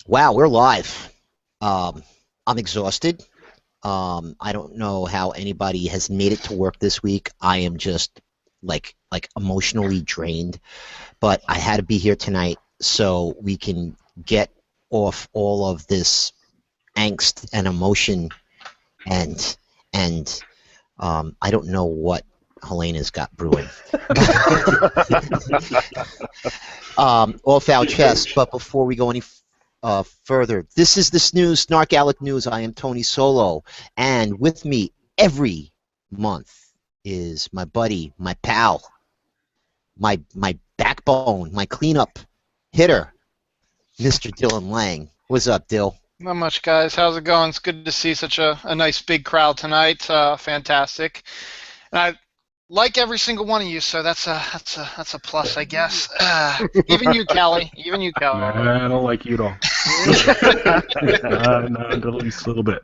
Wow, we're live. I'm exhausted. I don't know how anybody has made it to work this week. I am just like emotionally drained, but I had to be here tonight so we can get off all of this angst and emotion and I don't know what Helena's got brewing. Off our chest. But before we go any further, this is the Snooze, Snark Alec News. I am Tony Solo, and with me every month is my buddy, my pal, my backbone, my cleanup hitter, Mr. Dylan Lang. What's up, Dill? Not much, guys. How's it going? It's good to see such a nice big crowd tonight. Fantastic. And I like every single one of you, so that's a plus, I guess. Even you, Kelly. Even you, Kelly. Nah, I don't like you at all. Not at least a little bit.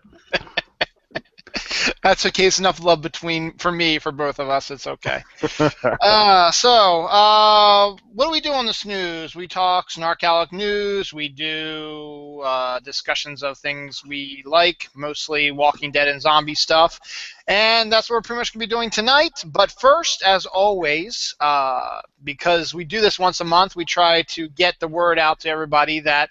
That's okay. It's enough love for both of us. It's okay. What do we do on the Snooze? We talk Snark Alec news. We do discussions of things we like, mostly Walking Dead and zombie stuff. And that's what we're pretty much going to be doing tonight. But first, as always, because we do this once a month, we try to get the word out to everybody that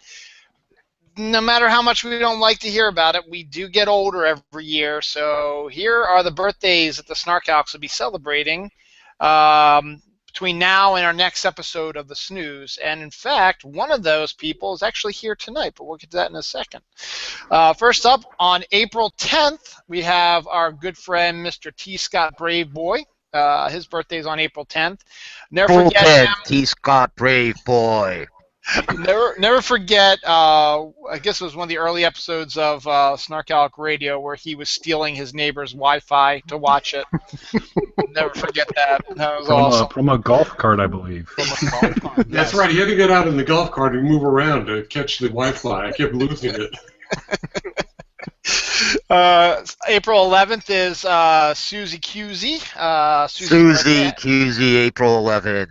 no matter how much we don't like to hear about it, we do get older every year. So here are the birthdays that the Snarkouts will be celebrating between now and our next episode of the Snooze. And in fact, one of those people is actually here tonight, but we'll get to that in a second. First up, on April 10th, we have our good friend, Mr. T. Scott Brave Boy. His birthday is on April 10th. Never forget him. T. Scott Brave Boy. Never forget, I guess it was one of the early episodes of Snark Alec Radio where he was stealing his neighbor's Wi-Fi to watch it. Never forget that. That was awesome. From a golf cart, I believe. From a golf cart, That's right. He had to get out in the golf cart and move around to catch the Wi-Fi. I kept losing it. April 11th is Susie Cusey. Susie Cusey, April 11th.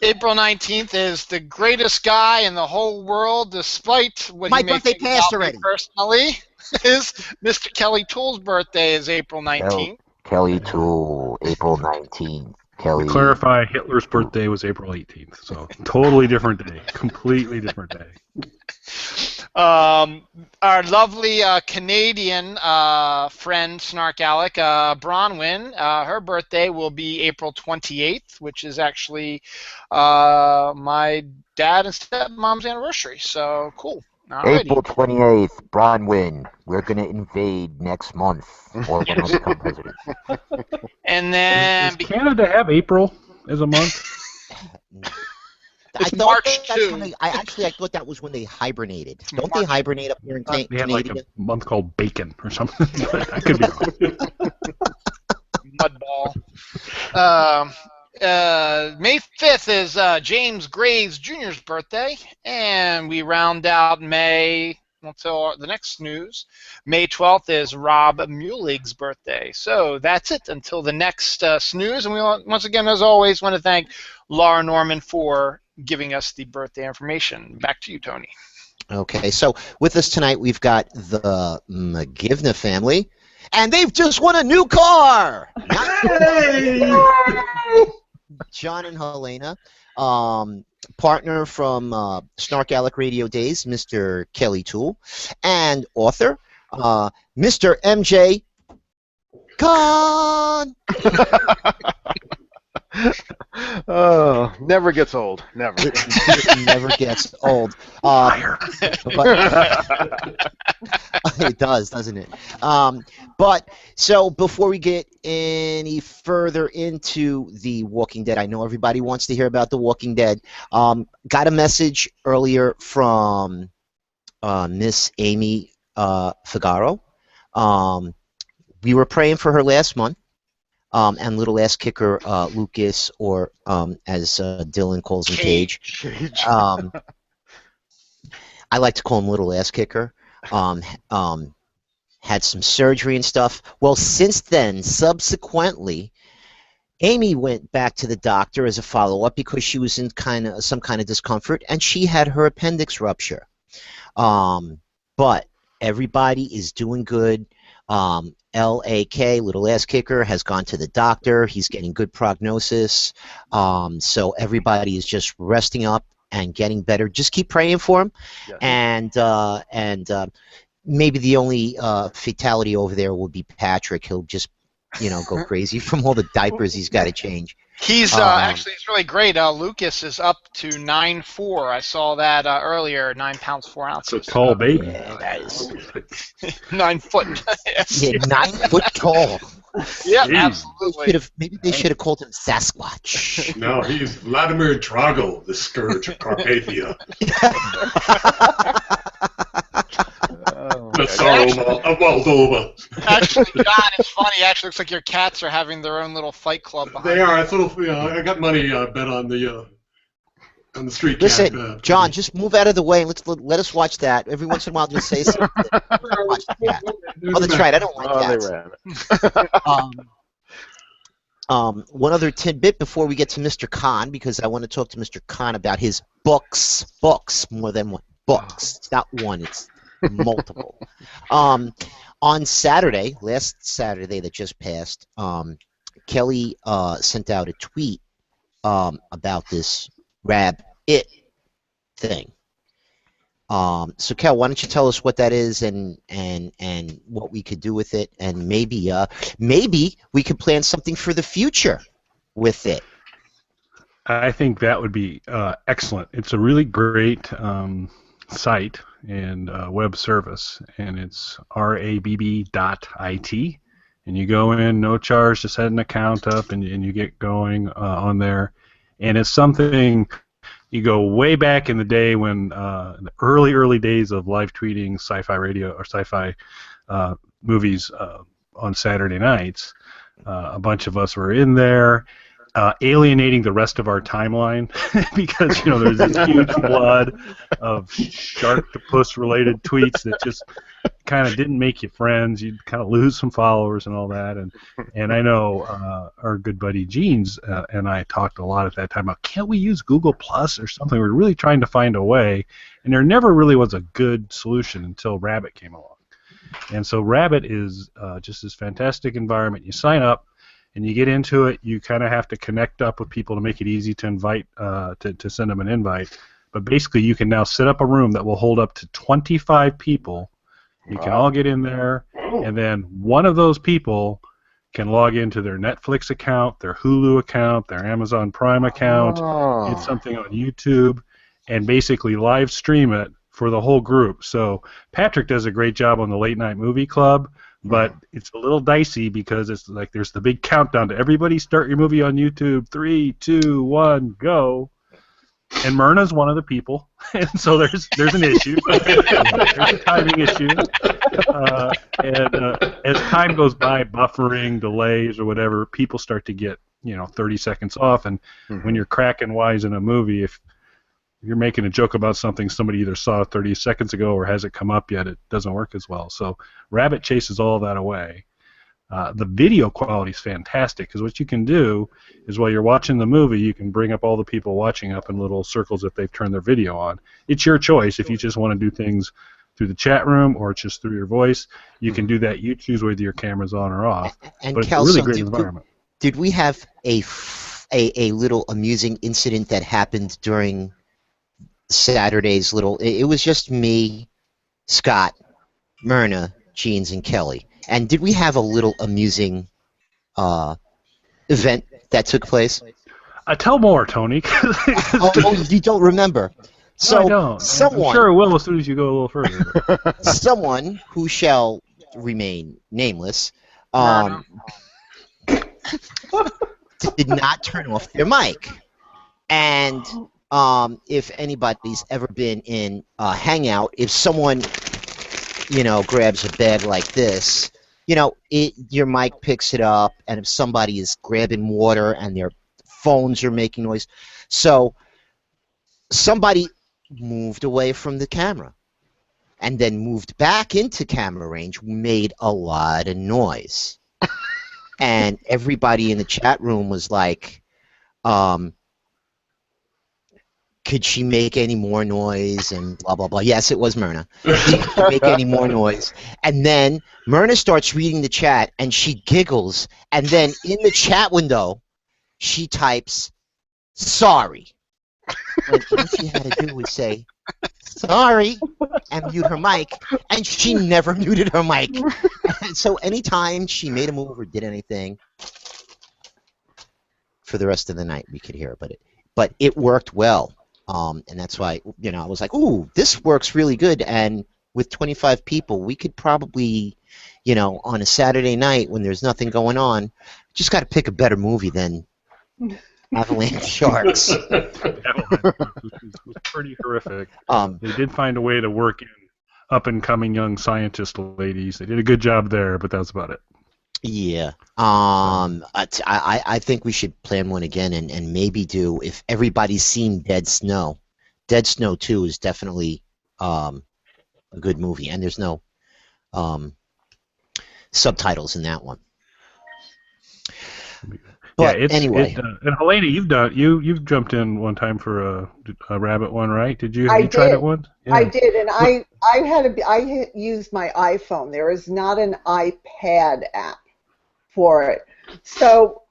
April 19th is the greatest guy in the whole world, despite what My he may birthday think passed about me already. personally. Is Mr. Kelly Toole's birthday is April 19th. Kelly Toole, April 19th. To clarify, Hitler's birthday was April 18th, so totally different day. Completely different day. Our lovely Canadian friend, Snark Alec, Bronwyn, her birthday will be April 28th, which is actually my dad and stepmom's anniversary, so cool. Alrighty. April 28th, Bronwyn. We're going to invade next month, or when I become president. And then... Does Canada have April as a month? It's March that's 2. when I thought that was when they hibernated. Don't they hibernate up here in They Canada? had like a month called Bacon or something. I could be wrong. Mudball. May 5th is James Graves Jr.'s birthday, and we round out May until the next snooze. May 12th is Rob Mulig's birthday. So that's it until the next snooze, and we once again, as always, want to thank Laura Norman for giving us the birthday information. Back to you, Tony. Okay, so with us tonight we've got the McGivna family, and they've just won a new car! Hey! John and Helena, partner from Snark Alec Radio Days, Mr. Kelly Toole, and author, Mr. MJ Khan! Oh, never gets old. Never. It never gets old. It does, doesn't it? But so before we get any further into The Walking Dead, I know everybody wants to hear about The Walking Dead. Got a message earlier from Miss Amy Figaro. We were praying for her last month. And little ass kicker Lucas, or as Dylan calls him, Cage. I like to call him little ass kicker. Had some surgery and stuff. Well, since then, subsequently, Amy went back to the doctor as a follow-up because she was in some kind of discomfort, and she had her appendix rupture. But everybody is doing good. LAK, little ass kicker, has gone to the doctor. He's getting good prognosis. So everybody is just resting up and getting better. Just keep praying for him. Yes. And maybe the only fatality over there will be Patrick. He'll just, go crazy from all the diapers he's got to change. He's actually, it's really great. Lucas is up to 9'4". I saw that earlier. 9 pounds 4 ounces. It's a tall baby. Yeah, that is. 9 foot. Yes. Yeah, 9 foot tall. Yeah, Jeez. absolutely. Maybe they should have called him Sasquatch. No, he's Vladimir Drago, the scourge of Carpathia. The sorrow of Moldova. Actually, John, it's funny. Actually, looks like your cats are having their own little fight club behind They are. I got money bet on the street Listen, cat. John, just move out of the way and let us watch that. Every once in a while, just say something. Watch the cat. Oh, that's right. I don't like They cats. ran. One other tidbit before we get to Mr. Khan, because I want to talk to Mr. Khan about his books, more than one. Books. It's not one. It's multiple. On Saturday, last Saturday that just passed, Kelly sent out a tweet about this Rab-It thing. So, Kel, why don't you tell us what that is and what we could do with it, and maybe we could plan something for the future with it. I think that would be excellent. It's a really great site and web service, and it's rabb.it, and you go in, no charge to set an account up, and you get going on there, and it's something. You go way back in the day when the early days of live tweeting sci-fi radio or sci-fi movies on Saturday nights. A bunch of us were in there, alienating the rest of our timeline because there's this huge flood of shark-to-puss-related tweets that just kind of didn't make you friends. You'd kind of lose some followers and all that. And I know our good buddy Jeans and I talked a lot at that time about, can't we use Google Plus or something? We're really trying to find a way, and there never really was a good solution until Rabbit came along. And so Rabbit is just this fantastic environment. You sign up, and you get into it. You kind of have to connect up with people to make it easy to invite, to send them an invite. But basically, you can now set up a room that will hold up to 25 people. You can all get in there, and then one of those people can log into their Netflix account, their Hulu account, their Amazon Prime account, get something on YouTube, and basically live stream it for the whole group. So Patrick does a great job on the Late Night Movie Club, but it's a little dicey because it's like there's the big countdown to everybody start your movie on YouTube, 3, 2, 1, go. And Myrna's one of the people, and so there's an issue. There's a timing issue. And as time goes by, buffering, delays, or whatever, people start to get 30 seconds off. And when you're cracking wise in a movie, if you're making a joke about something somebody either saw 30 seconds ago or hasn't come up yet, it doesn't work as well. So Rabbit chases all that away. The video quality is fantastic because what you can do is while you're watching the movie, you can bring up all the people watching up in little circles if they've turned their video on. It's your choice. If you just want to do things through the chat room or just through your voice, you can do that. You choose whether your camera's on or off. And but it's Kelson, a really great environment. Did we have a little amusing incident that happened during Saturday's little? It was just me, Scott, Myrna, Jeans, and Kelly. And did we have a little amusing event that took place? Tell more, Tony. Oh, you don't remember? So no, I don't. Someone, I'm sure it will as soon as you go a little further. Someone who shall remain nameless did not turn off their mic. And if anybody's ever been in a hangout, if someone grabs a bag like this, your mic picks it up, and if somebody is grabbing water and their phones are making noise, so somebody moved away from the camera and then moved back into camera range, made a lot of noise. And everybody in the chat room was like, could she make any more noise and blah, blah, blah. Yes, it was Myrna. Could she make any more noise? And then Myrna starts reading the chat, and she giggles. And then in the chat window, she types, sorry. When all she had to do was say, sorry, and mute her mic, and she never muted her mic. And so anytime she made a move or did anything, for the rest of the night we could hear it, but it worked well, and that's why I was like, ooh, this works really good. And with 25 people, we could probably, on a Saturday night when there's nothing going on, just got to pick a better movie than Avalanche Sharks. It was pretty horrific. They did find a way to work in up-and-coming young scientist ladies. They did a good job there, but that's about it. Yeah. I think we should plan one again and maybe do, if everybody's seen Dead Snow. Dead Snow 2 is definitely a good movie, and there's no subtitles in that one. But anyway, and Helena, you've jumped in one time for a rabbit one, right? Did you? I You tried did. it once? Yeah. I did, and I used my iPhone. There is not an iPad app for it, so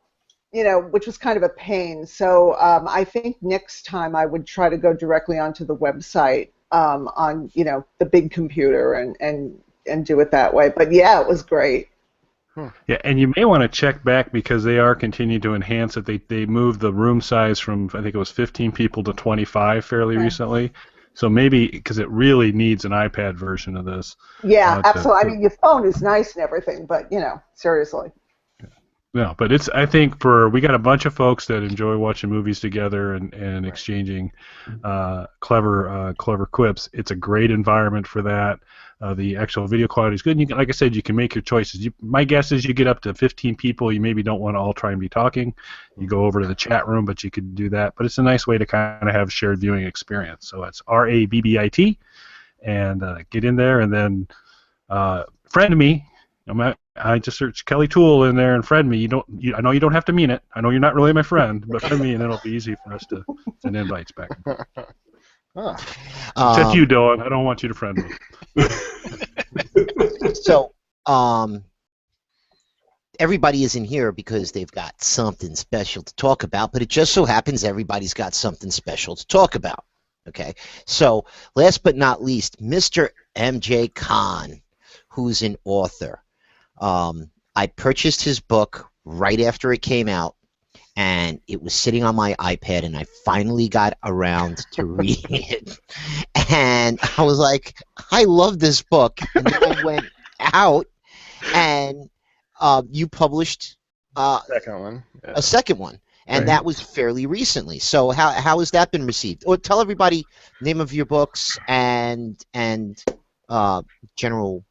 which was kind of a pain. So I think next time I would try to go directly onto the website on the big computer and do it that way. But yeah, it was great. Yeah, and you may want to check back because they are continuing to enhance it. They moved the room size from, I think it was 15 people to 25 fairly recently. So maybe, because it really needs an iPad version of this. Yeah, absolutely. I mean, your phone is nice and everything, but, seriously. No, but I think we got a bunch of folks that enjoy watching movies together and exchanging clever quips. It's a great environment for that. The actual video quality is good. And like I said, you can make your choices. My guess is you get up to 15 people, you maybe don't want to all try and be talking. You go over to the chat room, but you could do that. But it's a nice way to kind of have shared viewing experience. So it's RABBIT, and get in there and then friend me. I just search Kelly Toole in there and friend me. I know you don't have to mean it. I know you're not really my friend, but friend me, and it'll be easy for us to send invites back. Except you, Dylan. I don't want you to friend me. So, everybody is in here because they've got something special to talk about, but it just so happens everybody's got something special to talk about. Okay? So, last but not least, Mr. MJ Khan, who's an author. I purchased his book right after it came out, and it was sitting on my iPad, and I finally got around to reading it. And I was like, I love this book. And then I went out, and you published Second one. Yeah. a second one, and that was fairly recently. So how has that been received? Or tell everybody the name of your books and general.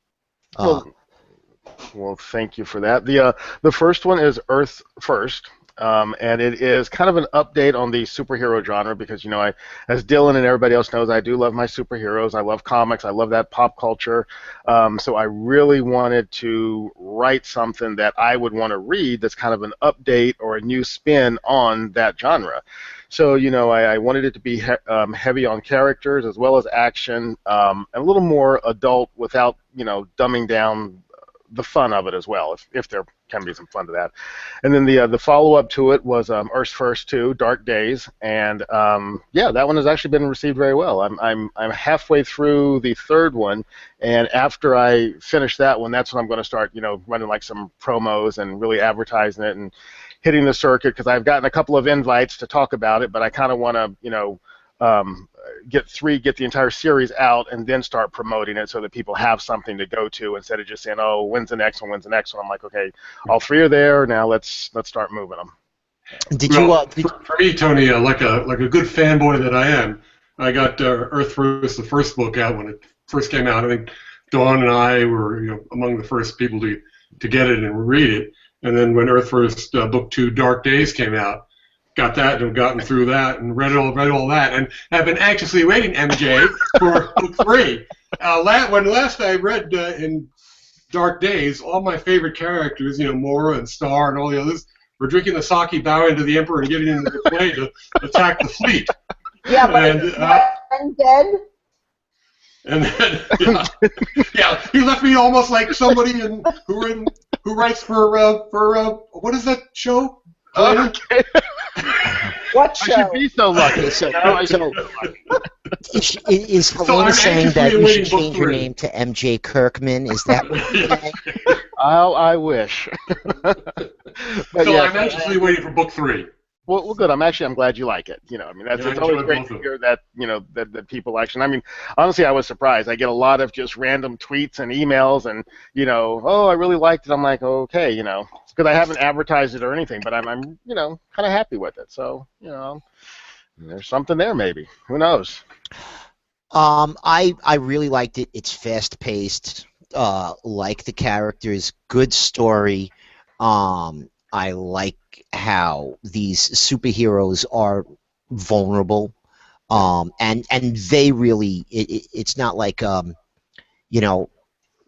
Well, thank you for that. The first one is Earth First, and it is kind of an update on the superhero genre because, as Dylan and everybody else knows, I do love my superheroes. I love comics. I love that pop culture. So I really wanted to write something that I would want to read that's kind of an update or a new spin on that genre. So, I wanted it to be heavy on characters as well as action, and a little more adult without, dumbing down the fun of it as well, if there can be some fun to that. And then the follow-up to it was Earth's First 2, Dark Days, and that one has actually been received very well. I'm halfway through the third one, and after I finish that one, that's when I'm going to start, running like some promos and really advertising it and hitting the circuit, because I've gotten a couple of invites to talk about it, but I kind of want to, get the entire series out and then start promoting it so that people have something to go to instead of just saying, oh, when's the next one, I'm like, okay, all three are there, now let's start moving them. For me, Tony, like a good fanboy that I am, I got Earth First, the first book, out when it first came out. I think Dawn and I were among the first people to get it and read it. And then when Earth First Book 2, Dark Days came out, got that and gotten through that and read all that, and have been anxiously waiting, MJ, for Book 3. When last I read in Dark Days, all my favorite characters, Mora and Star and all the others, were drinking the sake, bowing to the Emperor, and getting into the plane to attack the fleet. Yeah, but And, is Glenn dead? And then, yeah, he left me almost like somebody who writes for what is that show? Okay. What I show? should be so lucky. Okay, so, You know, I should so be so lucky. is So Helena I'm saying anxiously that you awaiting should book change your 3. name to MJ Kirkman? Is that what you're saying? Oh, I wish. But So yeah, I'm anxiously waiting for book 3. well, good. I'm glad you like it. You know, I mean, Yeah, I it's always enjoyed great both to of them. hear that, you know, that people actually. I mean, honestly, I was surprised. I get a lot of just random tweets and emails, and you know, oh, I really liked it. I'm like, okay, you know, because I haven't advertised it or anything, but I'm you know, kind of happy with it. So, you know, there's something there, maybe. Who knows? I really liked it. It's fast paced. Like the characters, good story. I like how these superheroes are vulnerable. And they really it's not like you know,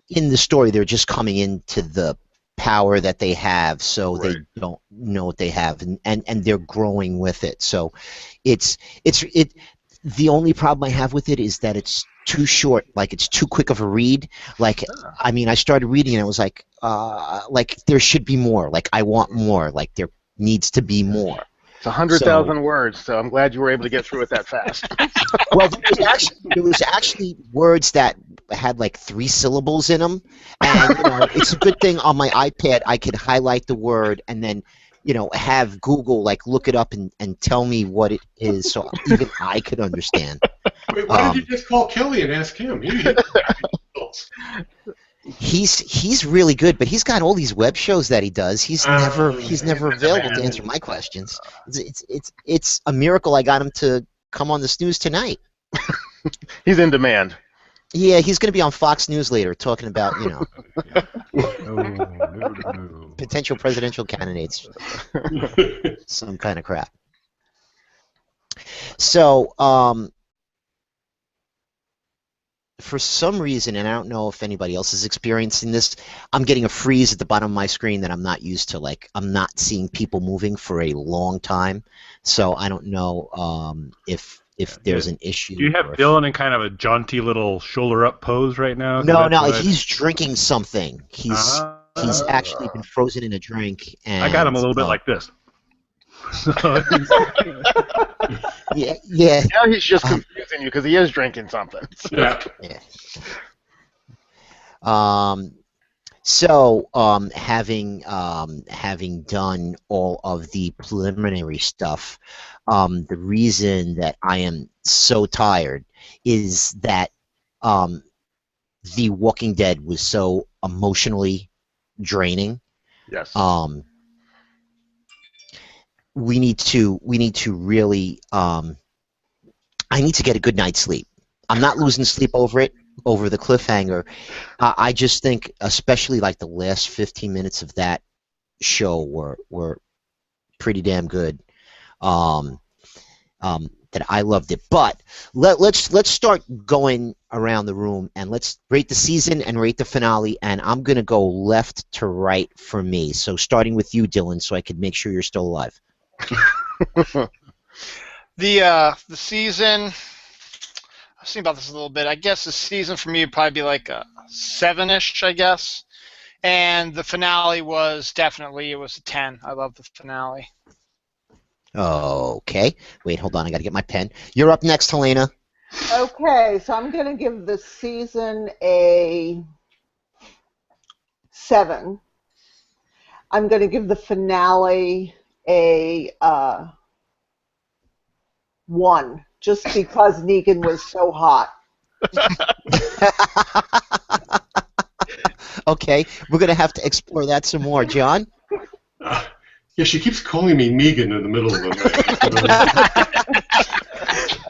in the story they're just coming into the power that they have, so they Right. don't know what they have, and they're growing with it. So it the only problem I have with it is that it's too short, like it's too quick of a read. Like, I mean, I started reading and I was like there should be more. Like, I want more. Like, there needs to be more. It's 100,000 words, so I'm glad you were able to get through it that fast. Well, there was actually words that had like 3 syllables in them, and you know, it's a good thing on my iPad I could highlight the word and then, you know, have Google like look it up and tell me what it is, so even I could understand. Wait, why did you just call Kelly and ask him? He's really good, but he's got all these web shows that he does. He's never available to answer my questions. It's a miracle I got him to come on the Snooze tonight. He's in demand. Yeah, he's going to be on Fox News later talking about, you know, No. potential presidential candidates, some kind of crap. So, for some reason, and I don't know if anybody else is experiencing this, I'm getting a freeze at the bottom of my screen that I'm not used to. Like, I'm not seeing people moving for a long time, so I don't know if there's an issue. Do you have or if- Dylan in kind of a jaunty little shoulder-up pose right now? 'Cause No, that's what he's drinking something. He's Ah. actually been frozen in a drink. And, I got him a little bit like this. So yeah. Now he's just confusing you because he is drinking something. Yeah. So, having done all of the preliminary stuff, the reason that I am so tired is that The Walking Dead was so emotionally draining. Yes. We need to really. I need to get a good night's sleep. I'm not losing sleep over it, over the cliffhanger. I just think, especially like the last 15 minutes of that show were pretty damn good. That I loved it. But let's start going around the room and let's rate the season and rate the finale. And I'm gonna go left to right for me. So starting with you, Dylan, so I could make sure you're still alive. The season, I was thinking about this a little bit. I guess the season for me would probably be like a 7-ish, I guess. And the finale was definitely, it was a 10. I love the finale. Okay. Wait, hold on. I got to get my pen. You're up next, Helena. Okay, so I'm going to give the season a 7. I'm going to give the finale a 1, just because Negan was so hot. Okay, we're going to have to explore that some more. John? Yeah, she keeps calling me Megan in the middle of the night.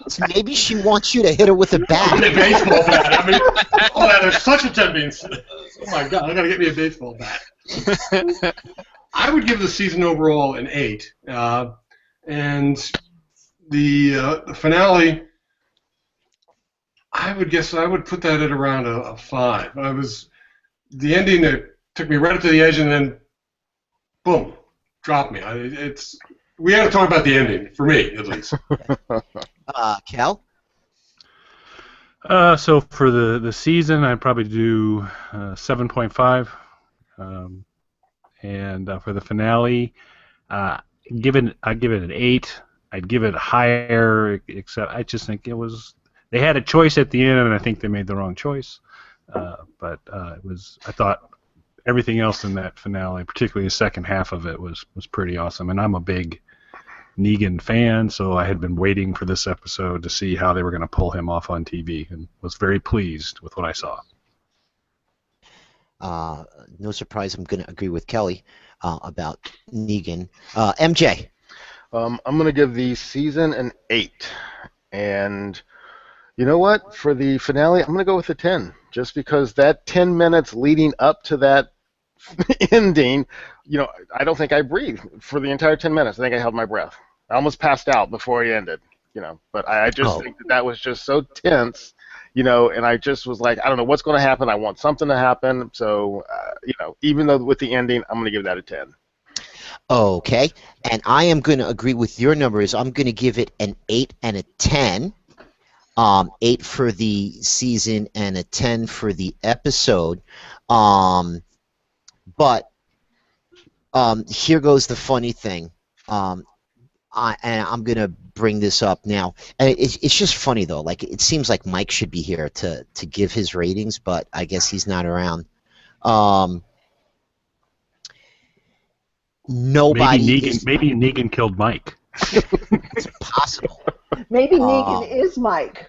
So maybe she wants you to hit her with a A bat. baseball bat. I mean, oh, man, there's such a tempting. Oh my God, I gotta get me a baseball bat. I would give the season overall an 8, and the finale, I would put that at around a 5. The ending that took me right up to the edge and then, boom, dropped me. We got to talk about the ending, for me at least. Cal? So for the season, I'd probably do 7.5, and for the finale, I'd give it an 8. I'd give it higher, except I just think they had a choice at the end, and I think they made the wrong choice. But I thought everything else in that finale, particularly the second half of it, was pretty awesome. And I'm a big Negan fan, so I had been waiting for this episode to see how they were going to pull him off on TV, and was very pleased with what I saw. No surprise, I'm going to agree with Kelly about Negan. MJ? I'm going to give the season an 8. And you know what? For the finale, I'm going to go with a 10. Just because that 10 minutes leading up to that ending, I don't think I breathed for the entire 10 minutes. I think I held my breath. I almost passed out before he ended, But I just think that was just so tense, and I just was like, I don't know what's going to happen. I want something to happen. So, even though with the ending, I'm going to give that a 10. Okay, and I am going to agree with your numbers. I'm going to give it an 8 and a 10. 8 for the season and a 10 for the episode. But here goes the funny thing. And I'm going to bring this up now. And it's just funny, though. Like, it seems like Mike should be here to give his ratings, but I guess he's not around. Maybe Negan killed Mike. It's possible. Maybe Negan is Mike.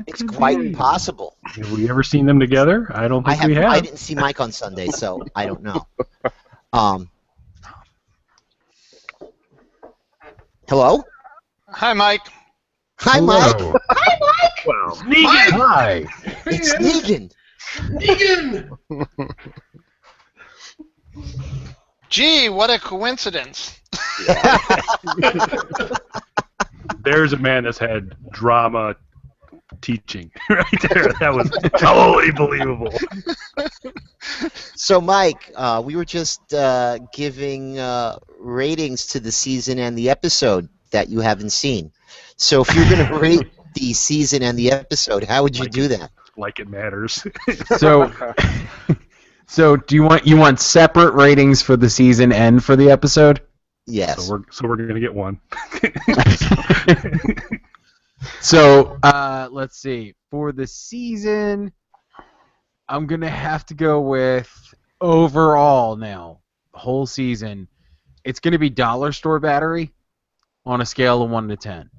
It's quite possible. Have we ever seen them together? I don't think we have. I didn't see Mike on Sunday, so I don't know. Hello? Hi, Mike. Hi, Hello. Mike. Hi, Mike. Well, Negan. Hi. It's Negan. Negan! Gee, what a coincidence. There's a man that's had drama teaching right there. That was totally believable. So, Mike, we were just giving ratings to the season and the episode that you haven't seen. So, if you're going to rate the season and the episode, how would you do that? Like it matters. So do you want separate ratings for the season and for the episode? Yes. So we're going to get one. So let's see. For the season, I'm gonna have to go with overall now. Whole season, it's gonna be dollar store battery on a scale of 1 to 10.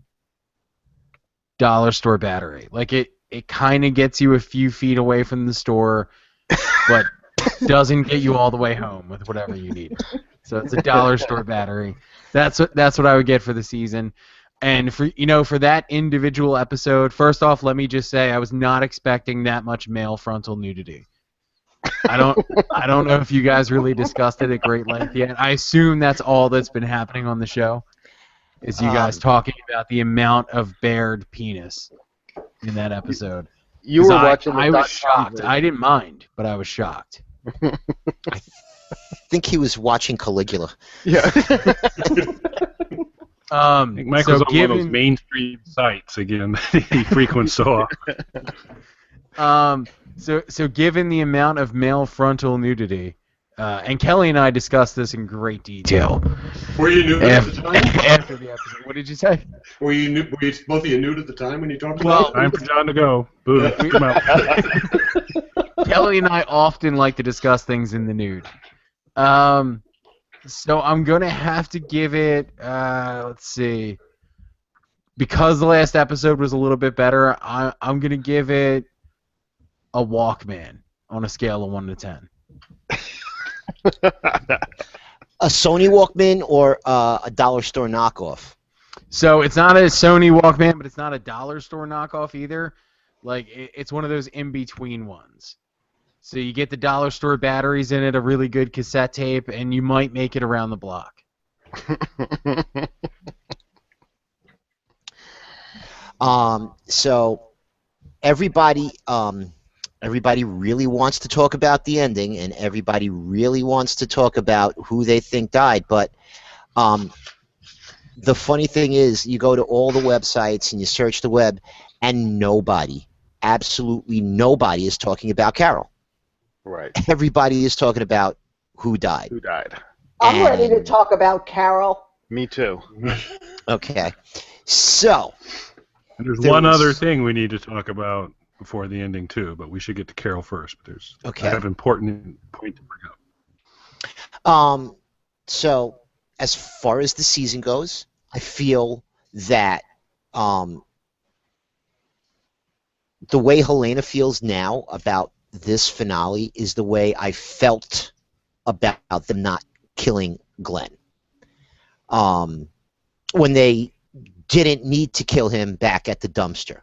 Dollar store battery, like it kind of gets you a few feet away from the store, but doesn't get you all the way home with whatever you need. So it's a dollar store battery. That's what I would get for the season. And for that individual episode, first off, let me just say I was not expecting that much male frontal nudity. I don't know if you guys really discussed it at great length yet. I assume that's all that's been happening on the show, is you guys talking about the amount of bared penis in that episode. You were watching. I was shocked. I didn't mind, but I was shocked. I think he was watching Caligula. Yeah. I think Michael's on one of those mainstream sites again that he frequents so often. So given the amount of male frontal nudity, and Kelly and I discussed this in great detail. Were you nude at the time? After the episode. What did you say? Were you both of you nude at the time when you talked Well, about it? Time for John to go. Boo. Come out. Kelly and I often like to discuss things in the nude. So I'm going to have to give it, let's see, because the last episode was a little bit better, I'm going to give it a Walkman on a scale of 1 to 10. A Sony Walkman or a dollar store knockoff? So it's not a Sony Walkman, but it's not a dollar store knockoff either. Like, it's one of those in-between ones. So you get the dollar store batteries in it, a really good cassette tape, and you might make it around the block. So everybody really wants to talk about the ending, and everybody really wants to talk about who they think died. But the funny thing is, you go to all the websites and you search the web, and nobody, absolutely nobody, is talking about Carol. Right. Everybody is talking about who died. Who died? I'm ready to And- talk about Carol. Me too. Okay, so And there's There one was- other thing we need to talk about before the ending too, but we should get to Carol first. But Okay. I have an important point to bring up. So as far as the season goes, I feel that the way Helena feels now about this finale is the way I felt about them not killing Glenn. When they didn't need to kill him back at the dumpster.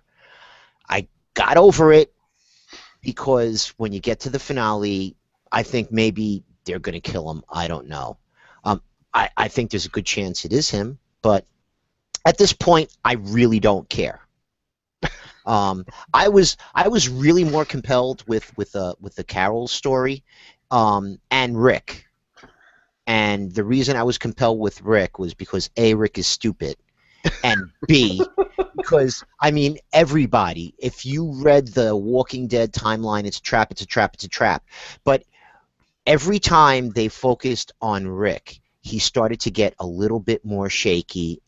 I got over it because when you get to the finale, I think maybe they're going to kill him. I don't know. I think there's a good chance it is him, but at this point, I really don't care. I was really more compelled with the Carol story, and Rick. And the reason I was compelled with Rick was because A, Rick is stupid, and B, because I mean everybody. If you read the Walking Dead timeline, it's a trap, it's a trap, it's a trap. But every time they focused on Rick, he started to get a little bit more shaky,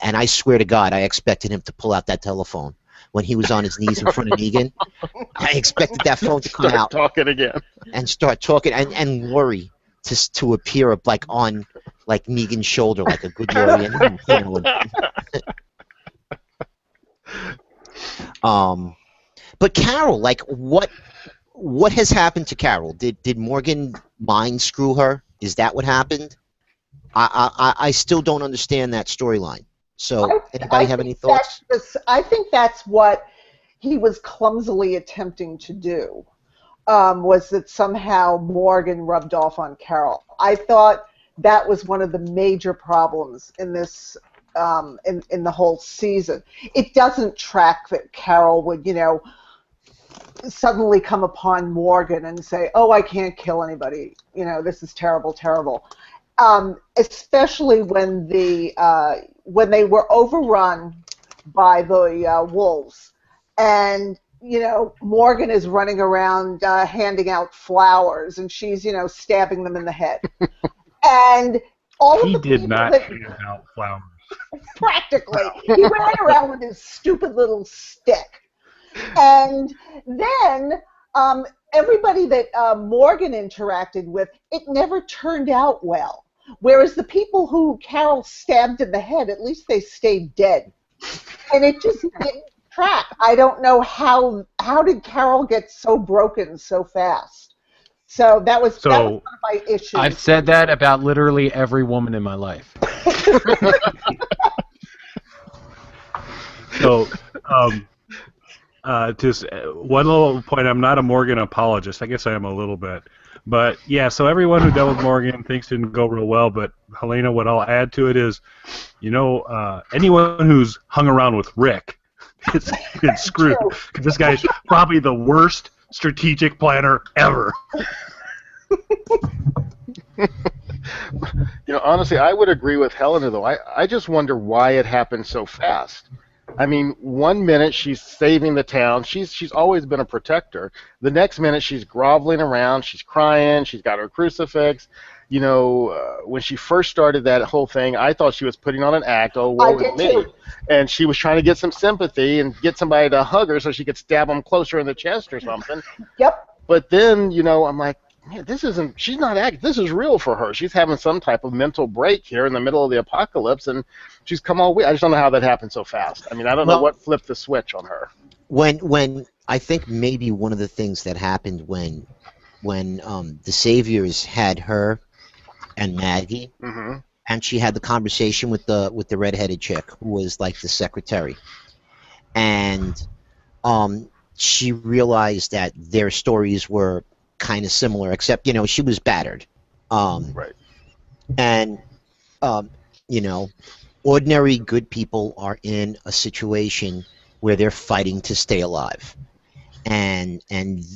and I swear to God, I expected him to pull out that telephone when he was on his knees in front of Negan. I expected that phone to come Start out talking again. and start talking, and Lori to appear like on like Negan's shoulder, like a good Lori. But Carol, like what has happened to Carol? Did Morgan mind screw her? Is that what happened? I still don't understand that storyline. So, anybody have any thoughts? I think that's what he was clumsily attempting to do. Was that somehow Morgan rubbed off on Carol? I thought that was one of the major problems in this in the whole season. It doesn't track that Carol would, suddenly come upon Morgan and say, "Oh, I can't kill anybody. This is terrible, terrible." Especially when they were overrun by the wolves, and Morgan is running around handing out flowers, and she's stabbing them in the head, and all He of the did people not that, hand out flowers. practically he ran around with his stupid little stick, and then everybody that Morgan interacted with, it never turned out well. Whereas the people who Carol stabbed in the head, at least they stayed dead. And it just didn't track. I don't know how did Carol get so broken so fast. So that was one of my issues. I've said that about literally every woman in my life. So, just one little point. I'm not a Morgan apologist. I guess I am a little bit. But, yeah, so everyone who dealt with Morgan thinks didn't go real well. But, Helena, what I'll add to it is, anyone who's hung around with Rick is screwed. Because this guy's probably the worst strategic planner ever. Honestly, I would agree with Helena, though. I just wonder why it happened so fast. I mean, one minute she's saving the town. She's always been a protector. The next minute she's groveling around. She's crying. She's got her crucifix. When she first started that whole thing, I thought she was putting on an act. Oh, woe is me. And she was trying to get some sympathy and get somebody to hug her so she could stab them closer in the chest or something. Yep. But then, I'm like, man, she's not acting. This is real for her. She's having some type of mental break here in the middle of the apocalypse, and she's come all week. I just don't know how that happened so fast. I mean, I don't know what flipped the switch on her. When I think maybe one of the things that happened when the Saviors had her and Maggie, and she had the conversation with the redheaded chick who was like the secretary, and she realized that their stories were kind of similar, except she was battered, right? And ordinary good people are in a situation where they're fighting to stay alive, and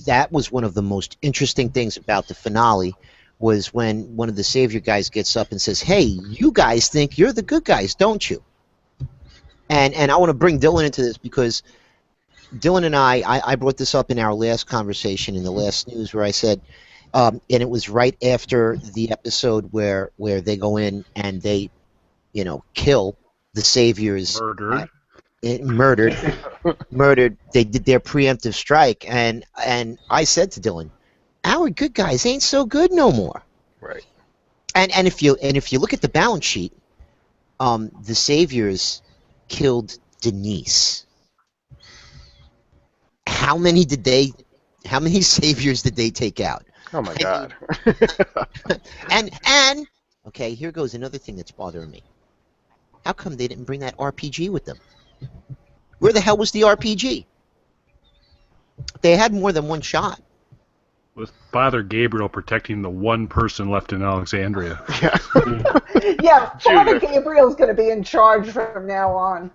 that was one of the most interesting things about the finale, was when one of the Savior guys gets up and says, "Hey, you guys think you're the good guys, don't you?" And I want to bring Dylan into this because Dylan and I brought this up in our last conversation in the last news where I said, and it was right after the episode where they go in and they, kill the Saviors. Murdered. They did their preemptive strike, and I said to Dylan, our good guys ain't so good no more. Right. And if you look at the balance sheet, the Saviors killed Denise. How many Saviors did they take out? Oh my God. And okay, here goes another thing that's bothering me. How come they didn't bring that RPG with them? Where the hell was the RPG? They had more than one shot. With Father Gabriel protecting the one person left in Alexandria. Yeah. Yeah, Father Gabriel's going to be in charge from now on.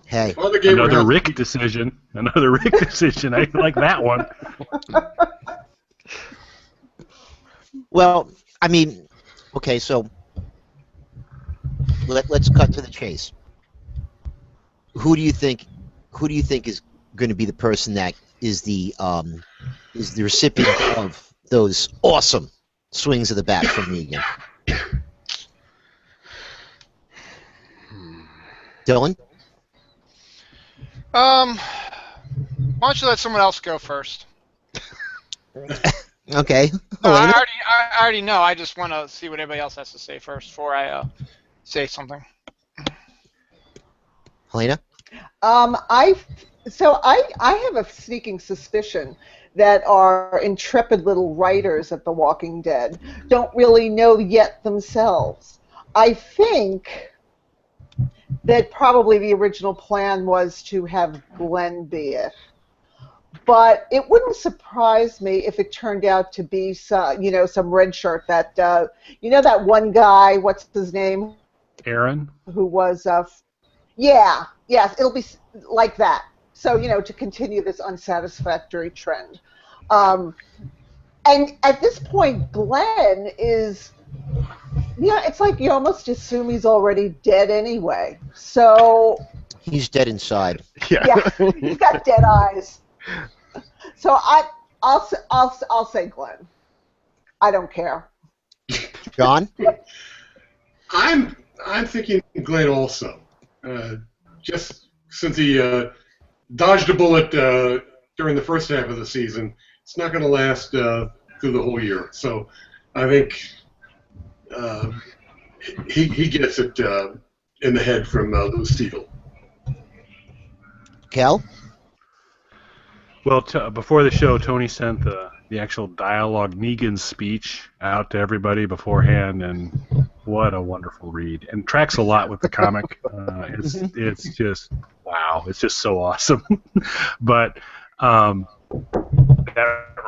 Hey, another Rick decision. Another Rick decision. I like that one. Well, I mean, okay, so let's cut to the chase. Who do you think is going to be the person that is the recipient of those awesome swings of the bat from Negan? Dylan? Why don't you let someone else go first? Okay. No, I already know. I just want to see what everybody else has to say first before I say something. Helena? I have a sneaking suspicion that our intrepid little writers at The Walking Dead don't really know yet themselves. I think that probably the original plan was to have Glenn be it. But it wouldn't surprise me if it turned out to be some red shirt that that one guy, what's his name? Aaron? Who was yes, it'll be like that. So, to continue this unsatisfactory trend. And at this point, Glenn is, it's like you almost assume he's already dead anyway. So he's dead inside. Yeah, he's got dead eyes. So I'll say Glenn. I don't care. John? I'm thinking Glenn also. Just since he dodged a bullet during the first half of the season, it's not going to last through the whole year. So I think he gets it in the head from Lou Steele. Kel? Well, before the show, Tony sent the actual dialogue Negan speech out to everybody beforehand, and what a wonderful read. And tracks a lot with the comic. It's just, wow, it's just so awesome. But that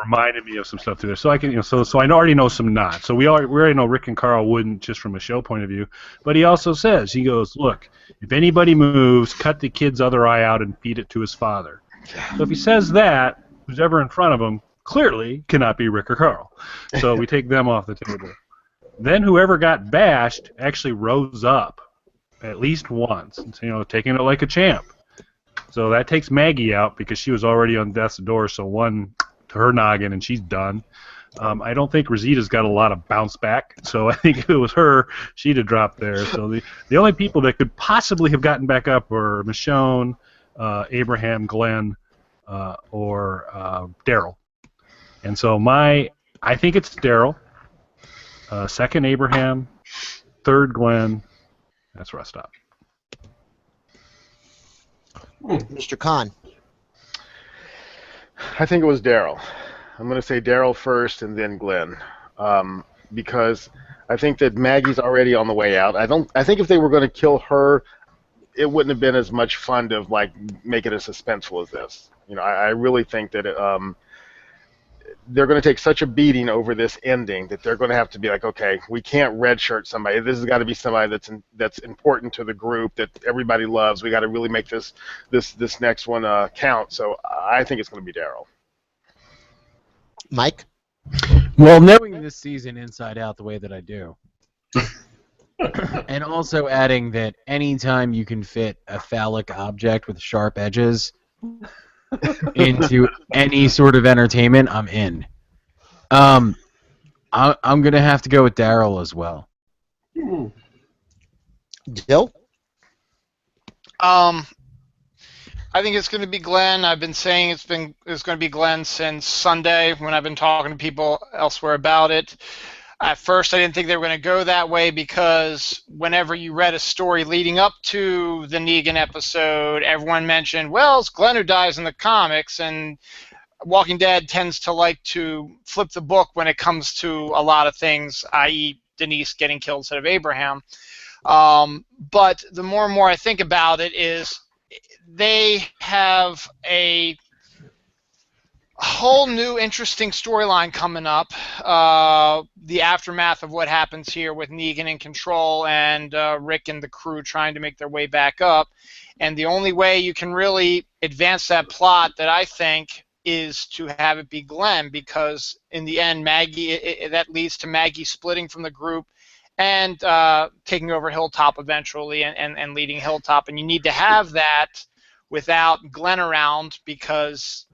reminded me of some stuff there. So I can, so I already know some knots. So we already know Rick and Carl wouldn't, just from a show point of view. But he also says, he goes, look, if anybody moves, cut the kid's other eye out and feed it to his father. So if he says that, who's ever in front of him clearly cannot be Rick or Carl. So we take them off the table. Then whoever got bashed actually rose up at least once, taking it like a champ. So that takes Maggie out because she was already on death's door, so one to her noggin and she's done. I don't think Rosita's got a lot of bounce back, so I think if it was her, she'd have dropped there. So the only people that could possibly have gotten back up were Michonne, Abraham, Glenn, or Daryl. And so I think it's Daryl, second Abraham, third Glenn. That's where I stop. Mr. Khan? I think it was Daryl. I'm going to say Daryl first and then Glenn, because I think that Maggie's already on the way out. I think if they were going to kill her, it wouldn't have been as much fun to make it as suspenseful as this. I really think that they're going to take such a beating over this ending that they're going to have to be like, okay, we can't redshirt somebody. This has got to be somebody that's important to the group that everybody loves. We got to really make this next one count. So I think it's going to be Daryl. Mike? Well, knowing this season inside out the way that I do, and also adding that anytime you can fit a phallic object with sharp edges into any sort of entertainment, I'm in. I'm gonna have to go with Daryl as well. Dill? I think it's going to be Glenn. I've been saying it's going to be Glenn since Sunday when I've been talking to people elsewhere about it. At first, I didn't think they were going to go that way because whenever you read a story leading up to the Negan episode, everyone mentioned, well, it's Glenn who dies in the comics, and Walking Dead tends to like to flip the book when it comes to a lot of things, i.e. Denise getting killed instead of Abraham. But the more and more I think about it is they have a whole new interesting storyline coming up, the aftermath of what happens here with Negan in control and Rick and the crew trying to make their way back up. And the only way you can really advance that plot that I think is to have it be Glenn, because in the end, Maggie, that leads to Maggie splitting from the group and taking over Hilltop eventually and leading Hilltop. And you need to have that without Glenn around, because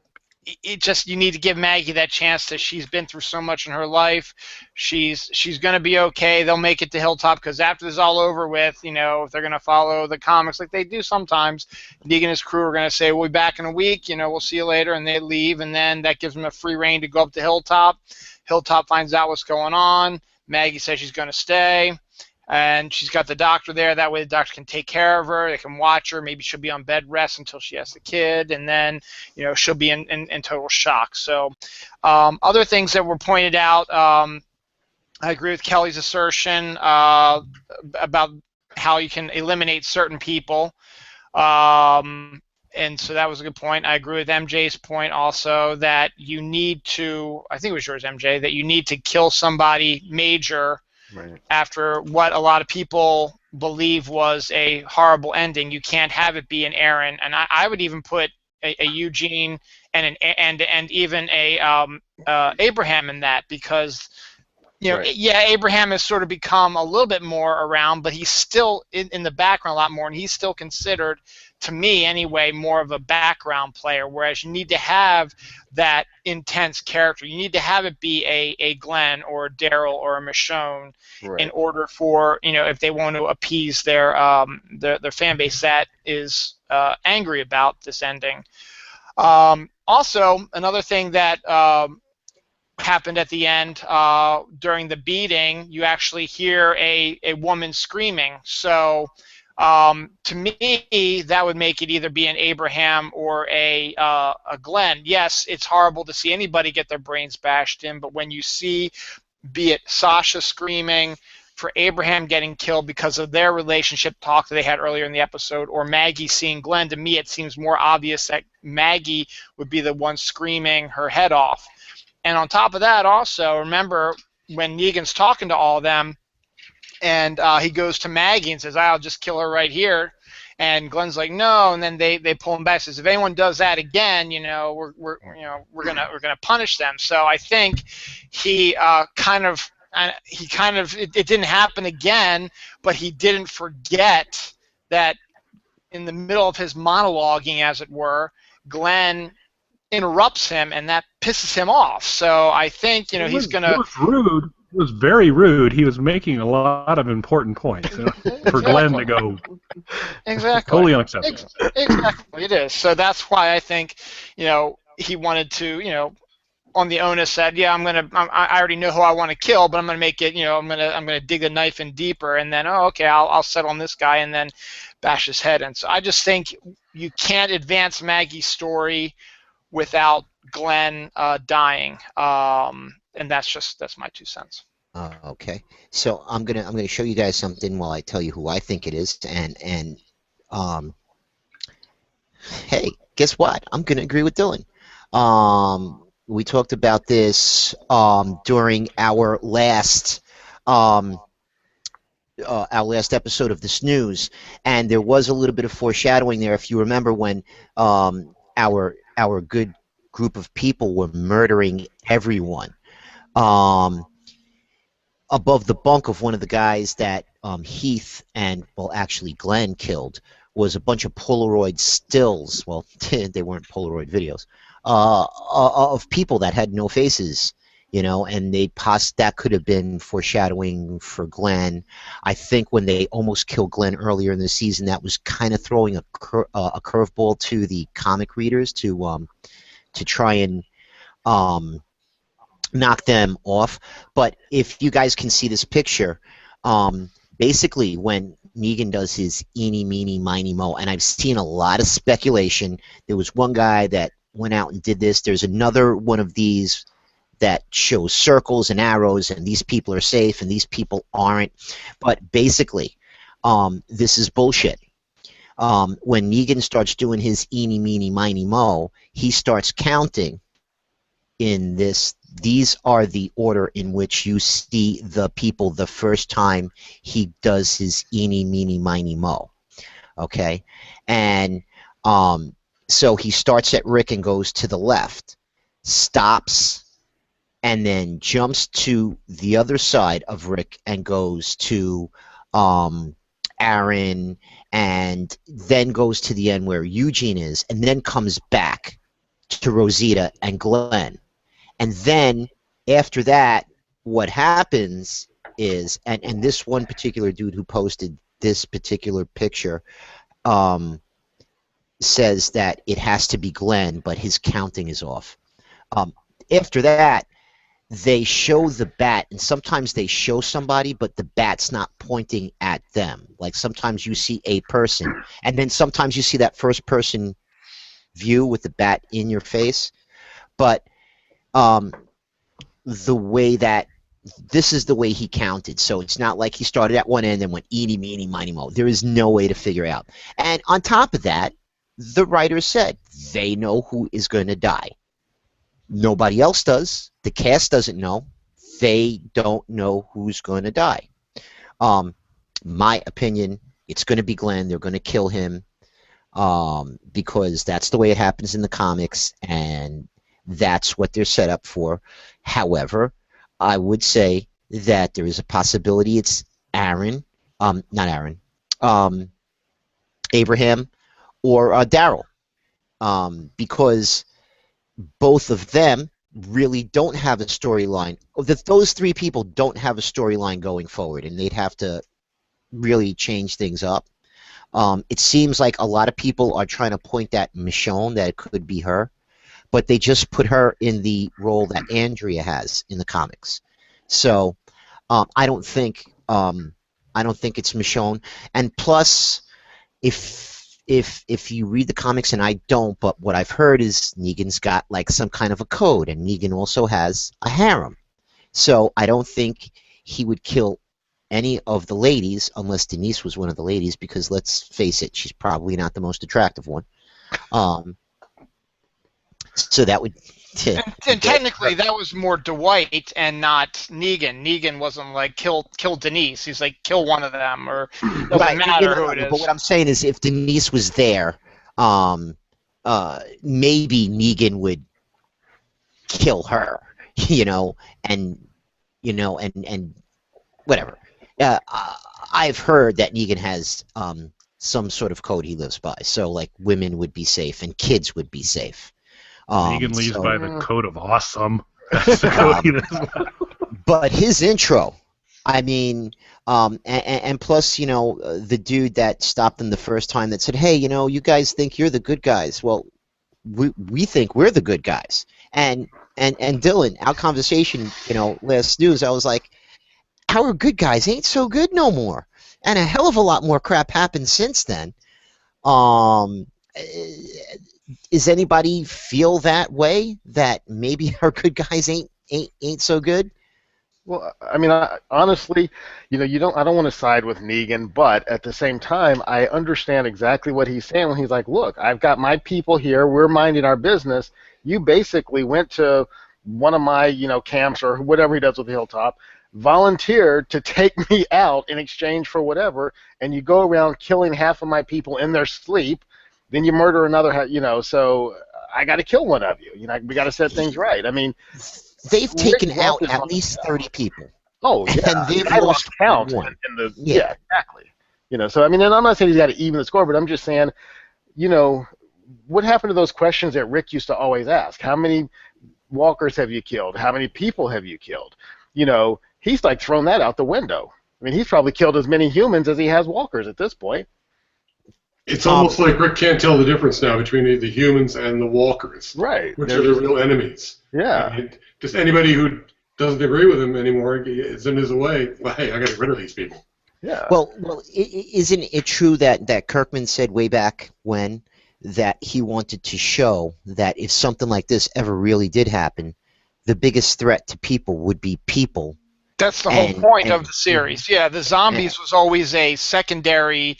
you need to give Maggie that chance that she's been through so much in her life. She's going to be okay. They'll make it to Hilltop, because after this is all over with, if they're going to follow the comics like they do sometimes, Negan and his crew are going to say, we'll be back in a week, we'll see you later, and they leave, and then that gives them a free reign to go up to Hilltop. Hilltop finds out what's going on. Maggie says she's going to stay. And she's got the doctor there. That way the doctor can take care of her. They can watch her. Maybe she'll be on bed rest until she has the kid. And then, she'll be in total shock. So other things that were pointed out, I agree with Kelly's assertion about how you can eliminate certain people. And so that was a good point. I agree with MJ's point also that you need to, I think it was yours, MJ, that you need to kill somebody major. Right. After what a lot of people believe was a horrible ending. You can't have it be an Aaron, and I would even put a Eugene and even a Abraham in that, because right. Yeah, Abraham has sort of become a little bit more around, but he's still in the background a lot more, and he's still considered, to me anyway, more of a background player, whereas you need to have that intense character. You need to have it be a Glenn or a Daryl or a Michonne, right, in order for, if they want to appease their fan base that is angry about this ending. Also, another thing that happened at the end, during the beating, you actually hear a woman screaming. So to me, that would make it either be an Abraham or a Glenn. Yes, it's horrible to see anybody get their brains bashed in, but when you see, be it Sasha screaming for Abraham getting killed because of their relationship talk that they had earlier in the episode, or Maggie seeing Glenn, to me it seems more obvious that Maggie would be the one screaming her head off. And on top of that, also, remember when Negan's talking to all of them, and he goes to Maggie and says, "I'll just kill her right here," and Glenn's like, "No," and then they pull him back. Says, "If anyone does that again, we're gonna punish them." So I think he it didn't happen again, but he didn't forget that in the middle of his monologuing, as it were, Glenn interrupts him, and that pisses him off. So I think he's gonna. It was rude. It was very rude. He was making a lot of important points for Glenn to go. Exactly. Totally unacceptable. Exactly, it is. So that's why I think he wanted to on the onus said, yeah, I already know who I want to kill, but I'm gonna make it I'm gonna dig the knife in deeper, and then I'll settle on this guy, and then bash his head in. So I just think you can't advance Maggie's story without Glenn dying, and that's my 2 cents. Okay, so I'm gonna show you guys something while I tell you who I think it is, and hey, guess what? I'm gonna agree with Dylan. We talked about this during our last episode of the Snews, and there was a little bit of foreshadowing there. If you remember when our good group of people were murdering everyone, Um, above the bunk of one of the guys that Heath and, well, actually Glenn killed was a bunch of Polaroid stills. Well, they weren't Polaroid videos of people that had no faces, and that could have been foreshadowing for Glenn. I think when they almost killed Glenn earlier in the season, that was kind of throwing a curveball to the comic readers to try and knock them off. But if you guys can see this picture, basically when Negan does his eeny, meeny, miny, mo, and I've seen a lot of speculation. There was one guy that went out and did this. There's another one of these that shows circles and arrows, and these people are safe and these people aren't. But basically, this is bullshit. When Negan starts doing his eeny, meeny, miny, mo, he starts counting in this. These are the order in which you see the people the first time he does his eeny, meeny, miny, mo. Okay? And so he starts at Rick and goes to the left, stops, and then jumps to the other side of Rick and goes to Aaron, and then goes to the end where Eugene is, and then comes back to Rosita and Glenn. And then after that, what happens is, and this one particular dude who posted this particular picture says that it has to be Glenn, but his counting is off. After that, they show the bat, and sometimes they show somebody, but the bat's not pointing at them. Like sometimes you see a person, and then sometimes you see that first-person view with the bat in your face. But the way that this is the way he counted, so it's not like he started at one end and went eeny, meeny, miny, mo. There is no way to figure out. And on top of that, the writers said they know who is going to die. Nobody else does. The cast doesn't know. They don't know who's going to die. My opinion, it's going to be Glenn. They're going to kill him because that's the way it happens in the comics, and that's what they're set up for. However, I would say that there is a possibility it's Aaron, not Aaron, Abraham, or Daryl, because both of them really don't have a storyline. Those three people don't have a storyline going forward, and they'd have to really change things up. It seems like a lot of people are trying to point at Michonne, that it could be her, but they just put her in the role that Andrea has in the comics. So I don't think it's Michonne. And plus, if you read the comics, and I don't, but what I've heard is Negan's got like some kind of a code, and Negan also has a harem. So I don't think he would kill any of the ladies unless Denise was one of the ladies, because let's face it, she's probably not the most attractive one. So that would. And technically, that was more Dwight and not Negan. Negan wasn't like kill Denise. He's like kill one of them, or doesn't matter who it is. But what I'm saying is, if Denise was there, maybe Negan would kill her, and whatever. I've heard that Negan has some sort of code he lives by, so like women would be safe and kids would be safe. Negan leaves by the code of awesome. That's the code he lives by. But his intro, I mean, and plus, the dude that stopped him the first time that said, "Hey, you guys think you're the good guys. Well, we think we're the good guys." And Dylan, our conversation, last news, I was like, our good guys ain't so good no more, and a hell of a lot more crap happened since then. Does anybody feel that way, that maybe our good guys ain't so good? Well, I mean, honestly, I don't want to side with Negan, but at the same time, I understand exactly what he's saying when he's like, look, I've got my people here, we're minding our business. You basically went to one of my, camps or whatever he does with the Hilltop, volunteered to take me out in exchange for whatever, and you go around killing half of my people in their sleep. Then you murder another, so I got to kill one of you. We got to set things right. I mean, they've taken Rick out Welch is at on- least 30 people. Oh yeah, And they've I lost lost count. one. In the, Yeah. yeah, exactly. So I mean, and I'm not saying he's got to even the score, but I'm just saying, what happened to those questions that Rick used to always ask? How many walkers have you killed? How many people have you killed? He's like thrown that out the window. I mean, he's probably killed as many humans as he has walkers at this point. It's almost like Rick can't tell the difference now between the humans and the walkers, Right. which are the real enemies. Yeah. I mean, just anybody who doesn't agree with him anymore is in his way. Well, hey, I got to get rid of these people. Yeah. Well, isn't it true that Kirkman said way back when that he wanted to show that if something like this ever really did happen, the biggest threat to people would be people. That's the whole point of the series. Yeah, the zombies was always a secondary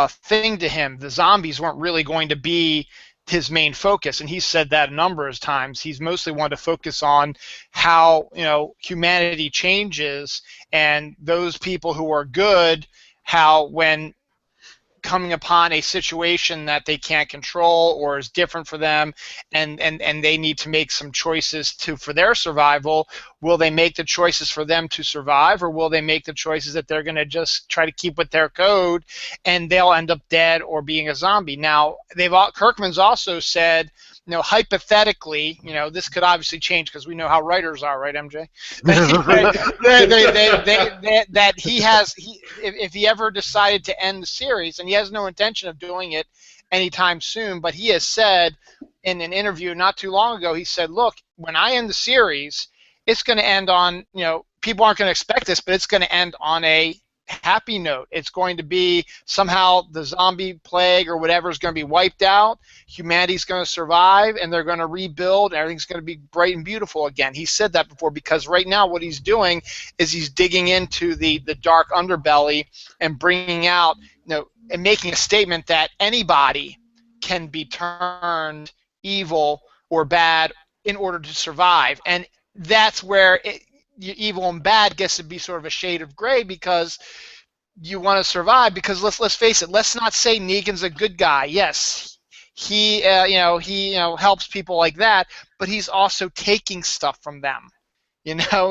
thing to him. The zombies weren't really going to be his main focus, and he said that a number of times. He's mostly wanted to focus on how humanity changes, and those people who are good, how when coming upon a situation that they can't control or is different for them, and they need to make some choices for their survival, will they make the choices for them to survive, or will they make the choices that they're going to just try to keep with their code and they'll end up dead or being a zombie? Now, Kirkman's also said, hypothetically, this could obviously change because we know how writers are, right, MJ? That if he ever decided to end the series, and he has no intention of doing it anytime soon, but he has said in an interview not too long ago, he said, look, when I end the series, it's going to end on, people aren't going to expect this, but it's going to end on a happy note. It's going to be somehow the zombie plague or whatever is going to be wiped out, humanity's going to survive, and they're going to rebuild, and everything's going to be bright and beautiful again. He said that before, because right now what he's doing is he's digging into the dark underbelly and bringing out, and making a statement that anybody can be turned evil or bad in order to survive. And that's where evil and bad gets to be sort of a shade of gray, because you want to survive. Because let's face it, let's not say Negan's a good guy. Yes, he helps people like that, but he's also taking stuff from them.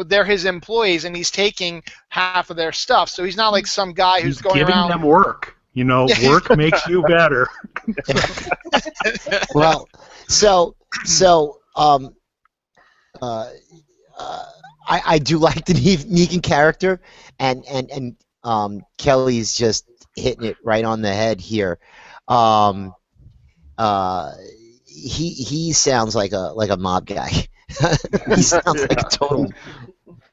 They're his employees, and he's taking half of their stuff. So he's not like some guy who's going giving around them work. Work makes you better. Well, I do like the Negan character, and Kelly's just hitting it right on the head here. He sounds like a mob guy. He sounds like a total.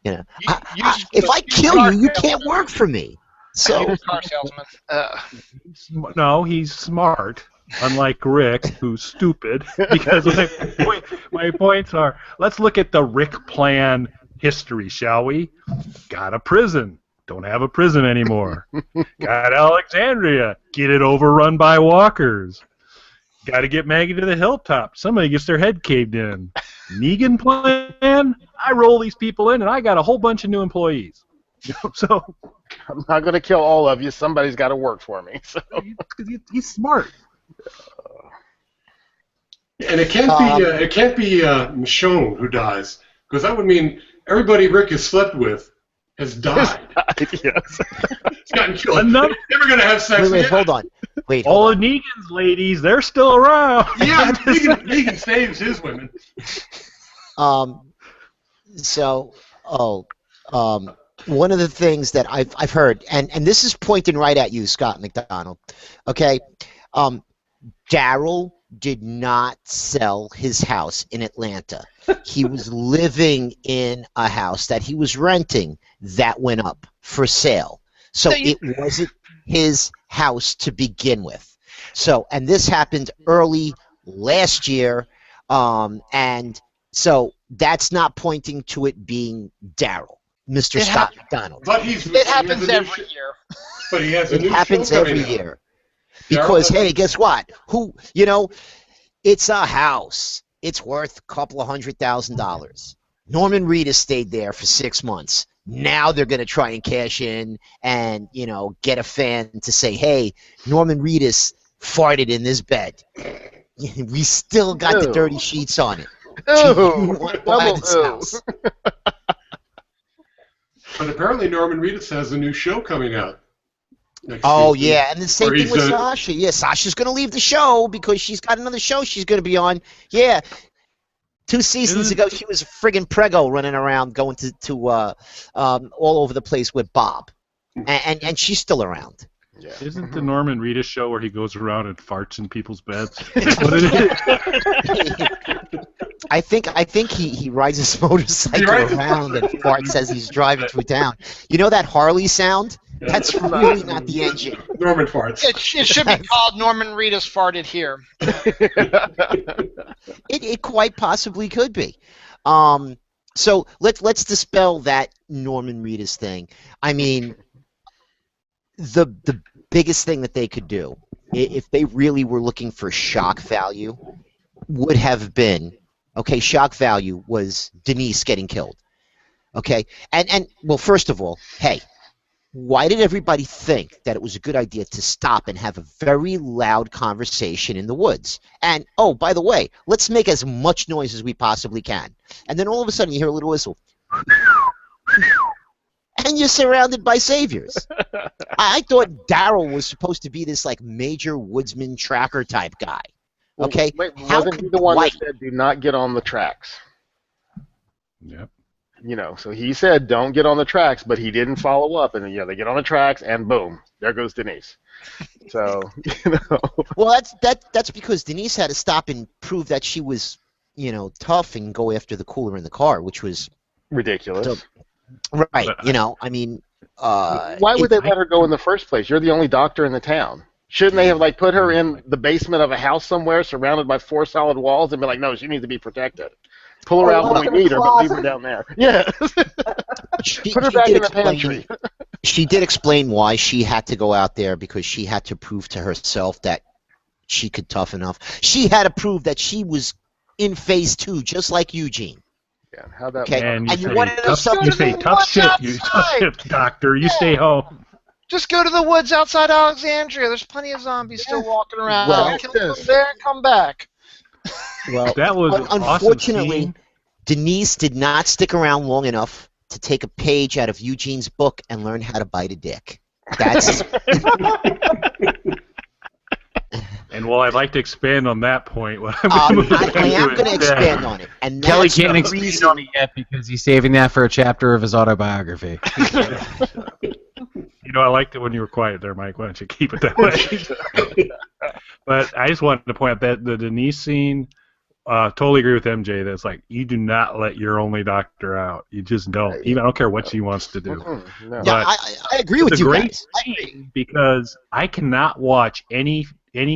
If I kill you, you can't work for me. So car salesman. No, he's smart. Unlike Rick, who's stupid. Because my points are, let's look at the Rick plan history, shall we? Got a prison. Don't have a prison anymore. Got Alexandria. Get it overrun by walkers. Got to get Maggie to the hilltop. Somebody gets their head caved in. Negan plan? I roll these people in, and I got a whole bunch of new employees. So I'm not going to kill all of you. Somebody's got to work for me. So he's smart. And it can't be Michonne who dies, because that would mean everybody Rick has slept with has died. Yes. He's gotten killed. Never going to have sex. wait, hold on. All of Negan's ladies, they're still around. Yeah, Negan saves his women. One of the things that I've heard, and this is pointing right at you, Scott McDonald. Okay, Daryl did not sell his house in Atlanta. He was living in a house that he was renting that went up for sale. So it wasn't his house to begin with. So, and this happened early last year, and so that's not pointing to it being Daryl, Mr. Scott McDonald. But it happens every year. But he has a new It happens show every coming out. year. Because, hey, guess what? It's a house. It's worth a couple of $100,000. Norman Reedus stayed there for 6 months. Now they're going to try and cash in and, get a fan to say, hey, Norman Reedus farted in this bed. We still got the dirty sheets on it. She Ooh, didn't want to buy double this ooh. house. But apparently Norman Reedus has a new show coming out next Oh season. yeah, and the same Or thing he's, with Sasha. Yeah, Sasha's gonna leave the show because she's got another show she's gonna be on. Yeah, 2 seasons ago she was a friggin' prego running around going to all over the place with Bob, and she's still around. Yeah. Isn't the Norman Reedus show where he goes around and farts in people's beds? Is that what it is? I think he rides his motorcycle around and farts as he's driving through town. You know that Harley sound? That's really not the engine. Norman farts. It should be called Norman Reedus farted here. It quite possibly could be. So let's dispel that Norman Reedus thing. I mean, the biggest thing that they could do, if they really were looking for shock value, would have been, okay, shock value was Denise getting killed. Okay? And well, first of all, hey, why did everybody think that it was a good idea to stop and have a very loud conversation in the woods? And, oh, by the way, let's make as much noise as we possibly can. And then all of a sudden you hear a little whistle. And you're surrounded by saviors. I thought Daryl was supposed to be this like major woodsman tracker type guy. Okay? Wait, How wasn't he could the one Dwight- that said, do not get on the tracks? Yep. You know, so he said, don't get on the tracks, but he didn't follow up. And, you know, they get on the tracks, and boom, there goes Denise. So, you know. Well, that's because Denise had to stop and prove that she was, you know, tough and go after the cooler in the car, which was Ridiculous. right. You know, I mean, why would they let her go in the first place? You're the only doctor in the town. Shouldn't they have like put her in the basement of a house somewhere, surrounded by 4 solid walls, and be like, no, she needs to be protected. Pull her out when we need her, but leave her down there. Yeah. Put her back in the pantry. She did explain why she had to go out there, because she had to prove to herself that she could toughen enough. She had to prove that she was in phase 2, just like Eugene. Yeah, how'd that Okay. And And you you wanted to know say something? tough shit, doctor. You stay home. Just go to the woods outside Alexandria. There's plenty of zombies still walking around. Well- Kill them there and come back. Well, That was an awesome unfortunately, scene. Denise did not stick around long enough to take a page out of Eugene's book and learn how to bite a dick. That's And while I'd like to expand on that point, what I'm I gonna am do going to is, expand on it, and Kelly that's can't the expand reason. on it yet because he's saving that for a chapter of his autobiography. You know, I liked it when you were quiet there, Mike. Why don't you keep it that way? But I just wanted to point out that the Denise scene, totally agree with MJ. That's like, you do not let your only doctor out. You just don't. Even I don't care what she wants to do. No. Yeah, I agree with It's a you great guys. scene because I cannot watch any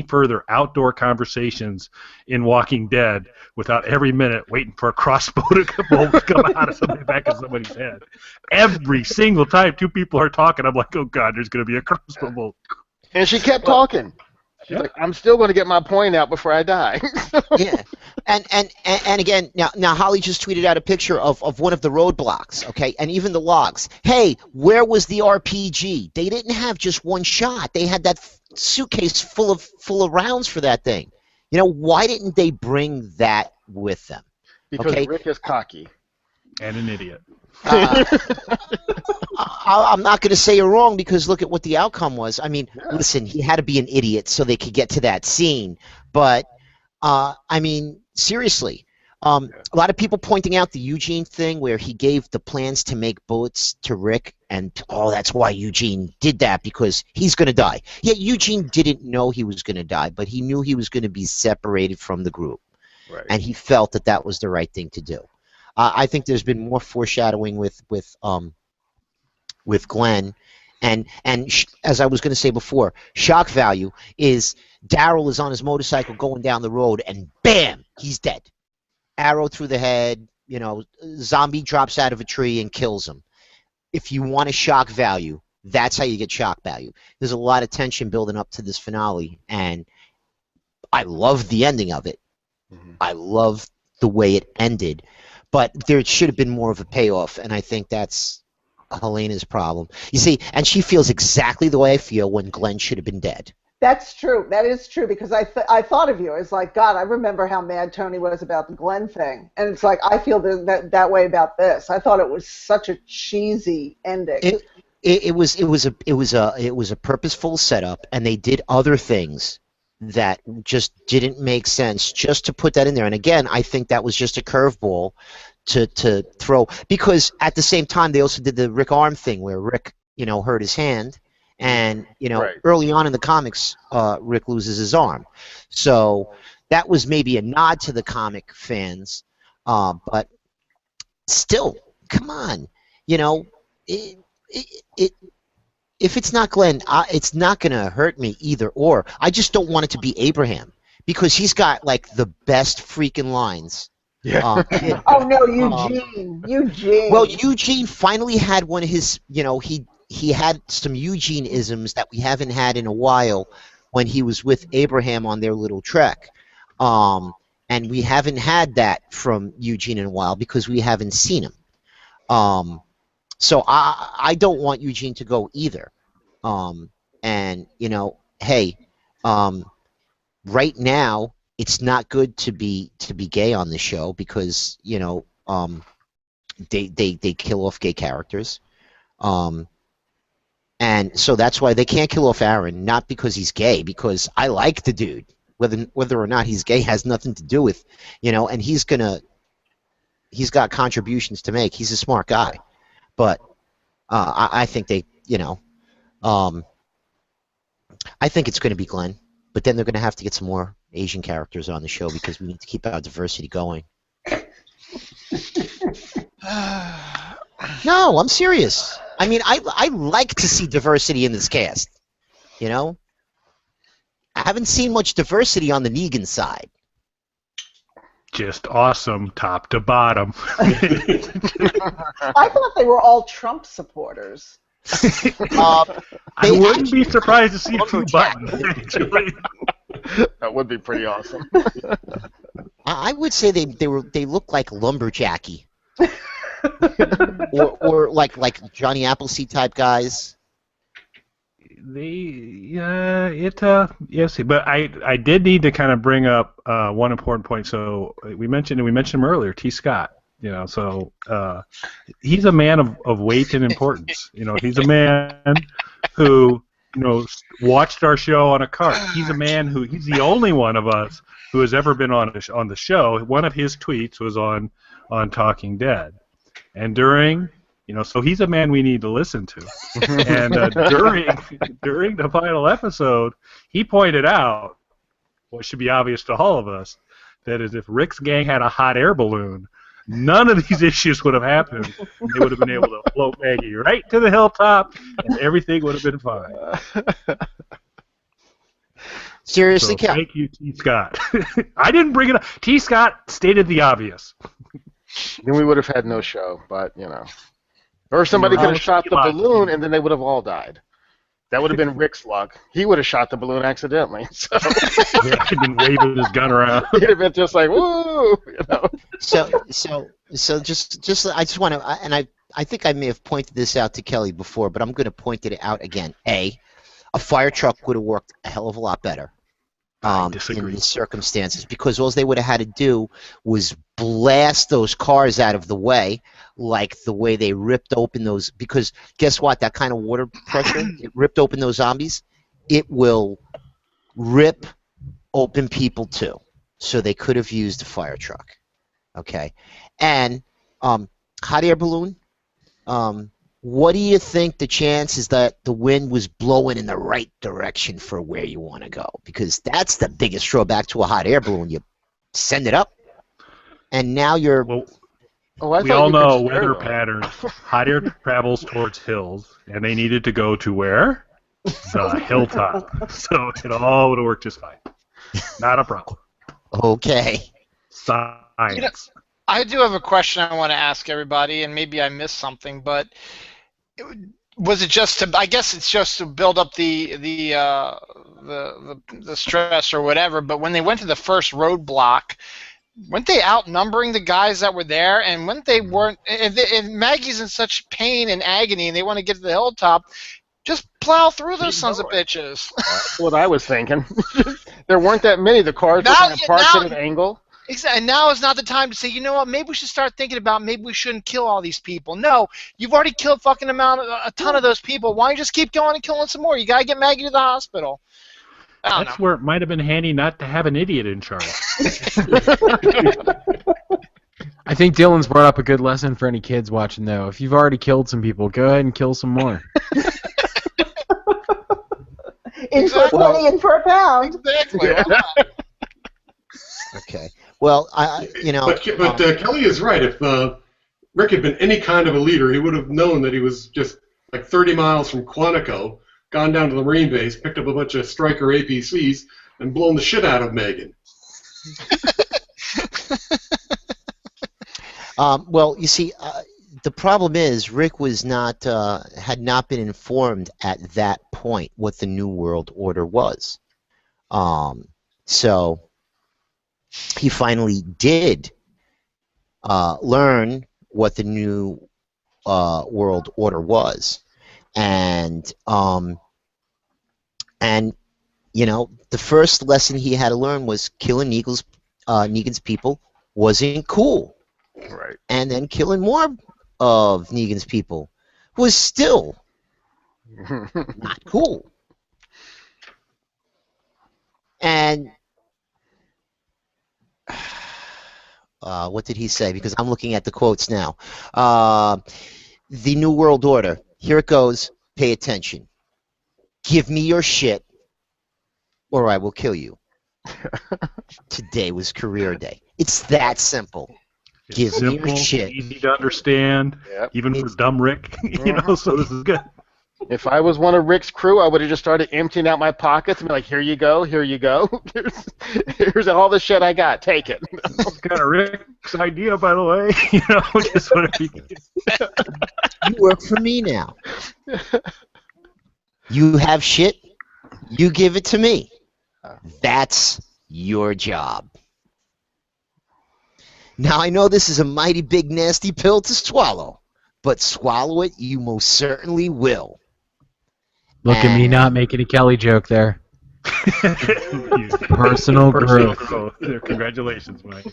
further outdoor conversations in Walking Dead without every minute waiting for a crossbow to come out of somebody back of somebody's head. Every single time 2 people are talking, I'm like, oh god, there's going to be a crossbow bolt. And she kept talking. She's like, I'm still going to get my point out before I die. Yeah, and again, now Holly just tweeted out a picture of one of the roadblocks, okay, and even the logs. Hey, where was the RPG? They didn't have just one shot. They had that suitcase full of rounds for that thing. You know, why didn't they bring that with them? Because Okay. Rick is cocky. And an idiot. I'm not going to say you're wrong, because look at what the outcome was. I mean, listen, he had to be an idiot so they could get to that scene. But, I mean, seriously, a lot of people pointing out the Eugene thing where he gave the plans to make bullets to Rick, and, oh, that's why Eugene did that, because he's going to die. Yeah, Eugene didn't know he was going to die, but he knew he was going to be separated from the group. Right. And he felt that that was the right thing to do. I think there's been more foreshadowing with Glenn, and as I was going to say before, shock value is Daryl is on his motorcycle going down the road, and bam, he's dead. Arrow through the head, you know, zombie drops out of a tree and kills him. If you want a shock value, that's how you get shock value. There's a lot of tension building up to this finale, and I love the ending of it. Mhm. I love the way it ended. But there should have been more of a payoff, and I think that's Helena's problem. You see, and she feels exactly the way I feel when Glenn should have been dead. That's true. That is true because I thought of you. It's like, God, I remember how mad Tony was about the Glenn thing, and it's like I feel that way about this. I thought it was such a cheesy ending. It was a purposeful setup, and they did other things that just didn't make sense just to put that in there. And again, I think that was just a curveball to throw, because at the same time they also did the Rick Arm thing where Rick, hurt his hand. And, Right. early on in the comics, Rick loses his arm. So that was maybe a nod to the comic fans. But still, come on. If it's not Glenn, it's not going to hurt me either or. I just don't want it to be Abraham because he's got, like, the best freaking lines. Yeah. Oh, no, Eugene. Well, Eugene finally had one of his, he had some Eugene-isms that we haven't had in a while when he was with Abraham on their little trek. And we haven't had that from Eugene in a while because we haven't seen him. So I don't want Eugene to go either. And, hey, right now it's not good to be gay on the show because, they kill off gay characters. And so that's why they can't kill off Aaron, not because he's gay, because I like the dude. Whether or not he's gay has nothing to do with, and he's got contributions to make. He's a smart guy. But I think I think it's going to be Glenn. But then they're going to have to get some more Asian characters on the show because we need to keep our diversity going. No, I'm serious. I mean, I like to see diversity in this cast. I haven't seen much diversity on the Negan side. Just awesome, top to bottom. I thought they were all Trump supporters. I wouldn't be surprised to see two buttons. Actually. That would be pretty awesome. I would say they look like lumberjacky. or like Johnny Appleseed type guys. Yes, but I did need to kind of bring up one important point. So we mentioned him earlier, T. Scott. So he's a man of weight and importance. He's a man who watched our show on a cart. He's a man he's the only one of us who has ever been on the show. One of his tweets was on Talking Dead. And during, so he's a man we need to listen to. And during the final episode, he pointed out what should be obvious to all of us, that is, if Rick's gang had a hot air balloon, none of these issues would have happened. They would have been able to float Maggie right to the hilltop, and everything would have been fine. Seriously, so thank you, T. Scott. I didn't bring it up. T. Scott stated the obvious. Then we would have had no show, but or somebody could have shot the balloon, and then they would have all died. That would have been Rick's luck. He would have shot the balloon accidentally. So yeah, he'd been waving his gun around. He'd have been just like, woo, So just I just want to, and I think I may have pointed this out to Kelly before, but I'm going to point it out again. A fire truck would have worked a hell of a lot better. In these circumstances, because all they would have had to do was blast those cars out of the way, like the way they ripped open those. Because guess what? That kind of water pressure, it ripped open those zombies. It will rip open people too. So they could have used a fire truck. Okay, and hot air balloon. What do you think the chances that the wind was blowing in the right direction for where you want to go? Because that's the biggest drawback to a hot air balloon. You send it up, and now you're... Well, we all know weather patterns. Hot air travels towards hills, and they needed to go to where? The hilltop. So it all would have worked just fine. Not a problem. Okay. Science. I do have a question I want to ask everybody, and maybe I missed something, but was it just to? I guess it's just to build up the stress or whatever. But when they went to the first roadblock, weren't they outnumbering the guys that were there? And when they weren't, if Maggie's in such pain and agony, and they want to get to the hilltop, Just plow through those sons of bitches. That's what I was thinking. There weren't that many. The cars were Now- kind of parked now- at an angle. Exactly. And now is not the time to say, you know what, maybe we should start thinking about maybe we shouldn't kill all these people. No, you've already killed a ton of those people. Why don't you just keep going and killing some more? You got to get Maggie to the hospital. I don't That's know. where it might have been handy not to have an idiot in charge. I think Dylan's brought up a good lesson for any kids watching, though. If you've already killed some people, go ahead and kill some more. In for a penny, in for a pound. Exactly. Okay. Well, But Kelly is right. If Rick had been any kind of a leader, he would have known that he was just like 30 miles from Quantico, gone down to the Marine base, picked up a bunch of Stryker APCs, and blown the shit out of Megan. Well, you see, the problem is Rick was not had not been informed at that point what the New World Order was. So he finally did learn what the New World Order was, and the first lesson he had to learn was killing Negan's people wasn't cool. Right. And then killing more of Negan's people was still not cool. And what did he say? Because I'm looking at the quotes now. The New World Order. Here it goes. Pay attention. Give me your shit, or I will kill you. Today was career day. It's that simple. Give me your shit. Easy to understand, even for dumb Rick. So this is good. If I was one of Rick's crew, I would have just started emptying out my pockets and be like, here you go, here you go. Here's all the shit I got. Take it. That's kind of Rick's idea, by the way. Just whatever You work for me now. You have shit, you give it to me. That's your job. Now, I know this is a mighty big, nasty pill to swallow, but swallow it you most certainly will. Look at me not making a Kelly joke there. Personal growth. Congratulations, Mike.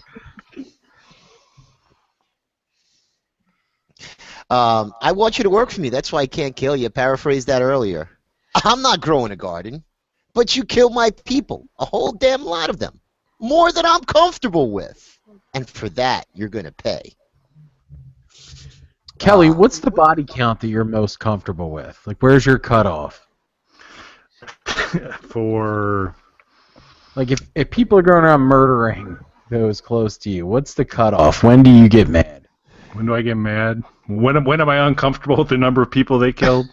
I want you to work for me. That's why I can't kill you. Paraphrased that earlier. I'm not growing a garden, but you kill my people, a whole damn lot of them, more than I'm comfortable with. And for that, you're going to pay. Kelly, what's the body count that you're most comfortable with? Like, where's your cutoff? For... Like, if people are going around murdering those close to you, what's the cutoff? When do you get mad? When do I get mad? When am I uncomfortable with the number of people they killed?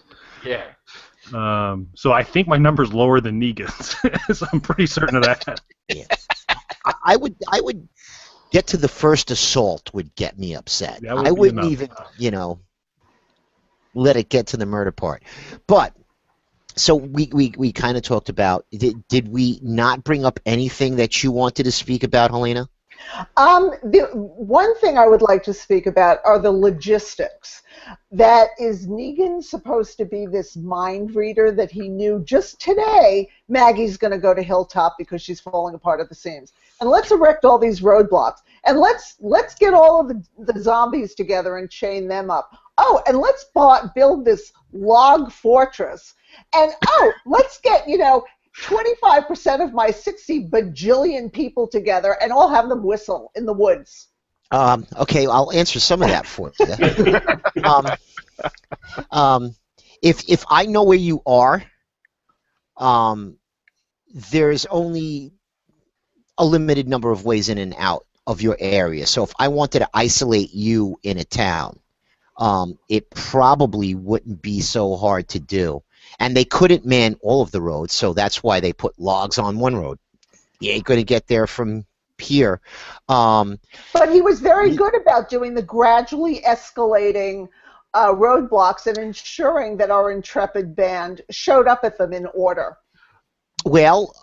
Yeah. So I think my number's lower than Negan's. So I'm pretty certain of that. Yeah. I would get to the first assault would get me upset. I wouldn't even, let it get to the murder part. But so we kind of talked about. Did we not bring up anything that you wanted to speak about, Helena? The one thing I would like to speak about are the logistics. That is Negan supposed to be this mind reader that he knew just today Maggie's going to go to Hilltop because she's falling apart at the seams. And let's erect all these roadblocks. And let's get all of the zombies together and chain them up. Oh, and let's build this log fortress. And let's get, 25% of my 60 bajillion people together and all have them whistle in the woods. Okay, I'll answer some of that for you. If I know where you are, there's only a limited number of ways in and out of your area. So if I wanted to isolate you in a town, it probably wouldn't be so hard to do. And they couldn't man all of the roads, so that's why they put logs on one road. You ain't going to get there from here. But he was very good about doing the gradually escalating roadblocks and ensuring that our intrepid band showed up at them in order. Well,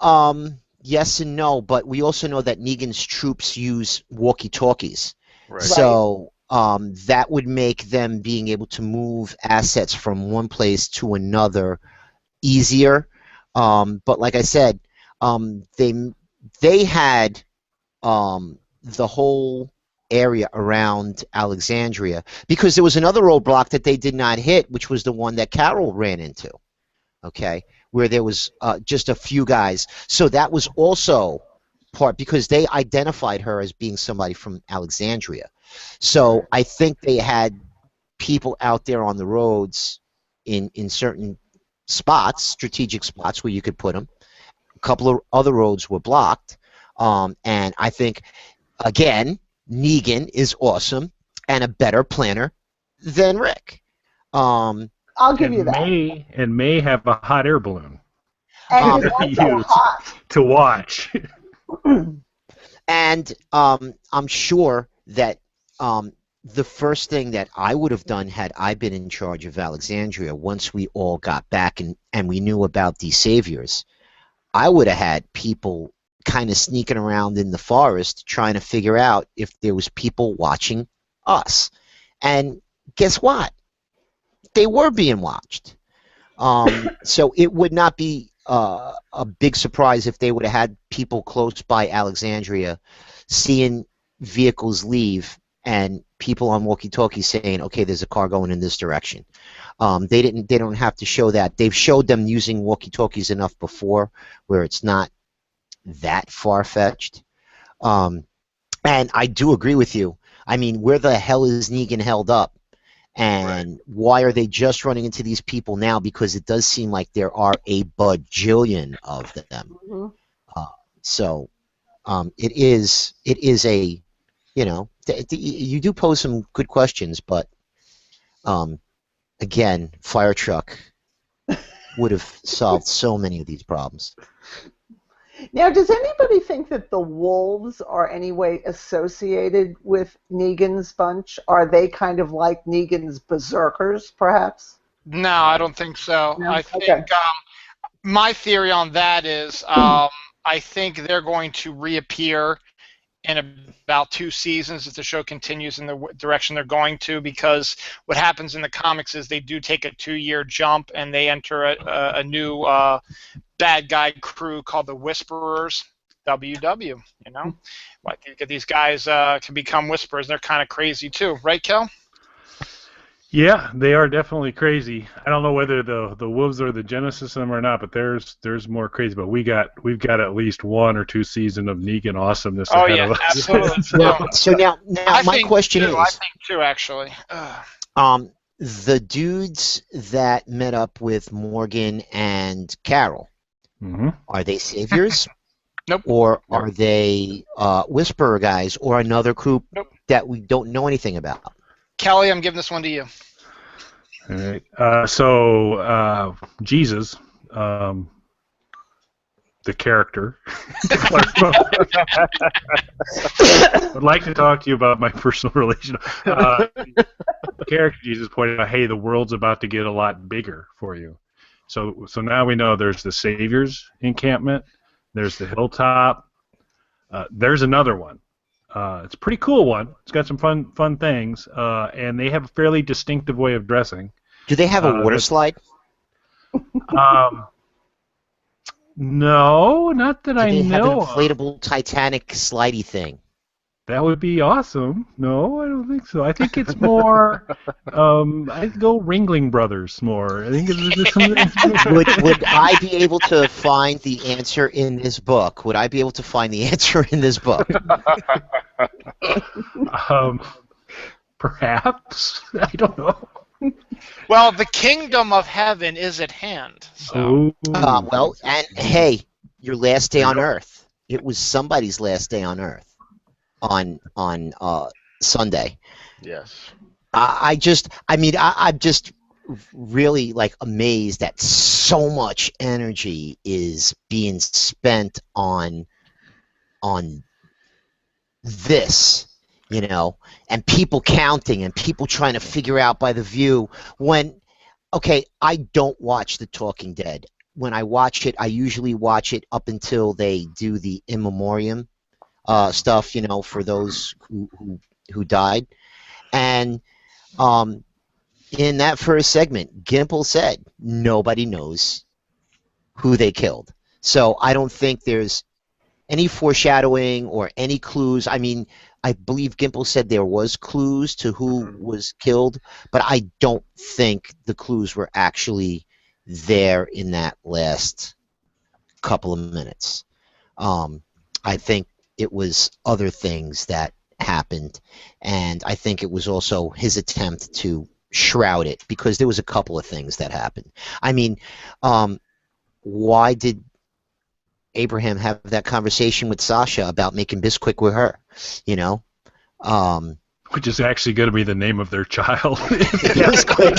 yes and no, but we also know that Negan's troops use walkie-talkies. Right. So that would make them being able to move assets from one place to another easier. But like I said, they had the whole area around Alexandria because there was another roadblock that they did not hit, which was the one that Carol ran into. Okay, where there was just a few guys. So that was also part because they identified her as being somebody from Alexandria. So I think they had people out there on the roads in certain spots, strategic spots where you could put them. A couple of other roads were blocked. And I think, again, Negan is awesome and a better planner than Rick. I'll give you that. May have a hot air balloon And to it's also use hot. to watch. And I'm sure that the first thing that I would have done had I been in charge of Alexandria, once we all got back and we knew about these saviors, I would have had people kind of sneaking around in the forest trying to figure out if there was people watching us. And guess what? They were being watched. So it would not be a big surprise if they would have had people close by Alexandria seeing vehicles leave and people on walkie-talkies saying, okay, there's a car going in this direction. They don't have to show that. They've showed them using walkie-talkies enough before where it's not that far-fetched. And I do agree with you. I mean, where the hell is Negan held up? And why are they just running into these people now? Because it does seem like there are a bajillion of them. Mm-hmm. So it is a, you know, you do pose some good questions, but again, fire truck would have solved so many of these problems. Now, does anybody think that the wolves are anyway associated with Negan's bunch? Are they kind of like Negan's berserkers, perhaps? No, I don't think so. No? I think Okay. my theory on that is I think they're going to reappear in about 2 seasons if the show continues in the direction they're going to, because what happens in the comics is they do take a 2-year jump and they enter a new bad guy crew called the Whisperers, WW, you know? I think these guys can become Whisperers. They're kind of crazy too, right, Kel? Yeah, they are definitely crazy. I don't know whether the wolves are the genesis of them or not, but there's more crazy. But we've got at least 1 or 2 seasons of Negan awesomeness ahead of us. Absolutely. So now my question is, I think too, actually. the dudes that met up with Morgan and Carol, are they saviors? Nope. Or are they Whisperer guys or another group that we don't know anything about? Kelly, I'm giving this one to you. All right. So Jesus, the character, would like to talk to you about my personal relation. The character Jesus pointed out, hey, the world's about to get a lot bigger for you. So now we know there's the Saviors encampment, there's the Hilltop, there's another one. It's a pretty cool one. It's got some fun things, and they have a fairly distinctive way of dressing. Do they have a water slide? No, not that I know. Do they have an of. inflatable Titanic slidey thing? That would be awesome. No, I don't think so. I think it's more. I'd go Ringling Brothers more. I think it's something. Would I be able to find the answer in this book? Would I be able to find the answer in this book? Perhaps. I don't know. Well, the kingdom of heaven is at hand. So. Well, and hey, your last day on Earth. It was somebody's last day on Earth on Sunday. Yes. I'm just really like amazed that so much energy is being spent on this, you know, and people counting and people trying to figure out by the View when, okay, I don't watch The Talking Dead. When I watch it, I usually watch it up until they do the in memoriam stuff, you know, for those who died. And in that first segment, Gimple said nobody knows who they killed. So I don't think there's any foreshadowing or any clues. I mean, I believe Gimple said there was clues to who was killed, but I don't think the clues were actually there in that last couple of minutes. I think it was other things that happened, and I think it was also his attempt to shroud it, because there was a couple of things that happened. I mean, why did Abraham have that conversation with Sasha about making Bisquick with her? You know, which is actually going to be the name of their child. Bisquick.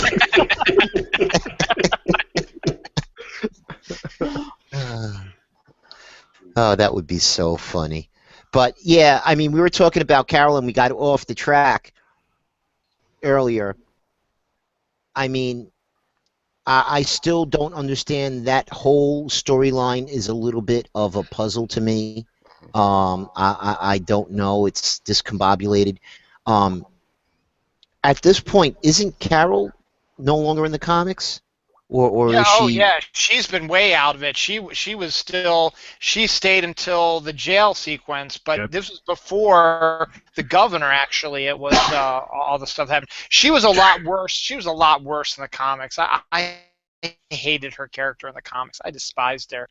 Oh, that would be so funny. But yeah, I mean, we were talking about Carol and we got off the track earlier. I mean, I still don't understand. That whole storyline is a little bit of a puzzle to me. I don't know. It's discombobulated. At this point, isn't Carol no longer in the comics? Or yeah, is she... Oh yeah, she's been way out of it. She was still, she stayed until the jail sequence, but Yep. this was before the governor. Actually, it was all the stuff that happened. She was a lot worse. She was a lot worse in the comics. I hated her character in the comics. I despised her.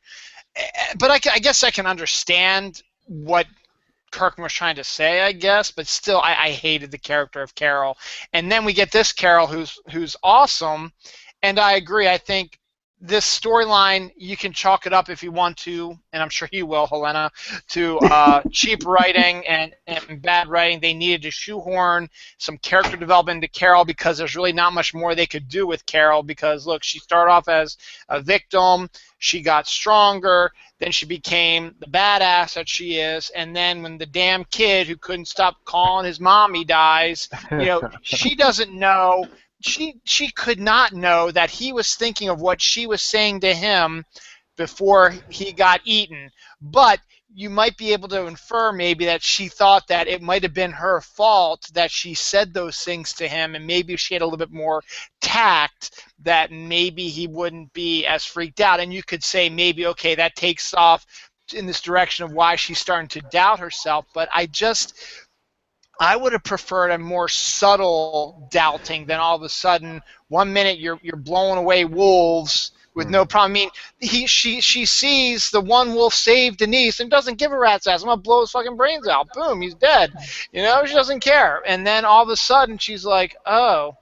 But I guess I can understand what Kirkman was trying to say, I guess, but still, I hated the character of Carol. And then we get this Carol who's awesome. And I agree. I think this storyline, you can chalk it up if you want to, and I'm sure you will, Helena, to cheap writing and bad writing. They needed to shoehorn some character development into Carol because there's really not much more they could do with Carol because, look, she started off as a victim. She got stronger. Then she became the badass that she is. And then when the damn kid who couldn't stop calling his mommy dies, you know, she doesn't know. She could not know that he was thinking of what she was saying to him before he got eaten. But you might be able to infer maybe that she thought that it might have been her fault that she said those things to him, and maybe if she had a little bit more tact, that maybe he wouldn't be as freaked out. And you could say maybe, okay, that takes off in this direction of why she's starting to doubt herself. But I would have preferred a more subtle doubting than all of a sudden 1 minute you're blowing away wolves with no problem. I mean, she sees the one wolf save Denise and doesn't give a rat's ass. I'm gonna blow his fucking brains out. Boom, he's dead. You know, she doesn't care. And then all of a sudden she's like, oh,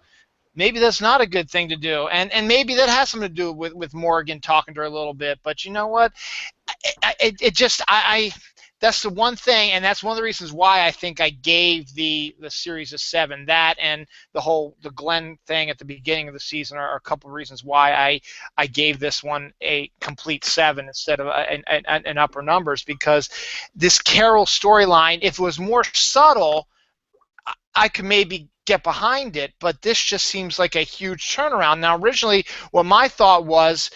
maybe that's not a good thing to do. And maybe that has something to do with Morgan talking to her a little bit. But you know what? That's the one thing, and that's one of the reasons why I think I gave the series a 7. That and the Glenn thing at the beginning of the season are a couple of reasons why I gave this one a complete 7 instead of an upper numbers, because this Carol storyline, if it was more subtle, I could maybe get behind it, but this just seems like a huge turnaround. Now, originally, what my thought was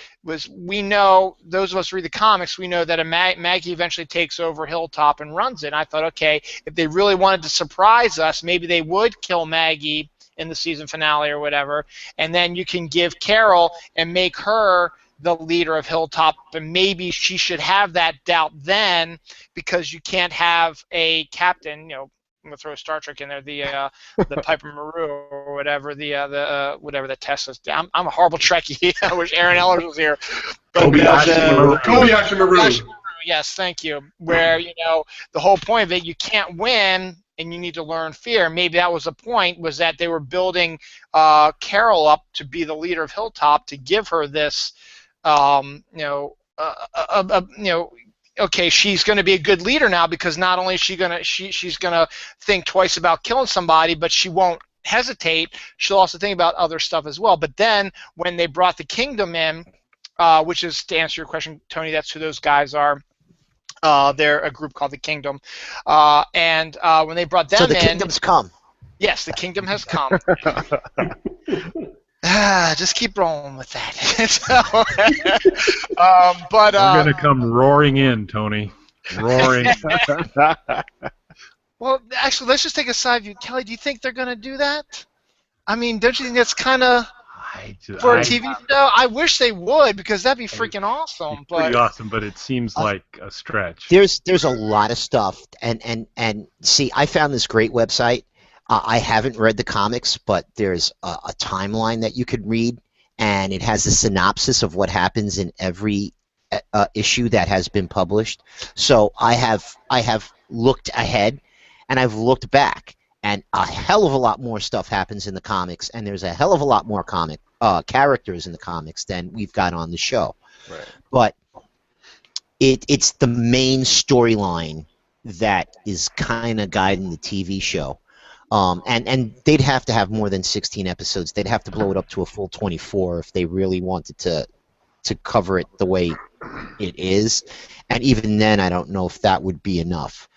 we know, those of us who read the comics, we know that Maggie eventually takes over Hilltop and runs it. And I thought, okay, if they really wanted to surprise us, maybe they would kill Maggie in the season finale or whatever, and then you can give Carol and make her the leader of Hilltop, and maybe she should have that doubt then, because you can't have a captain, you know, I'm gonna throw Star Trek in there, the Piper Maru or whatever, whatever the test is. I'm a horrible Trekkie. I wish Aaron Ellers was here. Kobayashi Maru. Yes, thank you. Where, you know, the whole point of it, you can't win and you need to learn fear. Maybe that was the point, was that they were building Carol up to be the leader of Hilltop, to give her this, okay, she's going to be a good leader now, because not only is she's going to think twice about killing somebody, but she won't hesitate. She'll also think about other stuff as well. But then when they brought the Kingdom in, which is, to answer your question, Tony, that's who those guys are. They're a group called the Kingdom. And when they brought them in... So the Kingdom's come. Yes, the Kingdom has come. Just keep rolling with that. But I'm going to come roaring in, Tony. Roaring. Well, actually, let's just take a side view. Kelly, do you think they're going to do that? I mean, don't you think that's kind of for a TV show? I wish they would, because that'd be freaking awesome. Pretty awesome, but it seems like a stretch. There's a lot of stuff, and see, I found this great website. I haven't read the comics, but there's a timeline that you could read, and it has a synopsis of what happens in every issue that has been published. So I have looked ahead, and I've looked back, and a hell of a lot more stuff happens in the comics, and there's a hell of a lot more comic characters in the comics than we've got on the show. Right. But it's the main storyline that is kind of guiding the TV show. And they'd have to have more than 16 episodes. They'd have to blow it up to a full 24 if they really wanted to cover it the way it is. And even then, I don't know if that would be enough.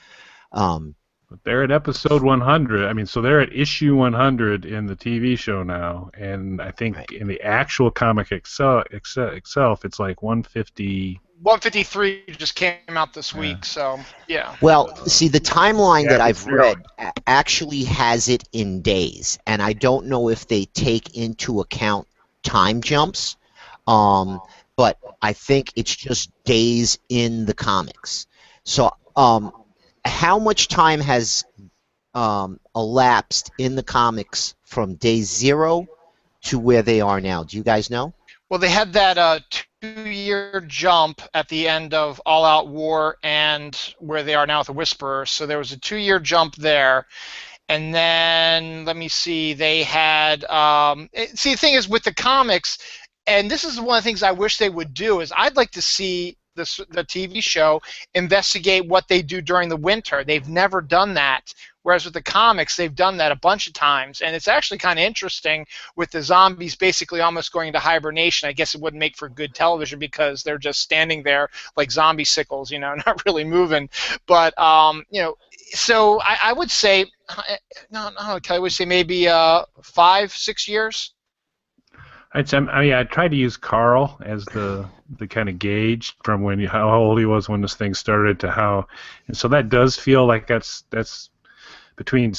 But they're at episode 100. I mean, so they're at issue 100 in the TV show now, and I think in the actual comic itself, it's like 150. 153 just came out this week, so yeah. Well, see, the timeline that I've read actually has it in days, and I don't know if they take into account time jumps, but I think it's just days in the comics. So, how much time has elapsed in the comics from day 0 to where they are now? Do you guys know? Well, they had that 2-year jump at the end of All Out War and where they are now with the Whisperer. So there was a 2-year jump there. And then, let me see, they had... see, the thing is, with the comics, and this is one of the things I wish they would do, is I'd like to see the TV show investigate what they do during the winter. They've never done that. Whereas with the comics, they've done that a bunch of times, and it's actually kind of interesting with the zombies basically almost going into hibernation. I guess it wouldn't make for good television because they're just standing there like zombie sickles, not really moving. But so I would say, no, Kelly would say maybe 5-6 years. I tried to use Carl as the kind of gauge from how old he was when this thing started to how, and so that does feel like that's between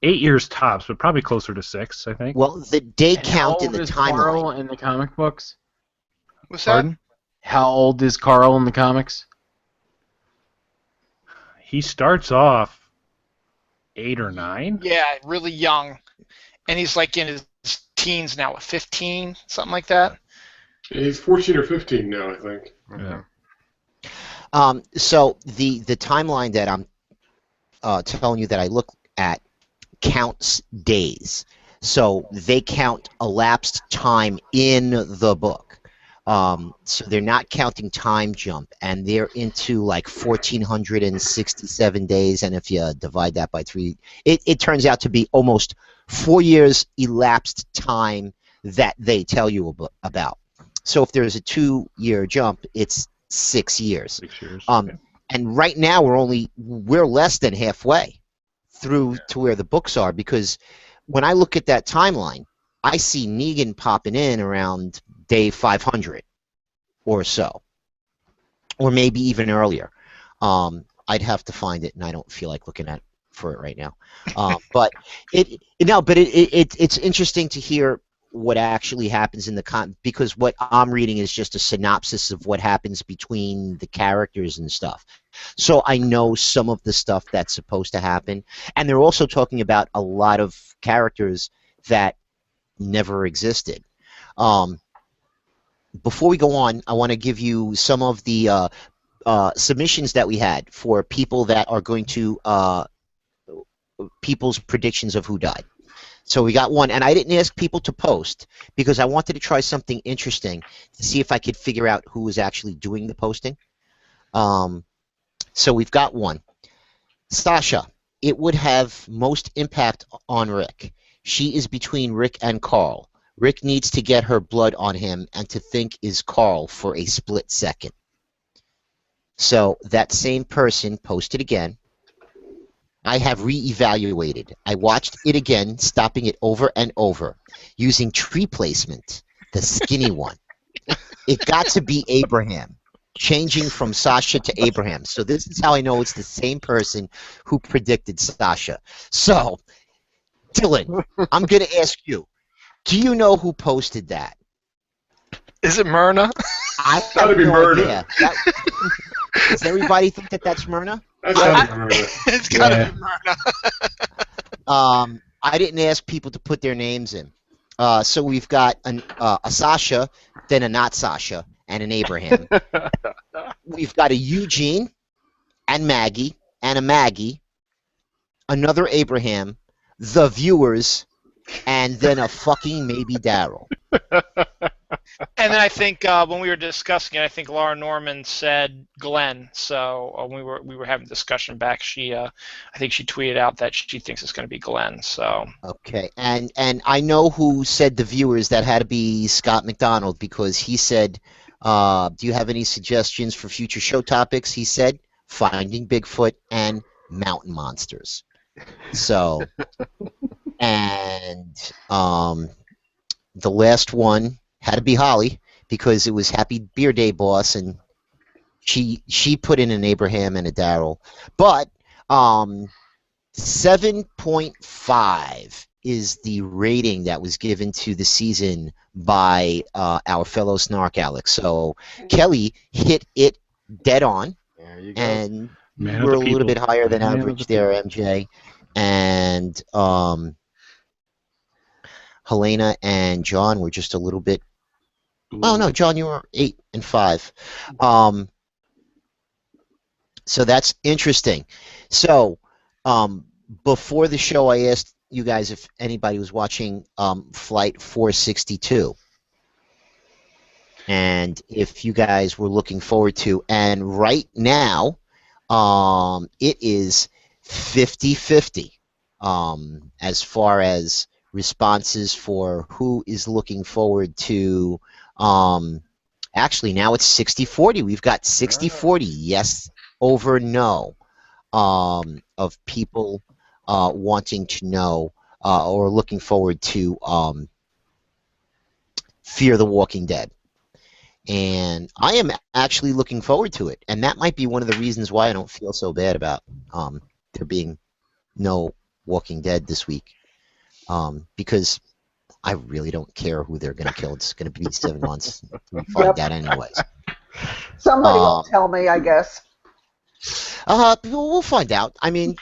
8 years tops, but probably closer to 6, I think. Well, the day count in the timeline. How old is Carl in the comic books? What's that? Pardon? How old is Carl in the comics? He starts off 8 or 9. Yeah, really young, and he's like in his teens now, 15, something like that. Yeah, he's 14 or 15 now, I think. Yeah. So the timeline that I'm telling you that I look at counts days. So they count elapsed time in the book. So they're not counting time jump, and they're into like 1,467 days, and if you divide that by 3, it turns out to be almost 4 years elapsed time that they tell you about. So if there's a 2-year jump, it's 6 years. 6 years. And right now we're less than halfway through to where the books are, because when I look at that timeline, I see Negan popping in around day 500 or so, or maybe even earlier. I'd have to find it, and I don't feel like looking for it right now. But it's interesting to hear what actually happens in the because what I'm reading is just a synopsis of what happens between the characters and stuff. So I know some of the stuff that's supposed to happen, and they're also talking about a lot of characters that never existed. Before we go on, I want to give you some of the submissions that we had for people that are going to people's predictions of who died. So we got one, and I didn't ask people to post because I wanted to try something interesting to see if I could figure out who was actually doing the posting. So we've got one. Sasha, it would have most impact on Rick. She is between Rick and Carl. Rick needs to get her blood on him and to think is Carl for a split second. So that same person posted again. I have reevaluated. I watched it again, stopping it over and over, using tree placement, the skinny one. It got to be Abraham. changing from Sasha to Abraham. So this is how I know it's the same person who predicted Sasha. So, Dylan, I'm going to ask you, do you know who posted that? Is it Myrna? I Gotta have be no Myrna. idea. Does everybody think that that's Myrna? That's gotta be Myrna. It's gotta be Myrna. I didn't ask people to put their names in. So we've got a Sasha, then a not Sasha, and an Abraham. We've got a Eugene, and Maggie, and a Maggie, another Abraham, the viewers, and then a fucking maybe Daryl. And then I think when we were discussing it, I think Laura Norman said Glenn. So we were having a discussion back. I think she tweeted out that she thinks it's going to be Glenn. So Okay, and I know who said the viewers. That had to be Scott McDonald, because he said, "Do you have any suggestions for future show topics?" He said, "Finding Bigfoot and mountain monsters." So, and the last one had to be Holly, because it was Happy Beer Day Boss, and she put in an Abraham and a Daryl. But 7.5 is the rating that was given to the season by our fellow Snark Alex. So Kelly hit it dead on, There you go. and Man of we're the a little people. bit higher than Man of average the there, MJ. And Helena and John were just a little bit. Oh no, John, you were 8 and 5. So that's interesting. So before the show, I asked you guys if anybody was watching Flight 462, and if you guys were looking forward to. And right now, it is 50-50 as far as responses for who is looking forward to. Actually, now it's 60-40. We've got 60-40 yes over no of people wanting to know or looking forward to Fear the Walking Dead. And I am actually looking forward to it. And that might be one of the reasons why I don't feel so bad about there being no Walking Dead this week. Because I really don't care who they're going to kill. It's going to be 7 months. We'll find out anyways. Somebody will tell me, I guess. We'll find out. I mean,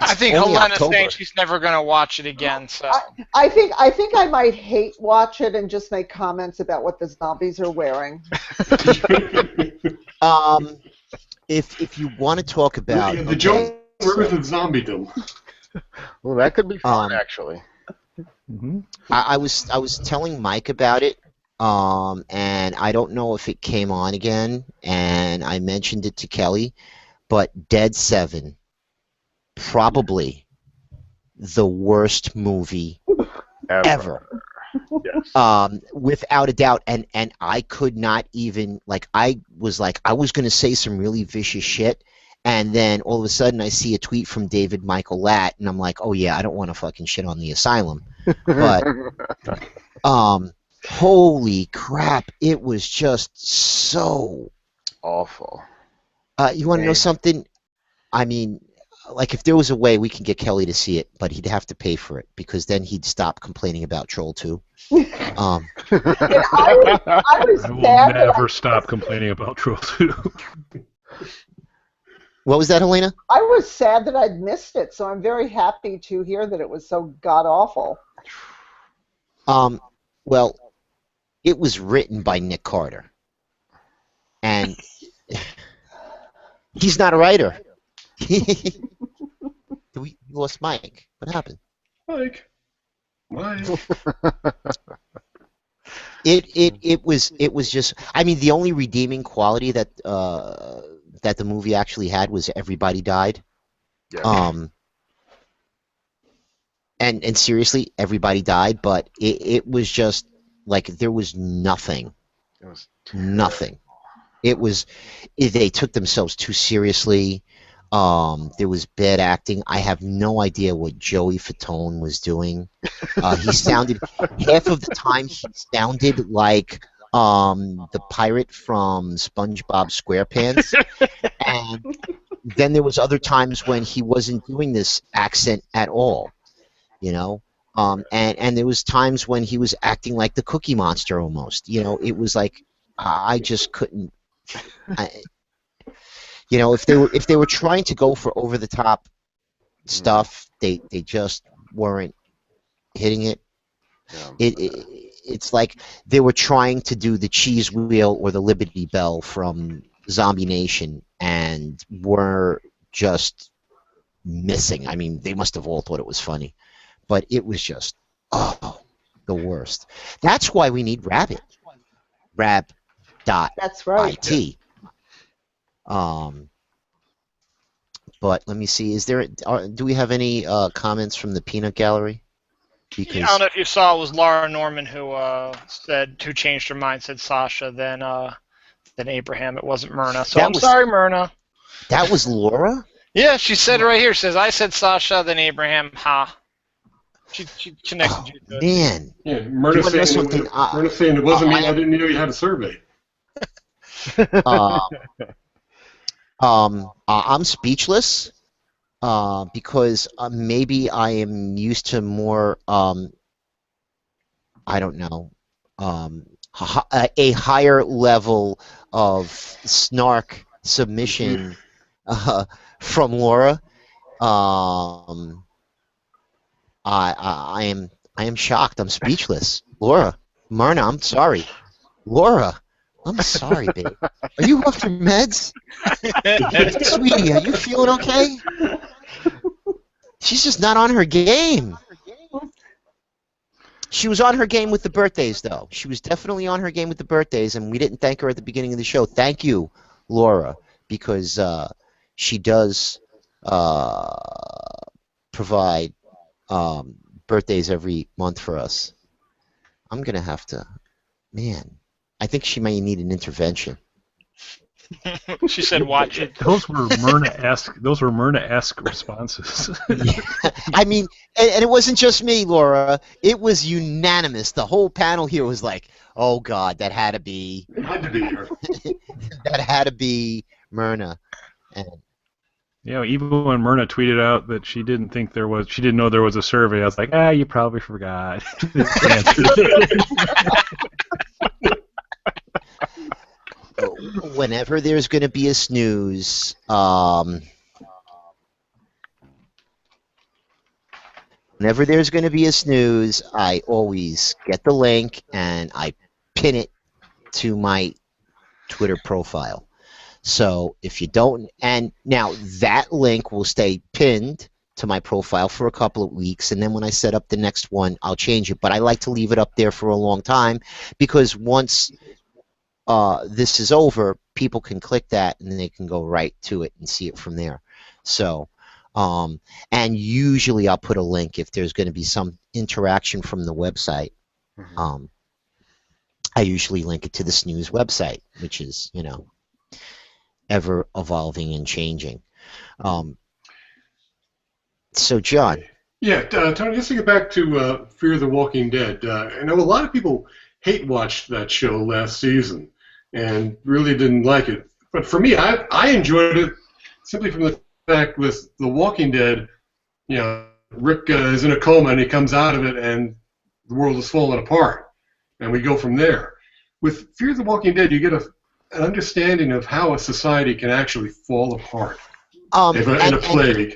I think only Helena's October. saying she's never going to watch it again. So I think I might hate watch it and just make comments about what the zombies are wearing. If you want to talk about the Jones Rivers of Zombiedom. Well, that could be fun, actually. I was telling Mike about it, and I don't know if it came on again, and I mentioned it to Kelly, but Dead 7, probably the worst movie ever. Yes. Without a doubt, and I could not even, I was going to say some really vicious shit, and then all of a sudden I see a tweet from David Michael Latt, and I'm like, oh yeah, I don't want to fucking shit on the asylum. But holy crap, it was just so Awful. you want to know something? I mean, if there was a way we can get Kelly to see it, but he'd have to pay for it, because then he'd stop complaining about Troll 2. I was I will sad that never stop complaining about Troll 2. What was that, Helena? I was sad that I'd missed it, so I'm very happy to hear that it was so god awful. Well, it was written by Nick Carter, and he's not a writer. We lost Mike. What happened? Mike. It was just. I mean, the only redeeming quality that that the movie actually had was everybody died. Yeah. And seriously, everybody died, but it was just there was nothing. It was Nothing. It was. They took themselves too seriously. There was bad acting. I have no idea what Joey Fatone was doing. He sounded half of the time he sounded like the pirate from SpongeBob SquarePants, and then there was other times when he wasn't doing this accent at all, you know. And there was times when he was acting like the Cookie Monster almost. You know, it was like I just couldn't. You know, if they were trying to go for over the top stuff, they just weren't hitting it. Yeah. It's like they were trying to do the Cheese Wheel or the Liberty Bell from Zombie Nation and were just missing. I mean, they must have all thought it was funny, but it was just the worst. That's why we need Rabbit. Rab.it. That's right. But let me see. Do we have any comments from the Peanut Gallery? Because Yeah, I don't know if you saw, it was Laura Norman who changed her mind, said Sasha, then Abraham. It wasn't Myrna. So I'm sorry, Myrna. That was Laura? Yeah, she said it right here. She says, I said Sasha, then Abraham. Ha. She connected you to it. Man. Yeah, Myrna saying it wasn't me. I didn't know you had a survey. I'm speechless because maybe I am used to more, I don't know, a higher level of snark submission from Laura. I am shocked. I'm speechless. Laura, Myrna, I'm sorry. Laura, I'm sorry, babe. Are you off your meds? Sweetie, are you feeling okay? She's just not on her game. She was on her game with the birthdays, though. She was definitely on her game with the birthdays, and we didn't thank her at the beginning of the show. Thank you, Laura, because she does provide birthdays every month for us. I'm going to have to... Man, I think she may need an intervention. She said, "Watch it." Those were Myrna-esque responses. Yeah. I mean, and it wasn't just me, Laura. It was unanimous. The whole panel here was like, "Oh God, that had to be." It had to be her. That had to be Myrna. And Yeah, even when Myrna tweeted out that she didn't know there was a survey, I was like, you probably forgot. Whenever there's going to be a snooze, I always get the link and I pin it to my Twitter profile. So if you don't, and now that link will stay pinned to my profile for a couple of weeks, and then when I set up the next one, I'll change it. But I like to leave it up there for a long time because once this is over, people can click that and they can go right to it and see it from there. So, and usually I'll put a link if there's going to be some interaction from the website. Mm-hmm. I usually link it to the Snews website, which is, ever evolving and changing. So, John. Yeah, Tony, just to get back to Fear the Walking Dead, I know a lot of people hate-watched that show last season and really didn't like it. But for me, I enjoyed it simply from the fact with The Walking Dead, Rick is in a coma and he comes out of it and the world is falling apart. And we go from there. With Fear the Walking Dead, you get an understanding of how a society can actually fall apart in a plague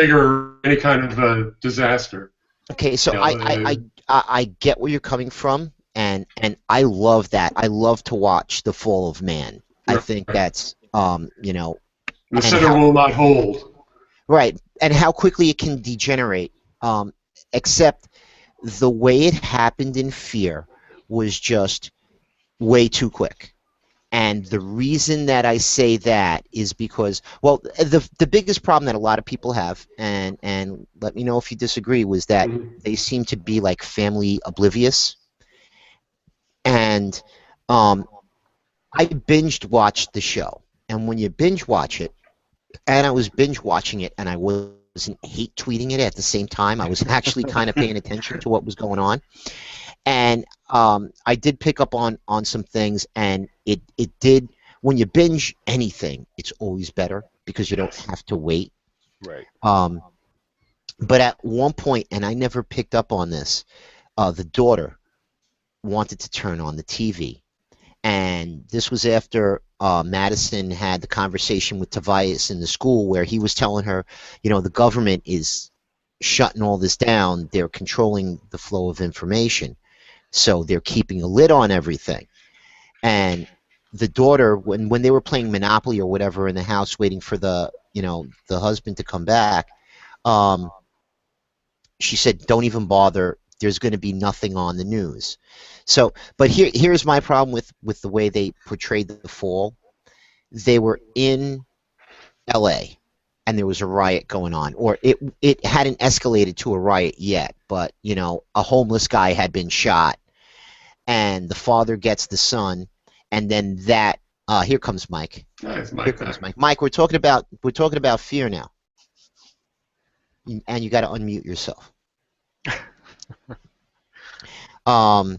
or any kind of disaster. Okay, so I get where you're coming from, and I love that. I love to watch The Fall of Man. I think that's the center will not hold. Right, and how quickly it can degenerate. Except the way it happened in Fear was just way too quick. And the reason that I say that is because, well, the biggest problem that a lot of people have, and let me know if you disagree, was that they seem to be like family oblivious. And I binged watched the show. And when you binge watch it, and I was binge watching it, and I wasn't hate tweeting it at the same time, I was actually kind of paying attention to what was going on. And I did pick up on some things, and it did. When you binge anything, it's always better because you don't have to wait. Right. But at one point, and I never picked up on this, the daughter wanted to turn on the TV. And this was after Madison had the conversation with Tobias in the school where he was telling her, the government is shutting all this down. They're controlling the flow of information. So they're keeping a lid on everything. And the daughter, when they were playing Monopoly or whatever in the house waiting for the husband to come back, she said, don't even bother. There's going to be nothing on the news. So, but here's my problem with the way they portrayed the fall. They were in L.A., and there was a riot going on, or it hadn't escalated to a riot yet, but, a homeless guy had been shot, and the father gets the son, and then that, here comes Mike. Nice, Mike. Here comes Mike. Mike, we're talking about fear now, and you got to unmute yourself. A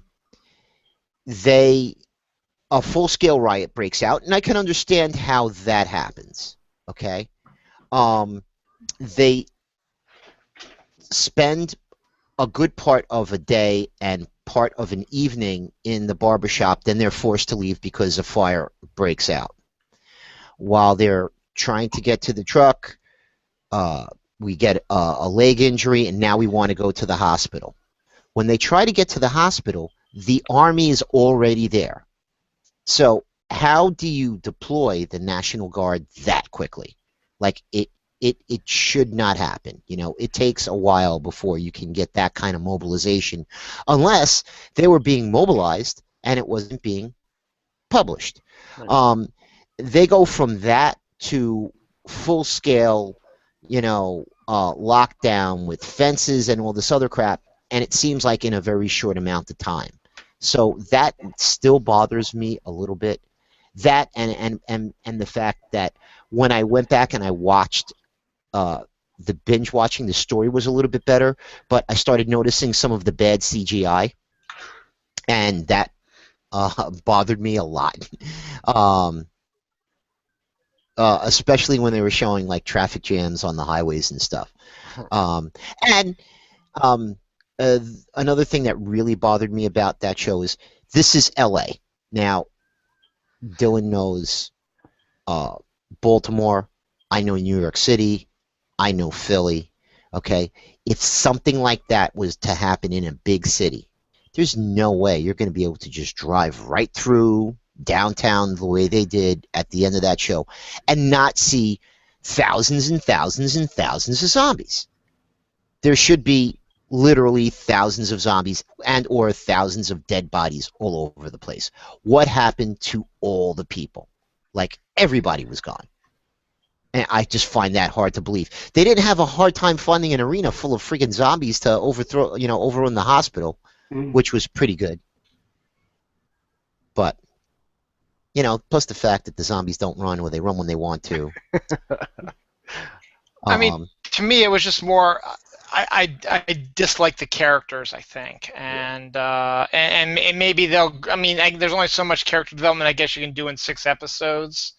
full-scale riot breaks out, and I can understand how that happens. Okay, they spend a good part of a day and part of an evening in the barbershop, then they're forced to leave because a fire breaks out. While they're trying to get to the truck, we get a leg injury, and now we want to go to the hospital. When they try to get to the hospital, the Army is already there. So how do you deploy the National Guard that quickly? Like, it should not happen. It takes a while before you can get that kind of mobilization, unless they were being mobilized and it wasn't being published. Right. They go from that to full-scale, lockdown with fences and all this other crap, and it seems like in a very short amount of time. So that still bothers me a little bit. That and the fact that when I went back and I watched the binge watching, the story was a little bit better, but I started noticing some of the bad CGI, and that bothered me a lot. Especially when they were showing like traffic jams on the highways and stuff. Another thing that really bothered me about that show is this is L.A. Now, Dylan knows Baltimore. I know New York City. I know Philly. Okay? If something like that was to happen in a big city, there's no way you're going to be able to just drive right through downtown the way they did at the end of that show and not see thousands and thousands and thousands of zombies. There should be literally thousands of zombies and or thousands of dead bodies all over the place. What happened to all the people? Like, everybody was gone. And I just find that hard to believe. They didn't have a hard time finding an arena full of freaking zombies to overrun the hospital, which was pretty good. But, plus the fact that the zombies don't run, or they run when they want to. I mean, to me, it was just more. I dislike the characters, I think, and maybe they'll. I mean, there's only so much character development I guess you can do in 6 episodes,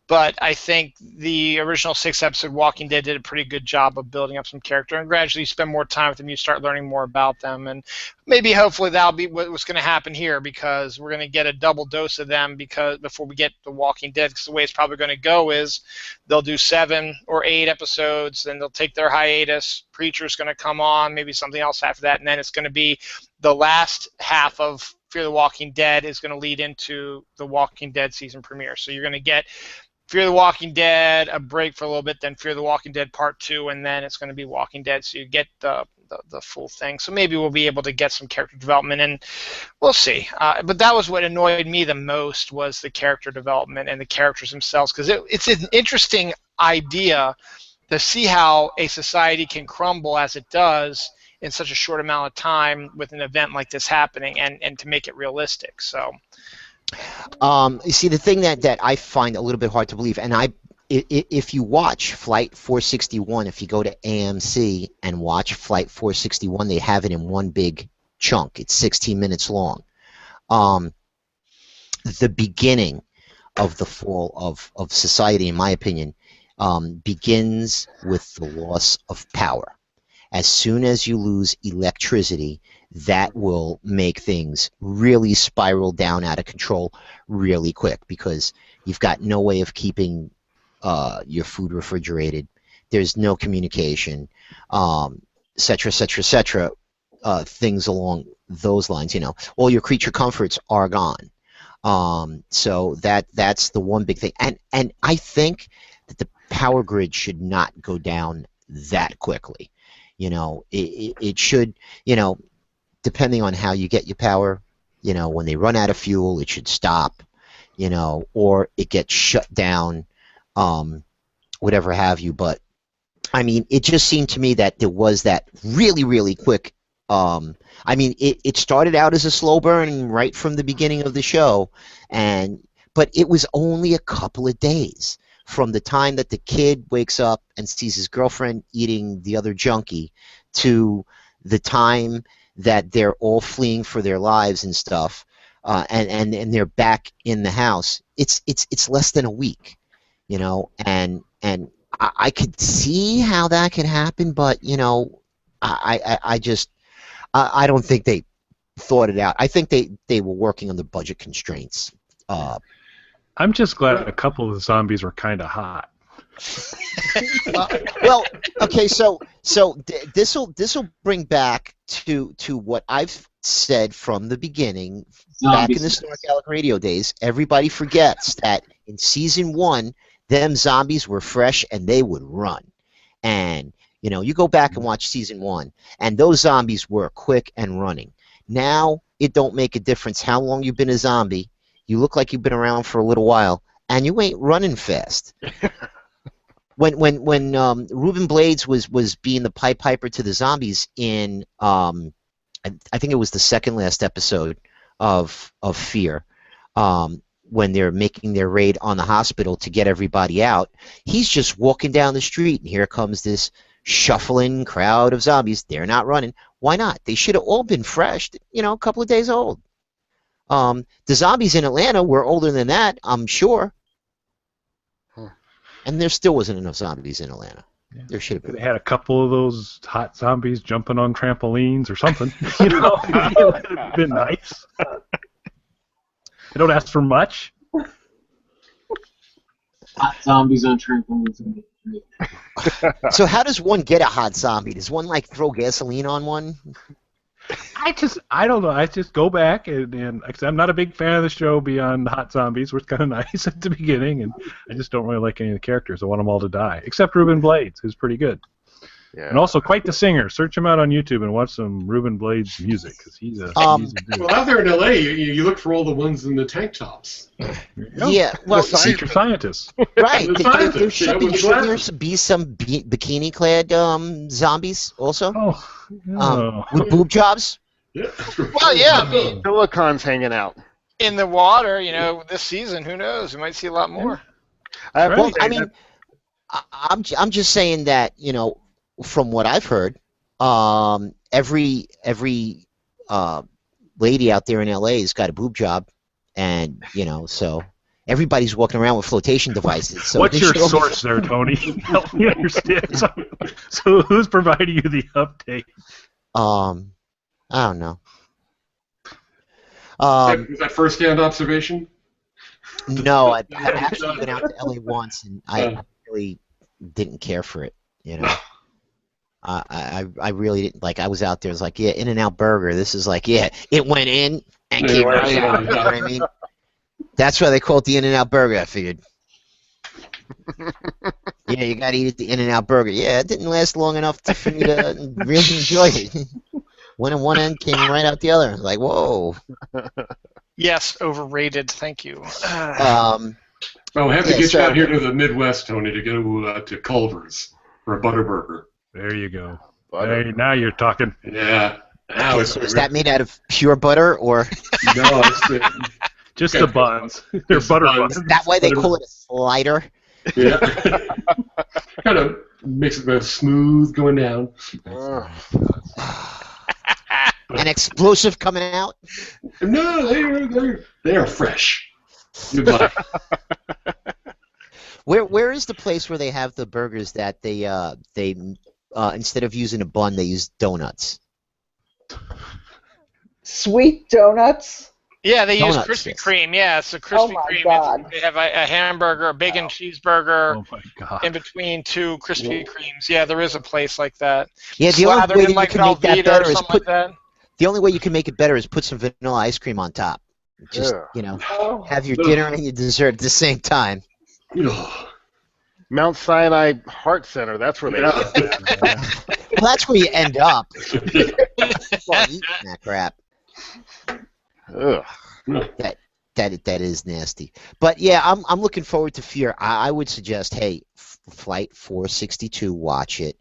but I think the original 6-episode Walking Dead did a pretty good job of building up some character, and gradually you spend more time with them, you start learning more about them, and maybe hopefully that'll be what's going to happen here, because we're going to get a double dose of them before we get The Walking Dead, because the way it's probably going to go is they'll do 7 or 8 episodes, then they'll take their hiatus, Preacher's going to come on, maybe something else after that, and then it's going to be the last half of Fear the Walking Dead is going to lead into The Walking Dead season premiere. So you're going to get Fear the Walking Dead, a break for a little bit, then Fear the Walking Dead Part 2, and then it's going to be Walking Dead, so you get the full thing. So maybe we'll be able to get some character development, and we'll see. But that was what annoyed me the most, was the character development and the characters themselves, because it's an interesting idea to see how a society can crumble as it does in such a short amount of time with an event like this happening, and to make it realistic. So. You see, the thing that I find a little bit hard to believe, and if you watch Flight 461, if you go to AMC and watch Flight 461, they have it in one big chunk. It's 16 minutes long. The beginning of the fall of society, in my opinion, begins with the loss of power. As soon as you lose electricity, that will make things really spiral down out of control really quick, because you've got no way of keeping your food refrigerated. There's no communication, et cetera, et cetera, et cetera. Things along those lines. All your creature comforts are gone. So that's the one big thing. And I think that the power grid should not go down that quickly. It should, depending on how you get your power, when they run out of fuel, it should stop, or it gets shut down, whatever have you. But, I mean, it just seemed to me that there was that really, really quick, it started out as a slow burn right from the beginning of the show, but it was only a couple of days from the time that the kid wakes up and sees his girlfriend eating the other junkie to the time that they're all fleeing for their lives and stuff, and they're back in the house. It's less than a week, and I could see how that could happen, but I don't think they thought it out. I think they were working on the budget constraints. I'm just glad a couple of the zombies were kind of hot. Well, okay, so this will bring back to what I've said from the beginning, back in the Snarkalic Radio days. Everybody forgets that in season 1, them zombies were fresh and they would run. And you go back and watch season 1, and those zombies were quick and running. Now it don't make a difference how long you've been a zombie. You look like you've been around for a little while, and you ain't running fast. When Reuben Blades was being the Pied Piper to the zombies in, I think it was the second last episode of Fear, when they're making their raid on the hospital to get everybody out, he's just walking down the street, and here comes this shuffling crowd of zombies. They're not running. Why not? They should have all been fresh, a couple of days old. The zombies in Atlanta were older than that, I'm sure. And there still wasn't enough zombies in Atlanta. Yeah. There should have been. They had a couple of those hot zombies jumping on trampolines or something. It would have been nice. They don't ask for much. Hot zombies on trampolines. So how does one get a hot zombie? Does one throw gasoline on one? I don't know. I just go back and I'm not a big fan of the show beyond Hot Zombies, which was kind of nice at the beginning, and I just don't really like any of the characters. I want them all to die, except Reuben Blades, who's pretty good. Yeah. And also quite the singer. Search him out on YouTube and watch some Reuben Blades music, because he's a dude. Well, out there in LA, you look for all the ones in the tank tops. Yeah, well, secret scientists. Right. There should be some bikini-clad zombies also. Oh, no. With boob jobs. Yeah. Well, yeah, I mean, Silicon's hanging out. in the water, this season, who knows? We might see a lot more. Well, I mean, I'm just saying that, from what I've heard, every lady out there in LA has got a boob job, and so everybody's walking around with flotation devices. So what's your source there, Tony? Help me understand. So who's providing you the update? I don't know. Is that first-hand observation? No, I've actually been out to LA once, and I really didn't care for it. I really didn't. I was out there. It was like, yeah, In-N-Out Burger. This is like, yeah, it went in and came right out. You know what I mean? That's why they call it the In-N-Out Burger, I figured. Yeah, you got to eat at the In-N-Out Burger. Yeah, it didn't last long enough for me to really enjoy it. Went in one end, came right out the other. I was like, whoa. Yes, overrated. Thank you. Well, we have to get you out here to the Midwest, Tony, to go to Culver's for a Butterburger. There you go. Now you're talking. Yeah. Okay, so is that made out of pure butter, or? No, just the buns. They're butter buns. Is that why they call it a slider? Yeah. Kind of makes it smooth going down. An explosive coming out? No, they are fresh. Goodbye. Where is the place where they have the burgers that they instead of using a bun they use donuts? Sweet donuts. Yeah, they use Donuts, Krispy yes. Kreme. Yeah, so Krispy Oh my Kreme. God. They have a hamburger, a bacon cheeseburger Oh my God. in between two Krispy Kremes. Yeah, there is a place like that. Yeah, the only Slathered way in that you like can make that Velveeta better or is something put like that. the only way you can make it better is put some vanilla ice cream on top. Just Yeah. Oh. have your dinner and your dessert at the same time. Ugh. Mount Sinai Heart Center. That's where they. Yeah. Well, that's where you end up. Well, eating that crap. Ugh. That is nasty. But yeah, I'm looking forward to Fear. I would suggest, hey, Flight 462, watch it.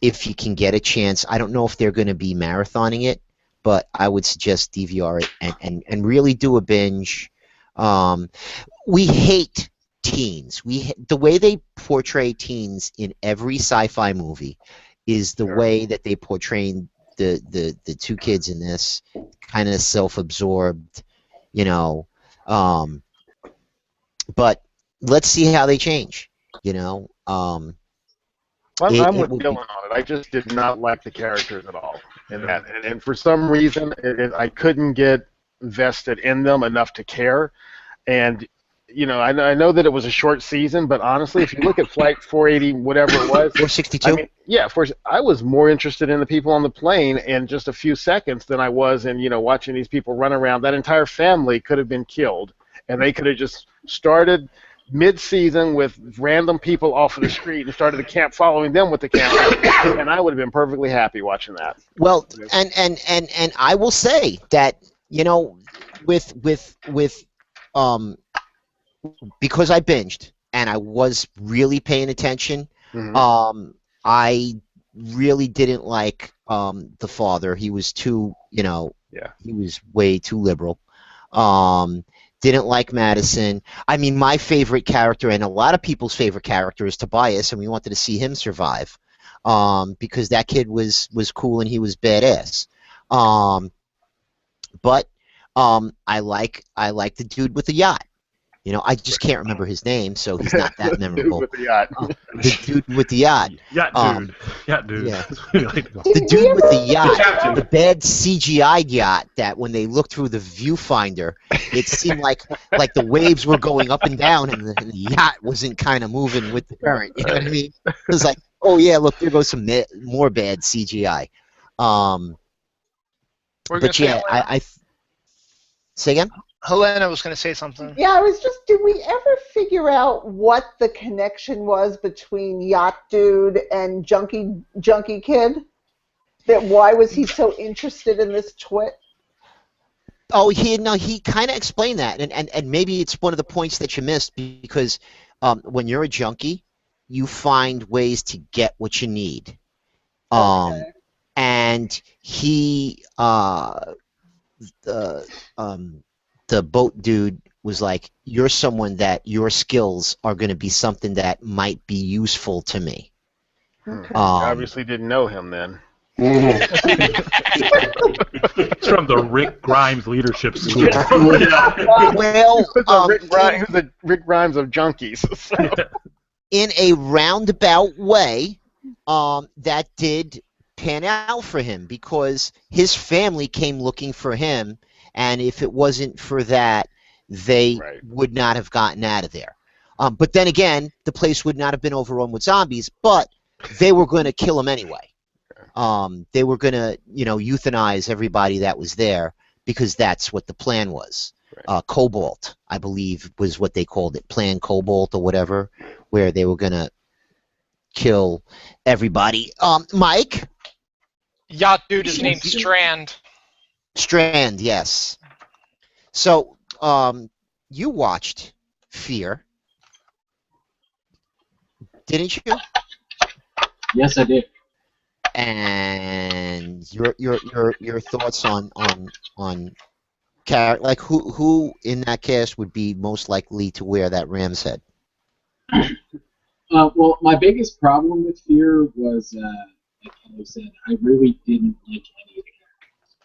If you can get a chance. I don't know if they're going to be marathoning it, but I would suggest DVR it and really do a binge. We hate teens. The way they portray teens in every sci-fi movie is the way that they portray the two kids in this, kind of self-absorbed, you know. But let's see how they change, you know. I'm It with will Dylan be, on it. I just did not like the characters at all in that, and for some reason, I couldn't get vested in them enough to care. And you know, I know that it was a short season, but honestly, if you look at Flight 480, whatever it was, 462. I mean, yeah, of course, I was more interested in the people on the plane in just a few seconds than I was in, you know, watching these people run around. That entire family could have been killed, and they could have just started mid-season with random people off of the street and started the camp following them with the camera, and I would have been perfectly happy watching that. Well, and I will say that, you know, with because I binged and I was really paying attention, Mhm. I really didn't like the father. He was too, you know, Yeah. he was way too liberal. Didn't like Madison. I mean, my favorite character and a lot of people's favorite character is Tobias, and we wanted to see him survive because that kid was cool and he was badass. But I like the dude with the yacht. You know, I just can't remember his name, so he's not that memorable. With the yacht. The dude with the yacht. Yacht dude. Yacht dude. Yeah. That's what we like to call The Did dude we with ever- the yacht, captain. the bad CGI yacht that when they looked through the viewfinder, it seemed like the waves were going up and down and the yacht wasn't kind of moving with the current. You know what I mean? It was like, oh yeah, look, there goes some more bad CGI. We're gonna But say yeah, I say again? Helena was going to say something. Yeah, I was just, did we ever figure out what the connection was between Yacht Dude and Junkie Kid? That why was he so interested in this twit? Oh, he kind of explained that, and maybe it's one of the points that you missed because when you're a junkie, you find ways to get what you need. Okay. And he the boat dude was like, you're someone that your skills are going to be something that might be useful to me. Okay. You obviously didn't know him then. It's from the Rick Grimes Leadership School. Well, Who's the Rick Grimes of junkies? So. in a roundabout way, that did pan out for him because his family came looking for him, and if it wasn't for that, they would not have gotten out of there. But then again, the place would not have been overrun with zombies, but they were going to kill him anyway. They were going to, euthanize everybody that was there because that's what the plan was. Cobalt, I believe, was what they called it, Plan Cobalt or whatever, where they were going to kill everybody. Mike? Yacht Dude is named Strand. Strand, yes. So, you watched Fear, didn't you? Yes, I did. And your thoughts on like who in that cast would be most likely to wear that ram's head? Well, my biggest problem with Fear was like Kelly said, I really didn't like any of the characters.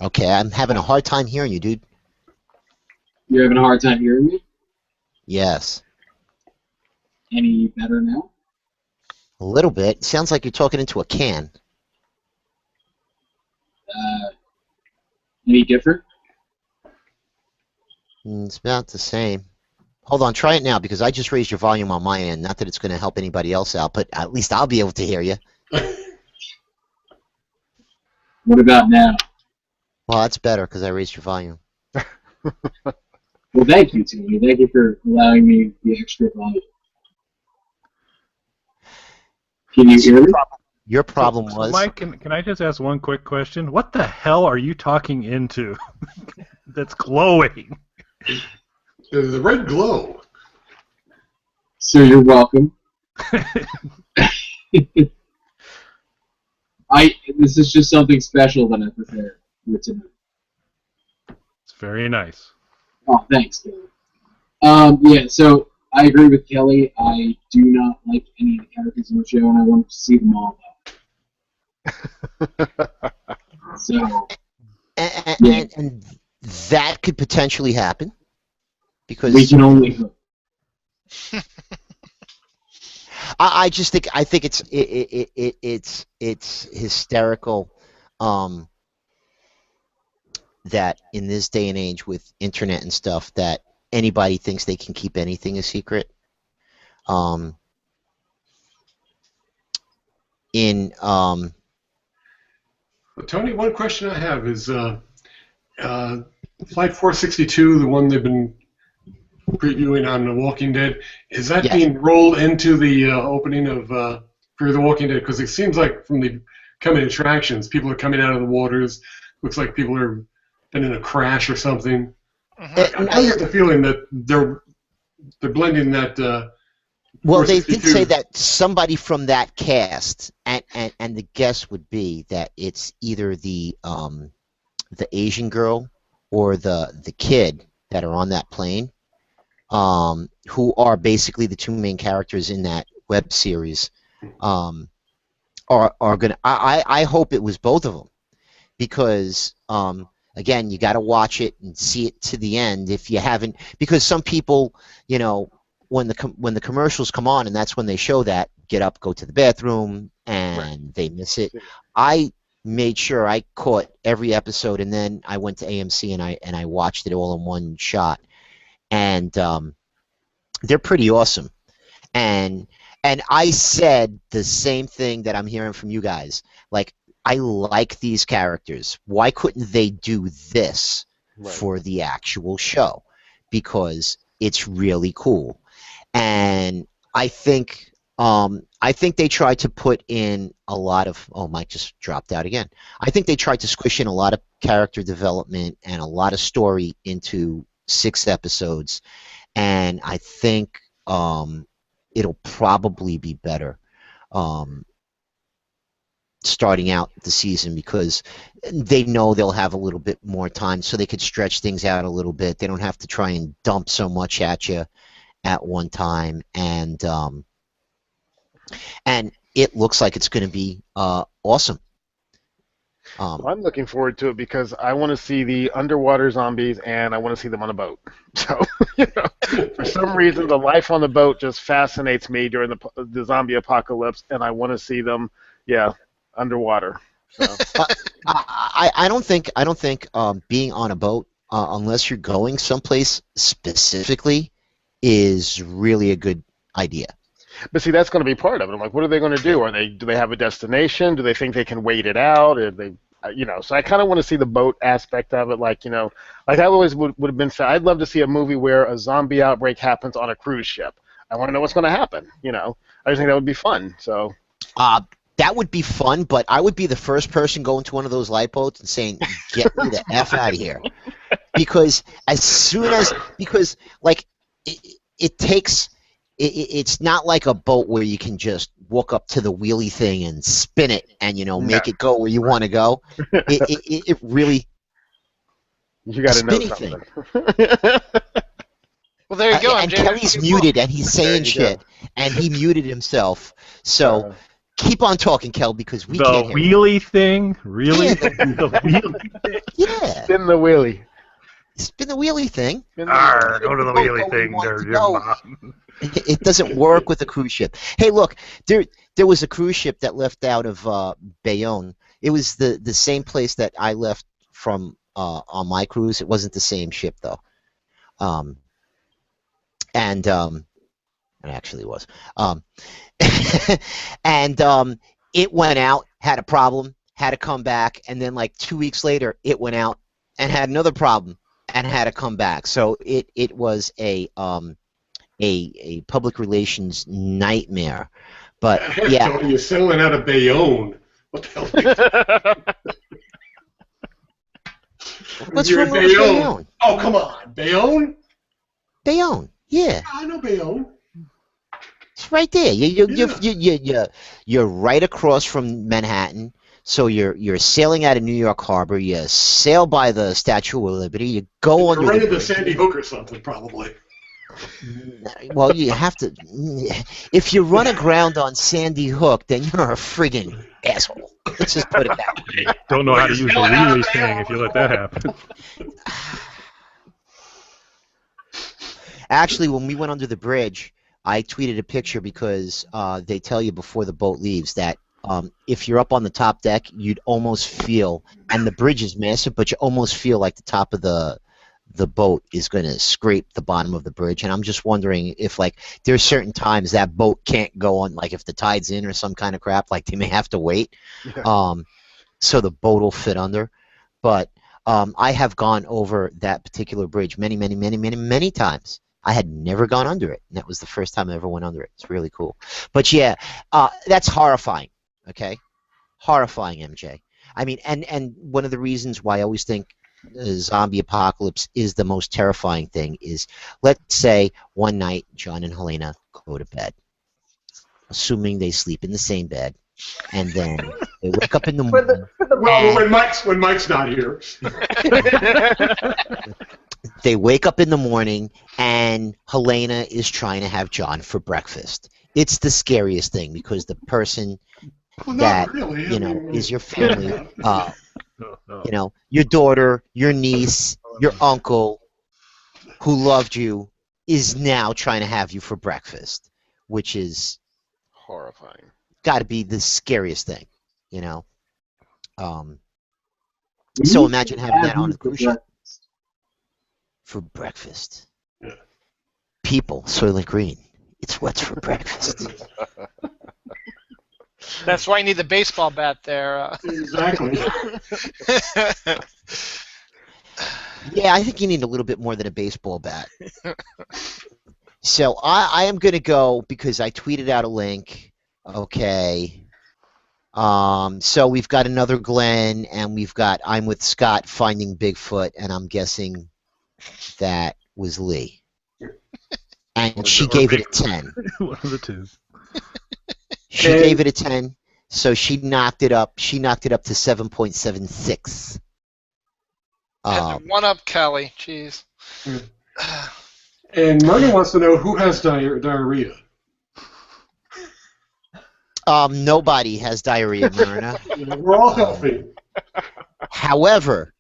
Okay, I'm having a hard time hearing you, dude. You're having a hard time hearing me? Yes. Any better now? A little bit. Sounds like you're talking into a can. Any different? It's about the same. Hold on, try it now because I just raised your volume on my end. Not that it's going to help anybody else out, but at least I'll be able to hear you. What about now? Well, that's better because I raised your volume. Well, thank you, Tony. Thank you for allowing me the extra volume. Can you hear me? Your problem So was... Mike, can I just ask one quick question? What the hell are you talking into that's glowing? The red glow. So you're welcome. This is just something special that I prepared for tonight. It's very nice. Oh, thanks, Kelly. Yeah, so I agree with Kelly. I do not like any of the characters in the show, and I want to see them all. So, and that could potentially happen because we can only hope. I think it's hysterical that in this day and age with internet and stuff that anybody thinks they can keep anything a secret. Tony, one question I have is Flight 462, the one they've been previewing on The Walking Dead, is that being rolled into the opening of Fear the Walking Dead? Because it seems like from the coming attractions, people are coming out of the waters. Looks like people are been in a crash or something. I get the feeling that they're blending that. Well, they did say that somebody from that cast, and the guess would be that it's either the Asian girl or the kid that are on that plane, who are basically the two main characters in that web series, are gonna. I hope it was both of them, because again, you got to watch it and see it to the end if you haven't, because some people, you know, when the commercials come on and that's when they show that, get up, go to the bathroom, and they miss it. I made sure I caught every episode, and then I went to AMC and I watched it all in one shot, and they're pretty awesome. And I said the same thing that I'm hearing from you guys. Like, I like these characters. Why couldn't they do this for the actual show? Because it's really cool. And I think they tried to put in a lot of... Oh, Mike just dropped out again. I think they tried to squish in a lot of character development and a lot of story into 6 episodes. And I think it'll probably be better starting out the season, because they know they'll have a little bit more time, so they could stretch things out a little bit. They don't have to try and dump so much at you at one time, and it looks like it's going to be awesome. Well, I'm looking forward to it because I want to see the underwater zombies and I want to see them on a boat. So, you know, for some reason, the life on the boat just fascinates me during the zombie apocalypse, and I want to see them, underwater. So. I don't think being on a boat, unless you're going someplace specifically, is really a good idea. But see, that's going to be part of it. I'm like, what are they going to do? Do they have a destination? Do they think they can wait it out? Or they, so I kind of want to see the boat aspect of it. Like, like I always would have been. I'd love to see a movie where a zombie outbreak happens on a cruise ship. I want to know what's going to happen. I just think that would be fun. So. That would be fun, but I would be the first person going to one of those lifeboats and saying, "Get me the F out of here," because it takes. It's not like a boat where you can just walk up to the wheelie thing and spin it and make it go where you want to go. It really. You got to know something. Well, there you go. And Kelly's muted and he's saying shit, and he muted himself. So Keep on talking, Kel, because we The can't hear wheelie thing? Really? Yeah, The wheelie thing? you. Yeah, Spin the wheelie. spin the wheelie thing. Spin the Arr, wheelie. go to the Go wheelie where you thing want there, to your go. mom. It doesn't work with a cruise ship. Hey, look, there was a cruise ship that left out of Bayonne. It was the same place that I left from on my cruise. It wasn't the same ship though. Um, and it actually was. And it went out, had a problem, had to come back, and then like 2 weeks later, it went out and had another problem and had to come back. So it was a public relations nightmare. But Heck, yeah, Tony, you're sailing out of Bayonne. What the hell? what's You're wrong in with Bayonne? Oh, come on. Bayonne? Bayonne, yeah, I know Bayonne. it's right there. You're right across from Manhattan. So you're sailing out of New York Harbor. You sail by the Statue of Liberty. You go You're under right the at the bridge. Sandy Hook or something, probably. Well, you have to. If you run aground on Sandy Hook, then you're a friggin' asshole. Let's just put it that way. Don't know how to use the wheelie thing if you let that happen. Actually, when we went under the bridge, I tweeted a picture because they tell you before the boat leaves that if you're up on the top deck, you'd almost feel, and the bridge is massive, but you almost feel like the top of the boat is going to scrape the bottom of the bridge. And I'm just wondering if, like, there's certain times that boat can't go on, like if the tide's in or some kind of crap, like they may have to wait, so the boat will fit under. But I have gone over that particular bridge many, many, many, many, many times. I had never gone under it, and that was the first time I ever went under it. It's really cool. But yeah, that's horrifying. Okay, horrifying, MJ. I mean, and one of the reasons why I always think the zombie apocalypse is the most terrifying thing is, let's say one night John and Helena go to bed, assuming they sleep in the same bed, and then they wake up in the morning. Well, when Mike's not here. They wake up in the morning and Helena is trying to have John for breakfast. It's the scariest thing because the person that really. is your family, your daughter, your niece, your uncle, who loved you, is now trying to have you for breakfast, which is horrifying. Got to be the scariest thing, So imagine having that on the cruise ship for breakfast. Yeah. People, Soylent Green. It's what's for breakfast. That's why you need the baseball bat there. Exactly. Yeah, I think you need a little bit more than a baseball bat. So I am going to go because I tweeted out a link. Okay. So we've got another Glenn, and we've got I'm with Scott finding Bigfoot, and I'm guessing that was Lee. And she gave it a 10. One of the two. She gave it a 10, so she knocked it up. She knocked it up to 7.76. One up Kelly. Jeez. And Murray wants to know who has diarrhea. Nobody has diarrhea, Myrna. We're all healthy. However,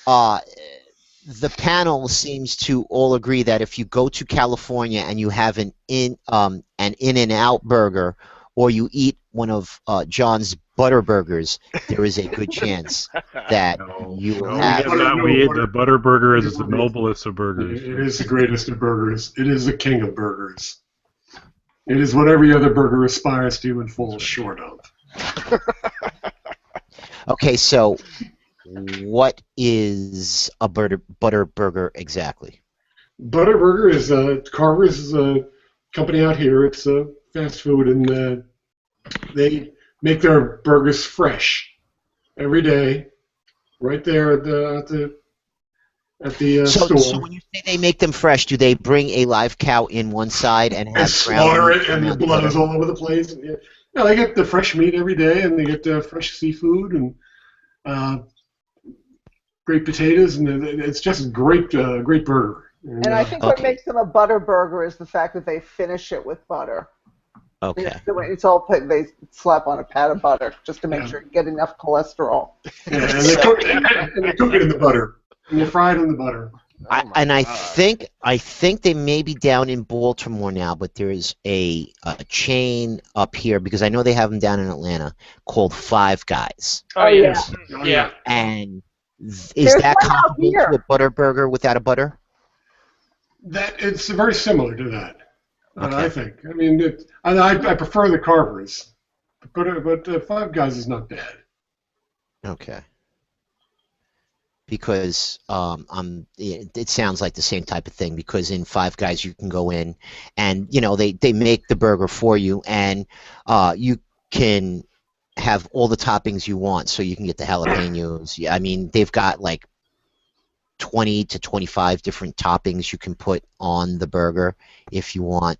the panel seems to all agree that if you go to California and you have an In-N-Out burger, or you eat one of John's butter burgers, there is a good chance that you will have. The butter burger is the noblest of burgers. It is the greatest of burgers. It is the king of burgers. It is what every other burger aspires to and falls short of. Okay, so what is a butter burger exactly? Butter Burger is Carver's is a company out here. It's fast food, and they make their burgers fresh every day, right there at the store. So when you say they make them fresh, do they bring a live cow in one side and have slaughter it, and the blood is all over the place? And, yeah, they get the fresh meat every day, and they get fresh seafood and great potatoes, and it's just a great burger. And I think what makes them a butter burger is the fact that they finish it with butter. Okay. It's all put. They slap on a pat of butter just to make sure you get enough cholesterol. Yeah, and they cook it in the butter. And you fry it in the butter. I think they may be down in Baltimore now, but there is a chain up here because I know they have them down in Atlanta called Five Guys. Oh yeah. Yeah. And is There's that one out comparable here. to a butter burger without a butter? That it's very similar to that. Okay. I think. I mean, I prefer the Carvers, but Five Guys is not bad. Okay. Because it sounds like the same type of thing. Because in Five Guys you can go in, and they make the burger for you, and you can have all the toppings you want. So you can get the jalapenos. Yeah, I mean they've got like 20 to 25 different toppings you can put on the burger if you want,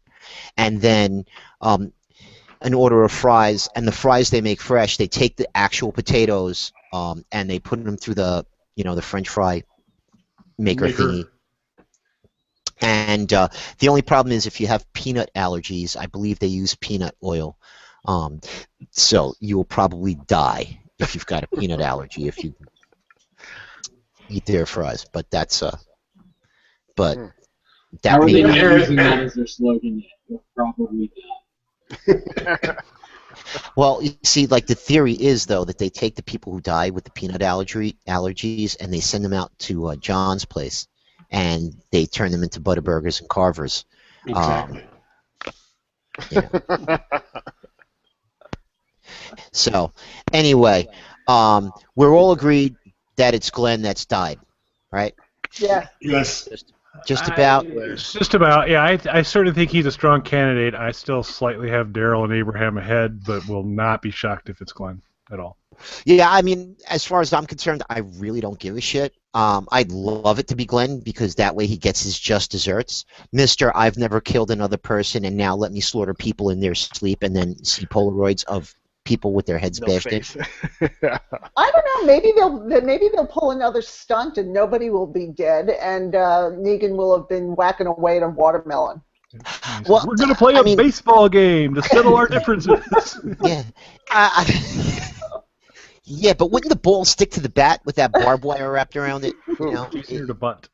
and then an order of fries. And the fries they make fresh. They take the actual potatoes and they put them through the French fry maker thingy. And the only problem is if you have peanut allergies, I believe they use peanut oil. So you will probably die if you've got a peanut that eat their fries. But that's but that How are may they be. not using that as their slogan yet? You'll probably die. Well, you see, like the theory is though that they take the people who die with the peanut allergies and they send them out to John's place, and they turn them into Butterburgers and Carvers. Exactly. Yeah. So, anyway, we're all agreed that it's Glenn that's died, right? Yeah. Yes. Just about. Just about, yeah. I certainly think he's a strong candidate. I still slightly have Daryl and Abraham ahead, but will not be shocked if it's Glenn at all. Yeah, I mean, as far as I'm concerned, I really don't give a shit. I'd love it to be Glenn because that way he gets his just desserts. Mr. I've never killed another person, and now let me slaughter people in their sleep and then see Polaroids of people with their heads bashed in. I don't know. Maybe they'll pull another stunt and nobody will be dead, and Negan will have been whacking away at a watermelon. Well, we're going to play a baseball game to settle our differences. Yeah. Yeah, but wouldn't the ball stick to the bat with that barbed wire wrapped around it? Easier to bunt.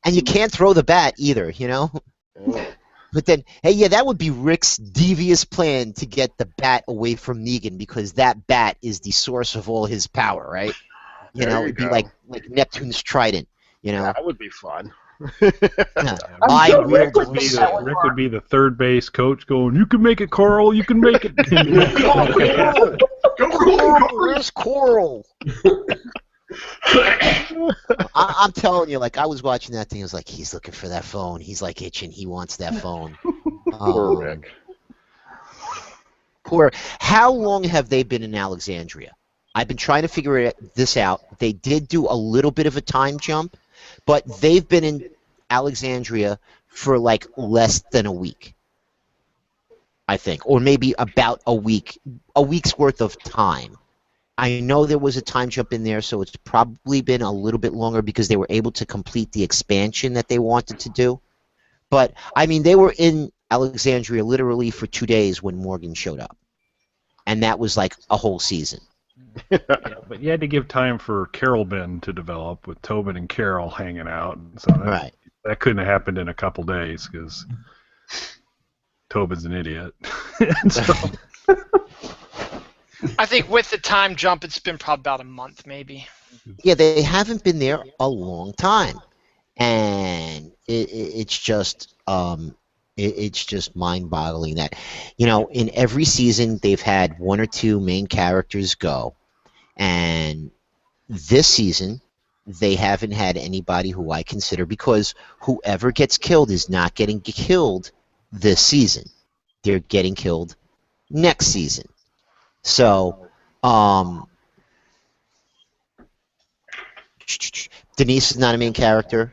And you can't throw the bat either, But then, hey, yeah, that would be Rick's devious plan to get the bat away from Negan because that bat is the source of all his power, right? It'd be like Neptune's trident, That would be fun. Rick would be the third base coach going, "You can make it, Coral. You can make it." Where's Coral? I'm telling you, I was watching that thing. I was like, he's looking for that phone. He's itching. He wants that phone. Poor Rick. Poor. How long have they been in Alexandria? I've been trying to figure this out. They did do a little bit of a time jump, but they've been in Alexandria for less than a week, I think, or maybe about a week's worth of time. I know there was a time jump in there, so it's probably been a little bit longer because they were able to complete the expansion that they wanted to do. But, I mean, they were in Alexandria literally for 2 days when Morgan showed up. And that was a whole season. Yeah, but you had to give time for Carol Ben to develop with Tobin and Carol hanging out. So that couldn't have happened in a couple days because Tobin's an idiot. So, I think with the time jump, it's been probably about a month, maybe. Yeah, they haven't been there a long time, and it's just mind-boggling that in every season they've had one or two main characters go, and this season they haven't had anybody who I consider, because whoever gets killed is not getting killed this season; they're getting killed next season. So, Denise is not a main character.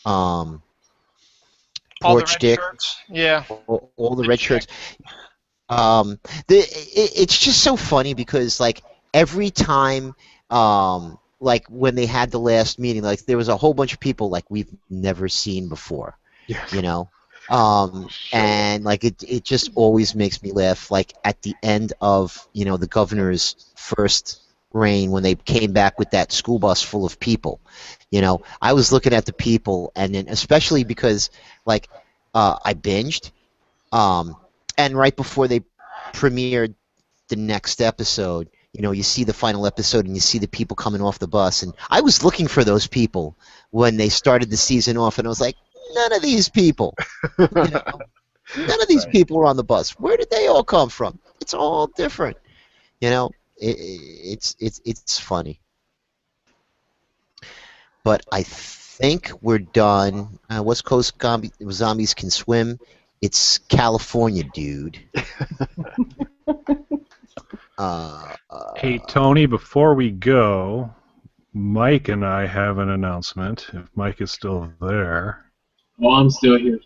All the red Porchdick, shirts. Yeah. all the red shirts. It's just so funny because every time, when they had the last meeting, there was a whole bunch of people we've never seen before. Yes. And like it just always makes me laugh. Like at the end of the governor's first reign, when they came back with that school bus full of people, I was looking at the people, and then especially because like I binged, and right before they premiered the next episode, you see the final episode and you see the people coming off the bus, and I was looking for those people when they started the season off, and I was like, none of these people, none of these people were on the bus. Where did they all come from? It's all different, it's funny. But I think we're done. West Coast zombies can swim. It's California, dude. Hey, Tony, before we go, Mike and I have an announcement, if Mike is still there. Oh, I'm still here.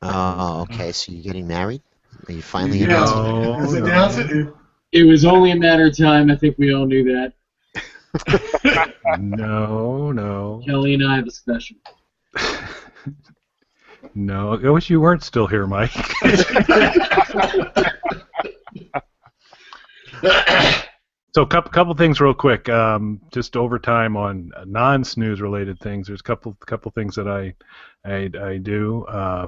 Oh, okay, so you're getting married? Are you finally announced it? It was only a matter of time. I think we all knew that. No. Kelly and I have a special. No, I wish you weren't still here, Mike. So, couple things real quick. Just overtime on non-snooze related things. There's a couple things that I do.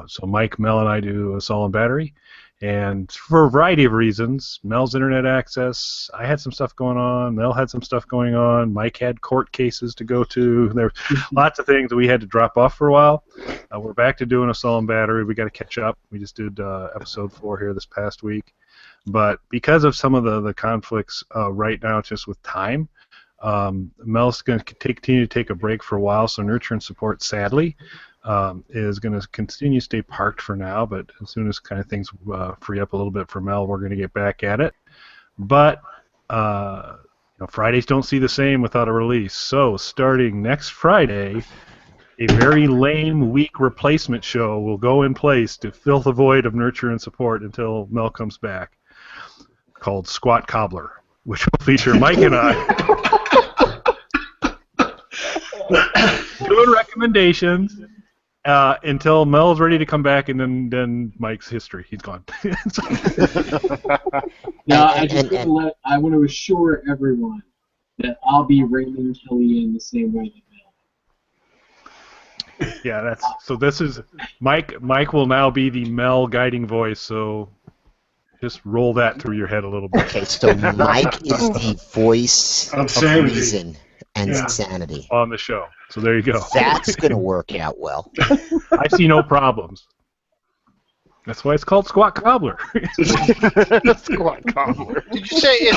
So Mike, Mel, and I do a Solid Battery, and for a variety of reasons, Mel's internet access. I had some stuff going on. Mel had some stuff going on. Mike had court cases to go to. There were lots of things that we had to drop off for a while. We're back to doing a Solid Battery. We got to catch up. We just did episode 4 here this past week. But because of some of the conflicts right now, just with time, Mel's going to continue to take a break for a while. So Nurture and Support, sadly, is going to continue to stay parked for now. But as soon as kind of things free up a little bit for Mel, we're going to get back at it. But Fridays don't see the same without a release. So starting next Friday, a very lame week replacement show will go in place to fill the void of Nurture and Support until Mel comes back, called Squat Cobbler, which will feature Mike and I doing recommendations until Mel's ready to come back, and then Mike's history. He's gone. Now, I want to assure everyone that I'll be reining Kelly in the same way that Mel. Yeah, this is Mike. Mike will now be the Mel guiding voice. So just roll that through your head a little bit. Okay, so Mike is the voice of reason and sanity on the show. So there you go. That's going to work out well. I see no problems. That's why it's called Squat Cobbler. Squat Cobbler. Did you say,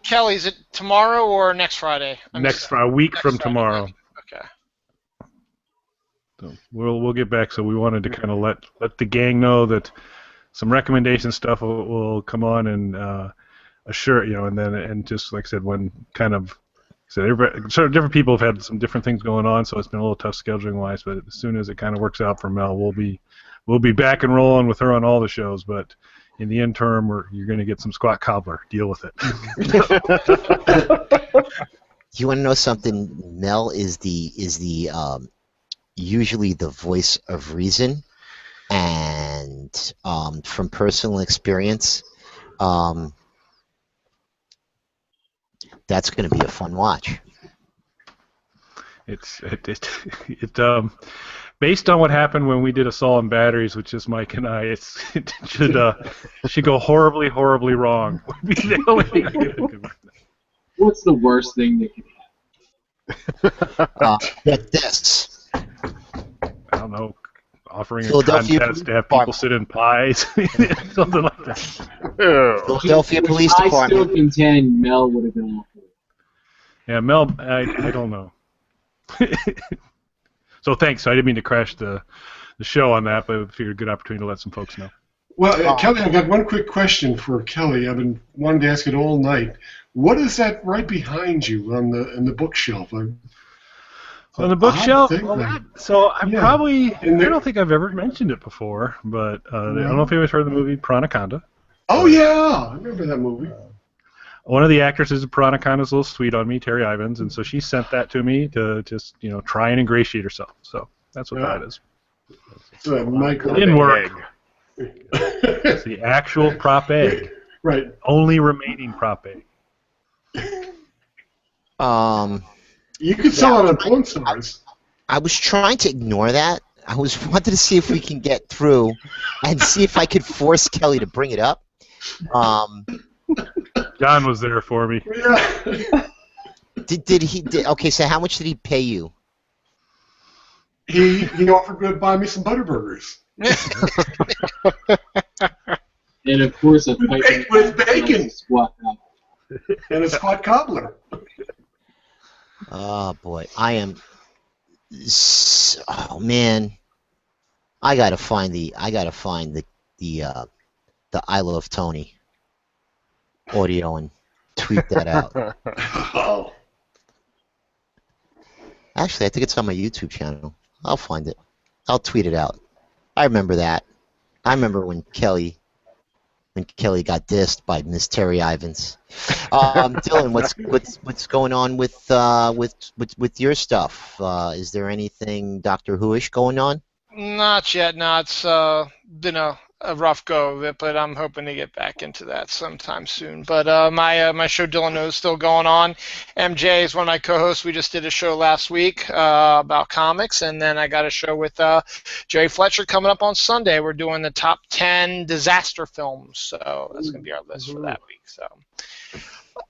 Kelly, is it tomorrow or next Friday? Next Friday, a week from tomorrow. Okay. So we'll get back. So we wanted to kind of let the gang know that some recommendation stuff will come on and assure and just like I said, when kind of sort of different people have had some different things going on, so it's been a little tough scheduling wise. But as soon as it kind of works out for Mel, we'll be back and rolling with her on all the shows. But in the interim, you're going to get some Squat Cobbler. Deal with it. You want to know something? Mel is the usually the voice of reason, and from personal experience, that's going to be a fun watch. It's based on what happened when we did Assault on Batteries, which is Mike and I. It should go horribly, horribly wrong. What's the worst thing that could happen? Get this. I don't know. Offering a Philadelphia contest to have people sit in pies, something like that. Philadelphia Police I still Department. contend Mel would have been awful. Yeah, Mel, I don't know. So thanks. I didn't mean to crash the show on that, but I figured a good opportunity to let some folks know. Well, Kelly, I've got one quick question for Kelly. I've been wanting to ask it all night. What is that right behind you on the bookshelf? On the bookshelf? So I'm probably... I don't think I've ever mentioned it before, but I don't know if anybody's heard of the movie Piranaconda. Oh, yeah. I remember that movie. One of the actresses in Piranaconda is a little sweet on me, Terry Ivins, and so she sent that to me to just, try and ingratiate herself. So that's what that is. It's a micro. It didn't work. Egg. It's the actual prop egg. Right. Only remaining prop egg. You can sell it on porn stars. I was trying to ignore that. I wanted to see if we can get through and see if I could force Kelly to bring it up. John was there for me. Yeah. Did he? Okay, so how much did he pay you? He offered to buy me some Butterburgers. And of course, a pipe With bacon. Squat. And a squat cobbler. Oh boy, I am. Oh man, I gotta find the I Love Tony audio and tweet that out. Oh. Actually, I think it's on my YouTube channel. I'll find it. I'll tweet it out. I remember that. I remember when Kelly got dissed by Miss Terry Ivins. Dylan, what's going on with your stuff? Is there anything Doctor Who-ish going on? Not yet. No, it's been a rough go of it, but I'm hoping to get back into that sometime soon. But my show Dylan Knows is still going on. MJ is one of my co-hosts. We just did a show last week about comics, and then I got a show with Jerry Fletcher coming up on Sunday. We're doing the top 10 disaster films, so that's going to be our list for that week. So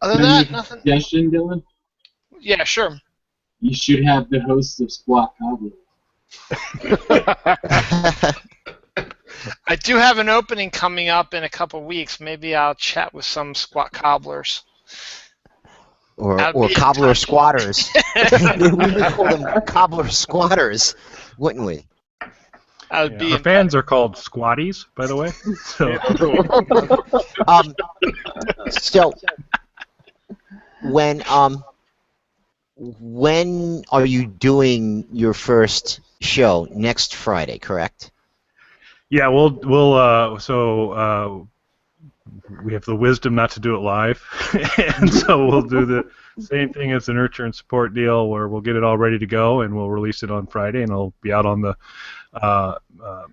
other than that, nothing. Suggestion, Dylan? Yeah, sure. You should have the hosts of Squat Cobbler. I do have an opening coming up in a couple weeks. Maybe I'll chat with some squat cobblers. Or cobbler squatters. We would call them cobbler squatters, wouldn't we? Our fans are called squatties, by the way. So, so when are you doing your first show? Next Friday, correct? yeah, we have the wisdom not to do it live, and so we'll do the same thing as the nurture and support deal, where we'll get it all ready to go, and we'll release it on Friday, and it'll be out on the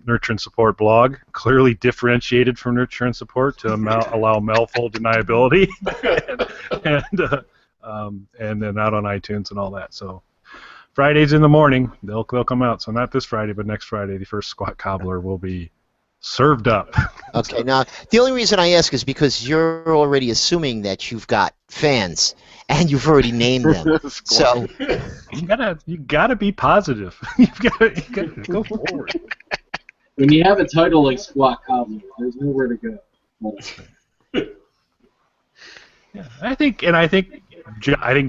nurture and support blog, clearly differentiated from nurture and support to allow mouthful deniability, and then out on iTunes and all that. So Fridays in the morning, they'll come out. So not this Friday, but next Friday, the first Squat Cobbler will be served up. Okay, now the only reason I ask is because you're already assuming that you've got fans, and you've already named them. So you gotta be positive. You've gotta go forward. When you have a title like Squat Cobbler, there's nowhere to go. Yeah, I think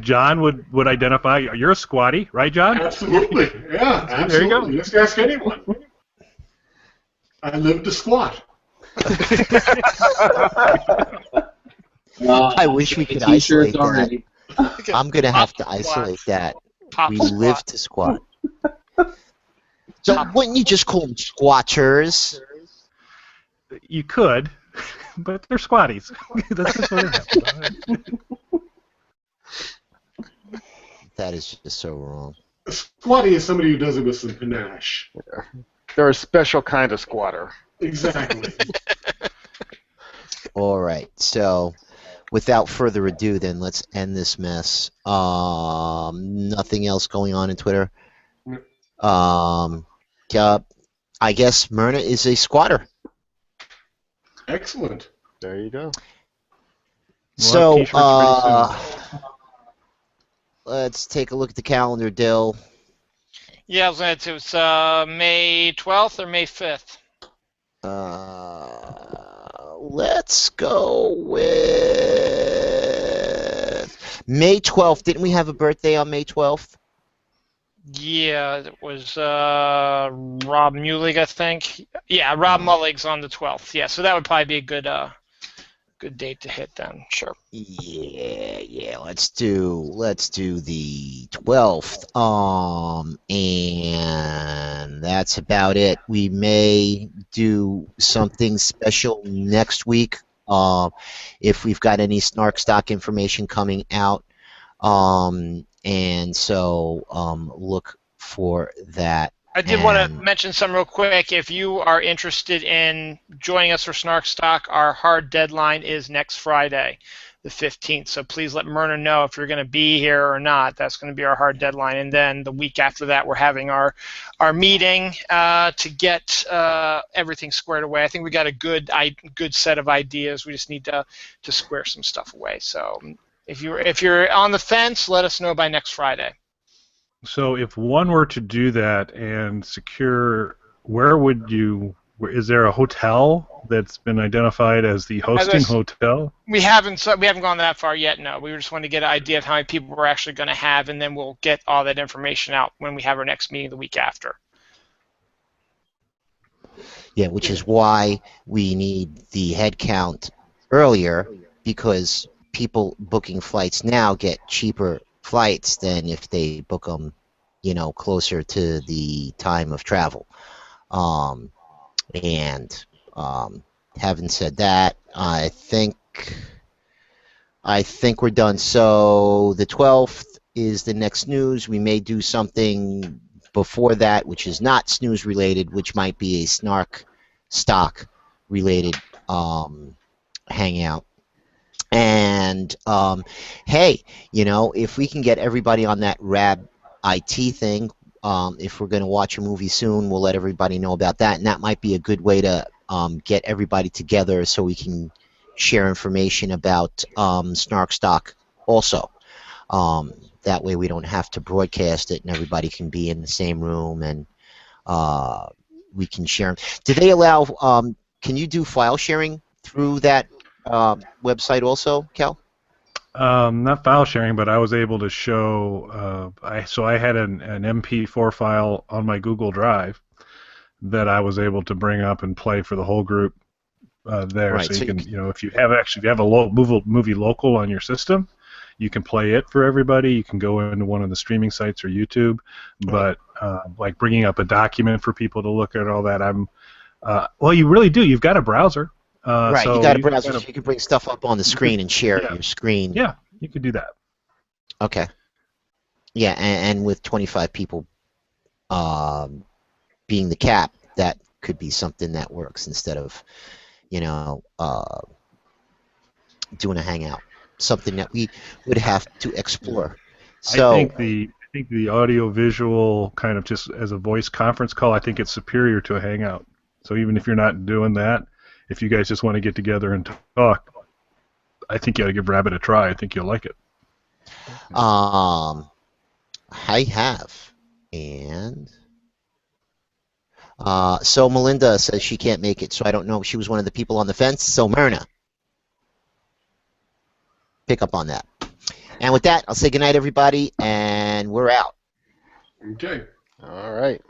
John would identify. You're a squatty, right, John? Absolutely. Yeah, absolutely. There you go. Just ask anyone. I live to squat. I wish we could isolate that. I'm going to have to isolate that. We live to squat. So wouldn't you just call them squatters? You could, but they're squatties. That's just what it happens. That is just so wrong. A squatty is somebody who does it with some panache. Yeah. They're a special kind of squatter. Exactly. All right. So, without further ado, then let's end this mess. Nothing else going on in Twitter. I guess Myrna is a squatter. Excellent. There you go. So, let's take a look at the calendar, Dill. Yeah, I was going to. It's May 12th or May 5th. Let's go with May 12th. Didn't we have a birthday on May 12th? Yeah, it was Rob Mulig, I think. Yeah, Rob Mullig's on the 12th. Yeah, so that would probably be a good date to hit then. Sure. Yeah. Let's do the 12th. And that's about it. We may do something special next week if we've got any Snark stock information coming out. And so look for that I did want to And mention something real quick. If you are interested in joining us for Snark Stock, our hard deadline is next Friday, the 15th. So please let Myrna know if you're going to be here or not. That's going to be our hard deadline. And then the week after that, we're having our meeting to get everything squared away. I think we got a good set of ideas. We just need to square some stuff away. So if you're on the fence, let us know by next Friday. So if one were to do that and secure, where would you? Is there a hotel that's been identified as the hosting hotel? We haven't gone that far yet. No, we just wanted to get an idea of how many people we're actually going to have, and then we'll get all that information out when we have our next meeting the week after. yeah, which is why we need the head count earlier, because people booking flights now get cheaper flights than if they book them, closer to the time of travel. And having said that, I think we're done. So the 12th is the next news. We may do something before that, which is not snooze related, which might be a Snark Stock related hangout. And hey, if we can get everybody on that RAB IT thing, if we're going to watch a movie soon, we'll let everybody know about that, and that might be a good way to get everybody together so we can share information about Snark Stock also. That way we don't have to broadcast it, and everybody can be in the same room, and we can share them. Do they allow, can you do file sharing through that website also, Cal? Not file sharing, but I was able to show. I had an MP4 file on my Google Drive that I was able to bring up and play for the whole group there. Right, so so you can, if you have a movie local on your system, you can play it for everybody. You can go into one of the streaming sites or YouTube, but like bringing up a document for people to look at all that, well, you really do. You've got a browser. Right, so you got a browser, so you can bring stuff up on the screen and share yeah. your screen. Yeah, you could do that. Okay. Yeah, and with 25 people being the cap, that could be something that works instead of, doing a hangout. Something that we would have to explore. So I think the audio visual kind of just as a voice conference call, I think it's superior to a hangout. So even if you're not doing that, if you guys just want to get together and talk, I think you ought to give Rabbit a try. I think you'll like it. I have, and so Melinda says she can't make it, so I don't know if she was one of the people on the fence. So Myrna, pick up on that. And with that, I'll say goodnight, everybody, and we're out. Okay. All right.